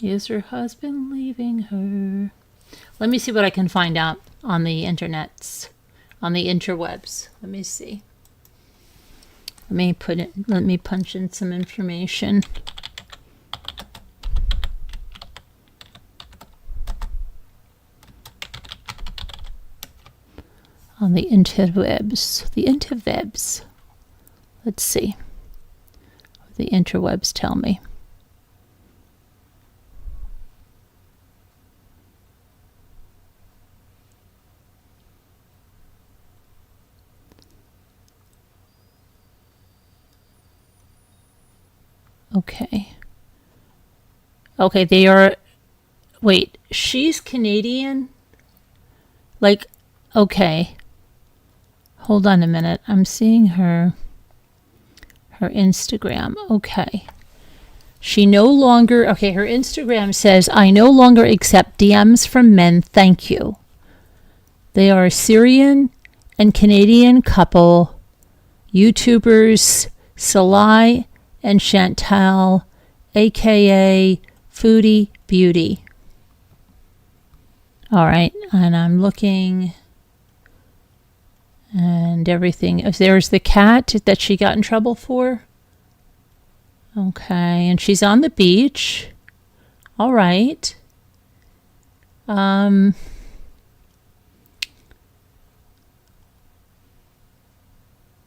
Is her husband leaving her? Let me see what I can find out on the internets, on the interwebs. Let me see. Let me punch in some information. On the interwebs. The interwebs. Let's see what the interwebs tell me. Okay. Okay, they are. Wait, she's Canadian? Like, okay. Hold on a minute. I'm seeing her Instagram. Okay. She no longer. Okay, her Instagram says, I no longer accept DMs from men. Thank you. They are a Syrian and Canadian couple, YouTubers Salai and Chantal, aka Foodie Beauty. All right, and I'm looking, and everything. There's the cat that she got in trouble for. Okay, and she's on the beach. All right.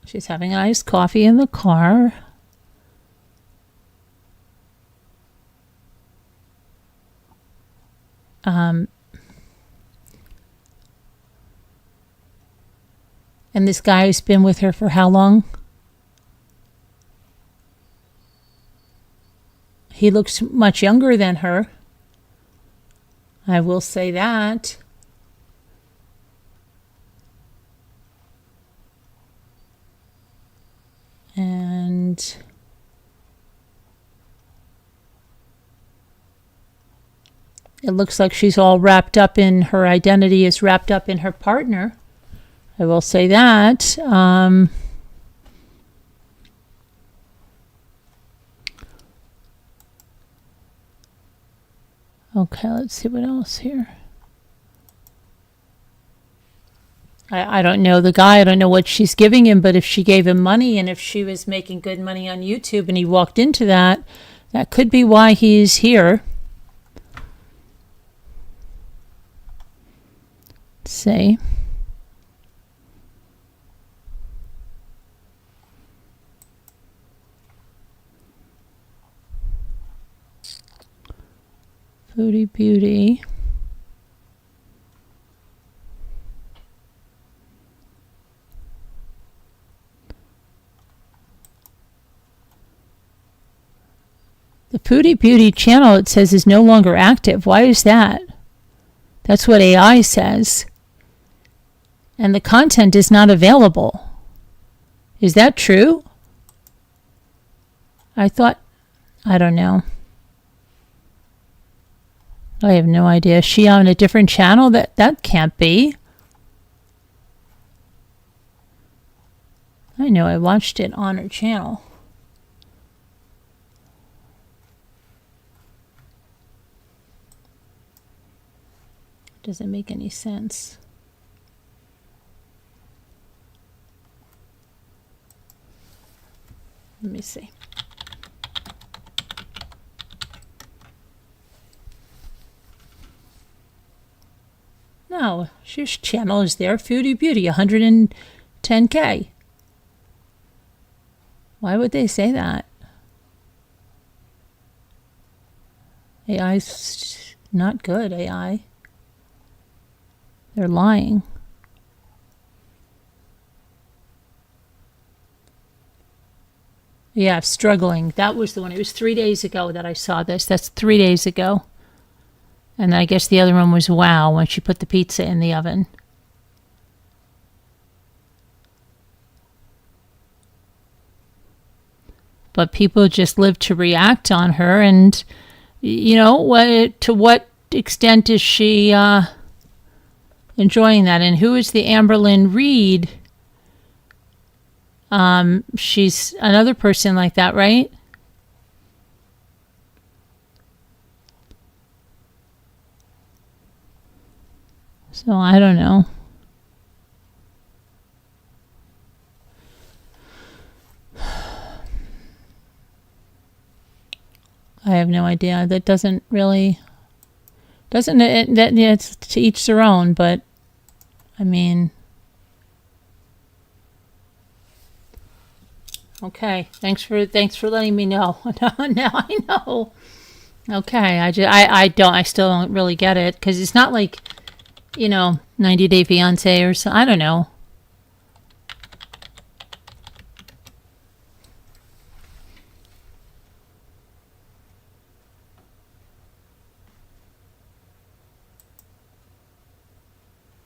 She's having iced coffee in the car. And this guy's been with her for how long? He looks much younger than her. I will say that. And it looks like she's all wrapped up in her identity, is wrapped up in her partner. I will say that. Okay, let's see what else here. I don't know the guy. I don't know what she's giving him, but if she gave him money and if she was making good money on YouTube and he walked into that, that could be why he's here. Let's see. Foodie Beauty. The Foodie Beauty channel, it says, is no longer active. Why is that? That's what AI says. And the content is not available. Is that true? I don't know. I have no idea. Is she on a different channel? That can't be. I know I watched it on her channel. Doesn't make any sense. Let me see. No, your channel is there. Foodie Beauty, 110K. Why would they say that? AI's not good, AI. They're lying. Yeah, struggling. That was the one. It was 3 days ago that I saw this. That's 3 days ago. And I guess the other one was wow when she put the pizza in the oven. But people just live to react on her, and you know, to what extent is she enjoying that? And who is the Amberlynn Reed? She's another person like that, right? So I don't know. I have no idea. That doesn't it's to each their own, but I mean, okay. Thanks for letting me know. Now I know. Okay, I still don't really get it, because it's not like, 90 Day Fiance or so. I don't know.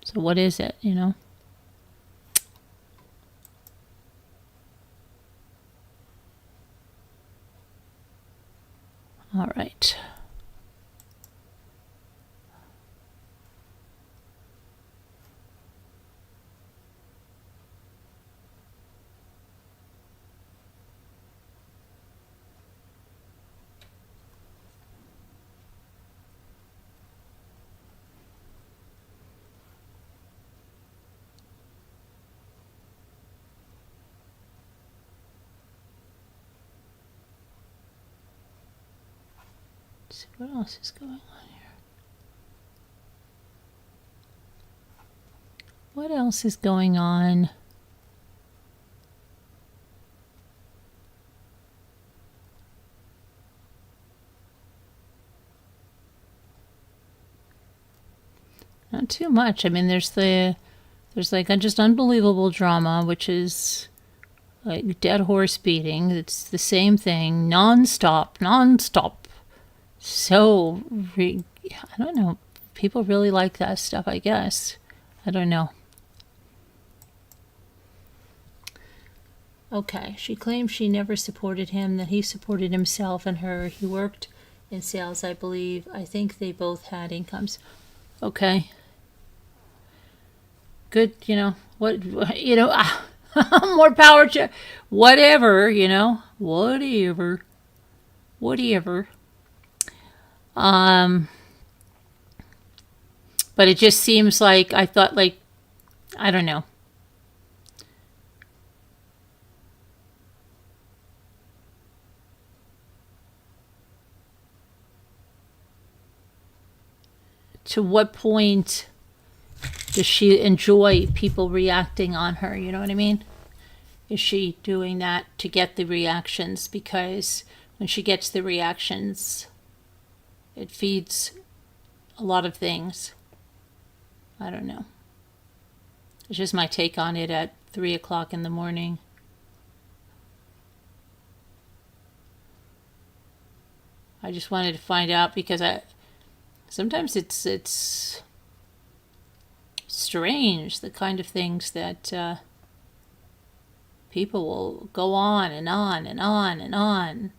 So what is it, All right. Let's see what else is going on here. What else is going on? Not too much. I mean, there's like a just unbelievable drama, which is like dead horse beating. It's the same thing, nonstop. So, I don't know. People really like that stuff, I guess. I don't know. Okay, she claims she never supported him, that he supported himself and her. He worked in sales, I believe. I think they both had incomes. Okay. Good, what, more power to, whatever. But it just seems like, I thought, like, I don't know. To what point does she enjoy people reacting on her? You know what I mean? Is she doing that to get the reactions? Because when she gets the reactions, it feeds a lot of things. I don't know. It's just my take on it at 3 o'clock in the morning. I just wanted to find out, because sometimes it's strange, the kind of things that people will go on and on and on and on.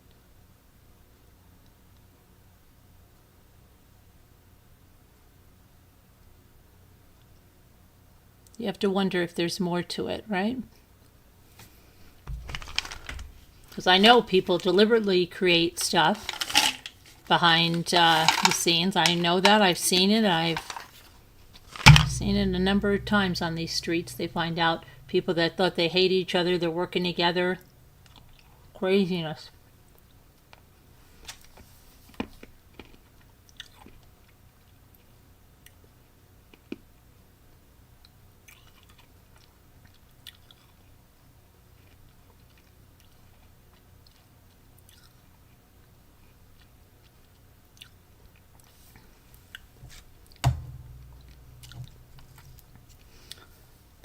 You have to wonder if there's more to it, right? Because I know people deliberately create stuff behind the scenes. I know that. I've seen it. I've seen it a number of times on these streets. They find out people that thought they hate each other, they're working together. Craziness.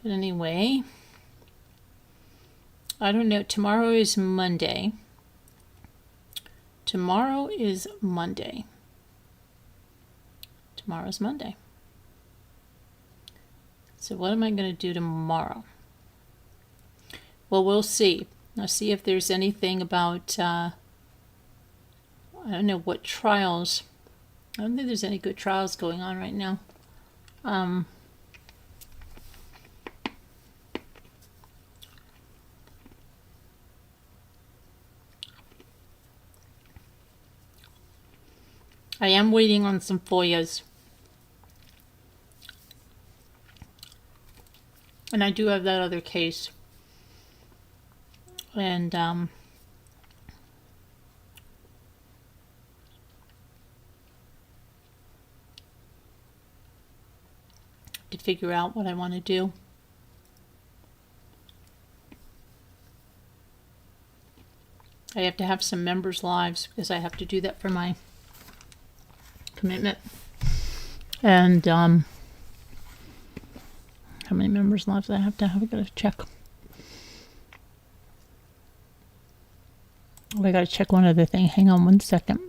But anyway, I don't know. Tomorrow is Monday. Tomorrow's Monday. So what am I going to do tomorrow? Well, we'll see. I'll see if there's anything about, I don't know what trials. I don't think there's any good trials going on right now. I am waiting on some FOIAs. And I do have that other case. And to figure out what I want to do. I have to have some members' lives because I have to do that for my commitment. And how many members' lives I have to have? I gotta check. I gotta check one other thing. Hang on one second.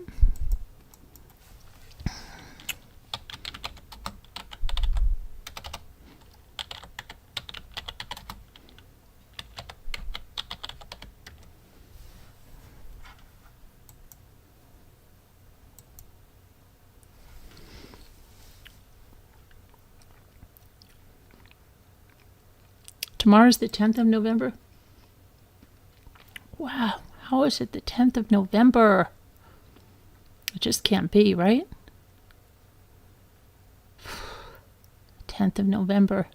Tomorrow's the 10th of November. Wow, how is it the 10th of November? It just can't be, right? 10th of November.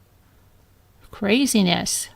Craziness.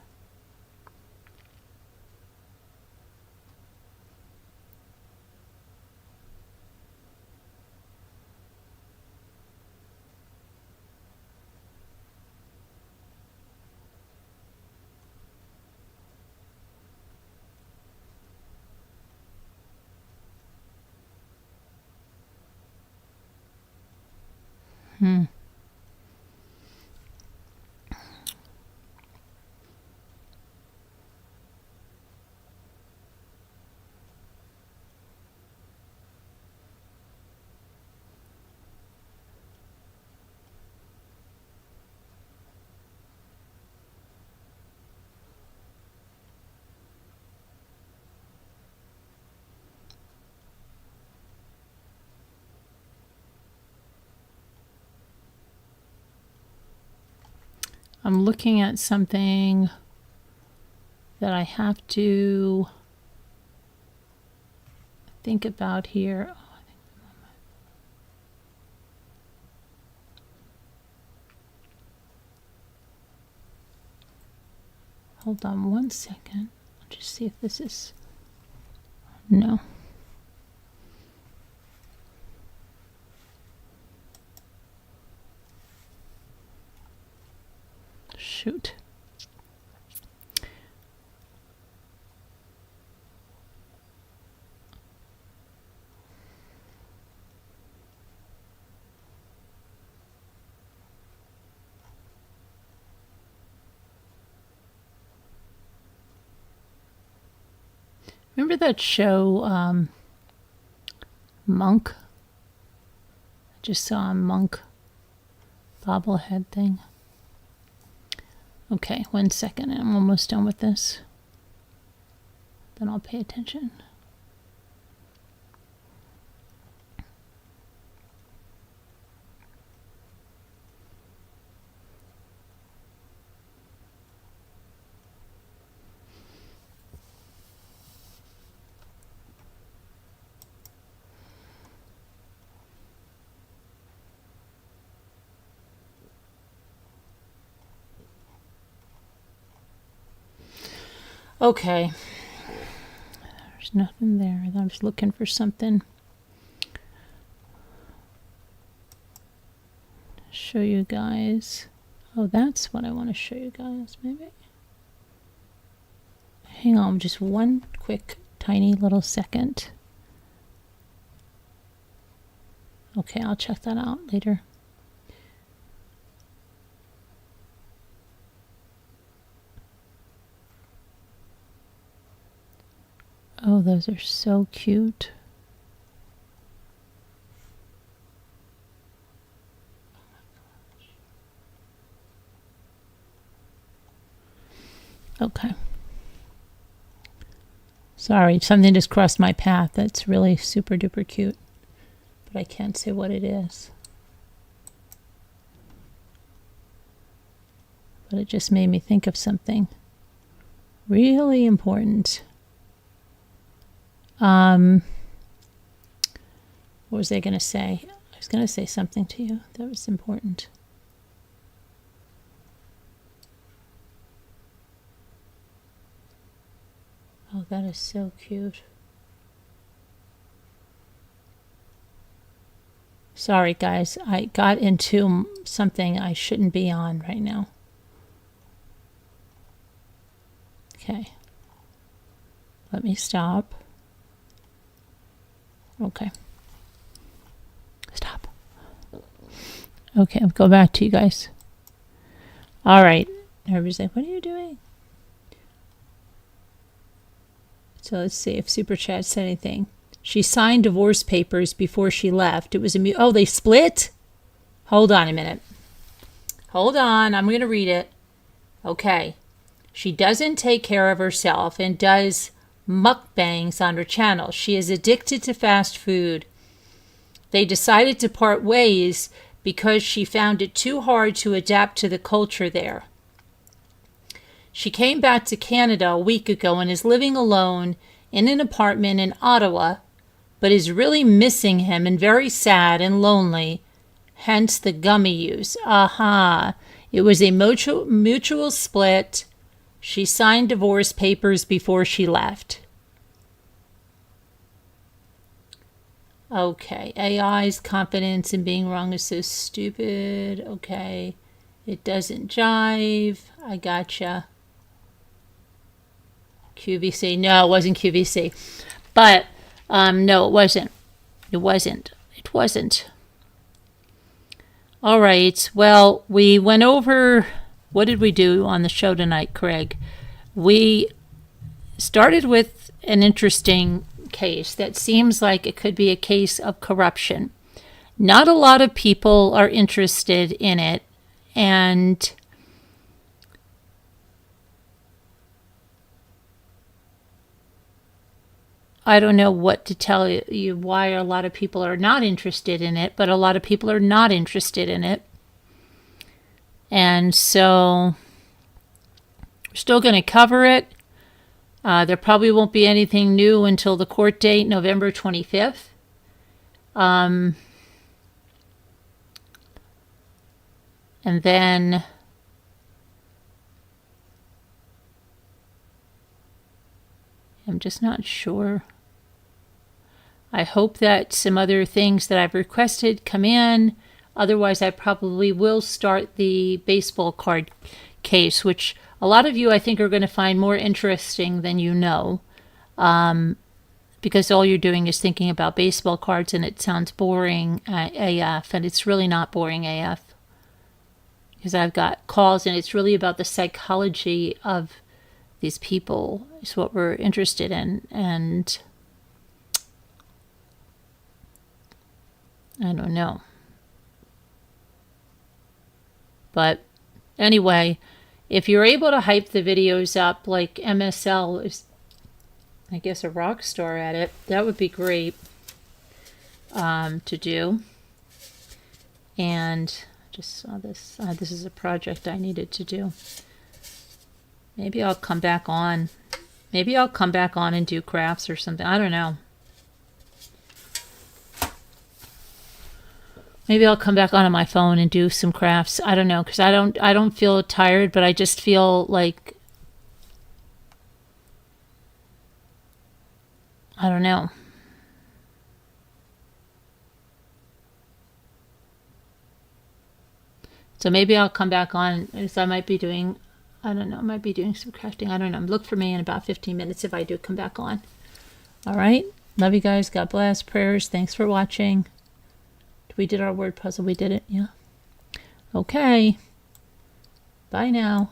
I'm looking at something that I have to think about here. Hold on one second. I'll just see if this is... No. Shoot. Remember that show, Monk? I just saw a Monk bobblehead thing. Okay, 1 second, and I'm almost done with this. Then I'll pay attention. Okay, There's nothing there. I was looking for something. Show you guys. Oh, that's what I want to show you guys, maybe. Hang on just one quick, tiny little second. Okay, I'll check that out later. Oh, those are so cute. Okay. Sorry, something just crossed my path that's really super duper cute, but I can't say what it is. But it just made me think of something really important. What was I going to say? I was going to say something to you that was important. Oh, that is so cute. Sorry, guys. I got into something I shouldn't be on right now. Okay. Let me stop. Okay. Stop. Okay, I'll go back to you guys. All right. Everybody's like, what are you doing? So let's see if Super Chat said anything. She signed divorce papers before she left. It was oh, they split? Hold on a minute. Hold on. I'm going to read it. Okay. She doesn't take care of herself and does mukbangs on her channel. She is addicted to fast food. They decided to part ways because she found it too hard to adapt to the culture there. She came back to Canada a week ago and is living alone in an apartment in Ottawa, but is really missing him and very sad and lonely, hence the gummy use. Aha. It was a mutual split. She signed divorce papers before she left. Okay. AI's confidence in being wrong is so stupid. Okay. It doesn't jive. I gotcha. QVC. No, it wasn't QVC. But, no, it wasn't. It wasn't. It wasn't. All right. Well, we went over... What did we do on the show tonight, Craig? We started with an interesting case that seems like it could be a case of corruption. Not a lot of people are interested in it, and I don't know what to tell you why a lot of people are not interested in it, but a lot of people are not interested in it. And so we're still going to cover it. There probably won't be anything new until the court date, November 25th. And then I'm just not sure. I hope that some other things that I've requested come in. Otherwise, I probably will start the baseball card case, which a lot of you, I think, are going to find more interesting than you know. Because all you're doing is thinking about baseball cards, and it sounds boring AF, and it's really not boring AF. Because I've got calls, and it's really about the psychology of these people is what we're interested in. And I don't know. But anyway, if you're able to hype the videos up like MSL is, I guess, a rock star at it, that would be great to do. And just saw this. This is a project I needed to do. Maybe I'll come back on. Maybe I'll come back on and do crafts or something. I don't know. Maybe I'll come back on my phone and do some crafts. I don't know, because I don't feel tired, but I just feel like I don't know. So maybe I'll come back on, because I might be doing, I don't know, I might be doing some crafting. I don't know. Look for me in about 15 minutes if I do come back on. All right. Love you guys. God bless. Prayers. Thanks for watching. We did our word puzzle. We did it. Yeah. Okay. Bye now.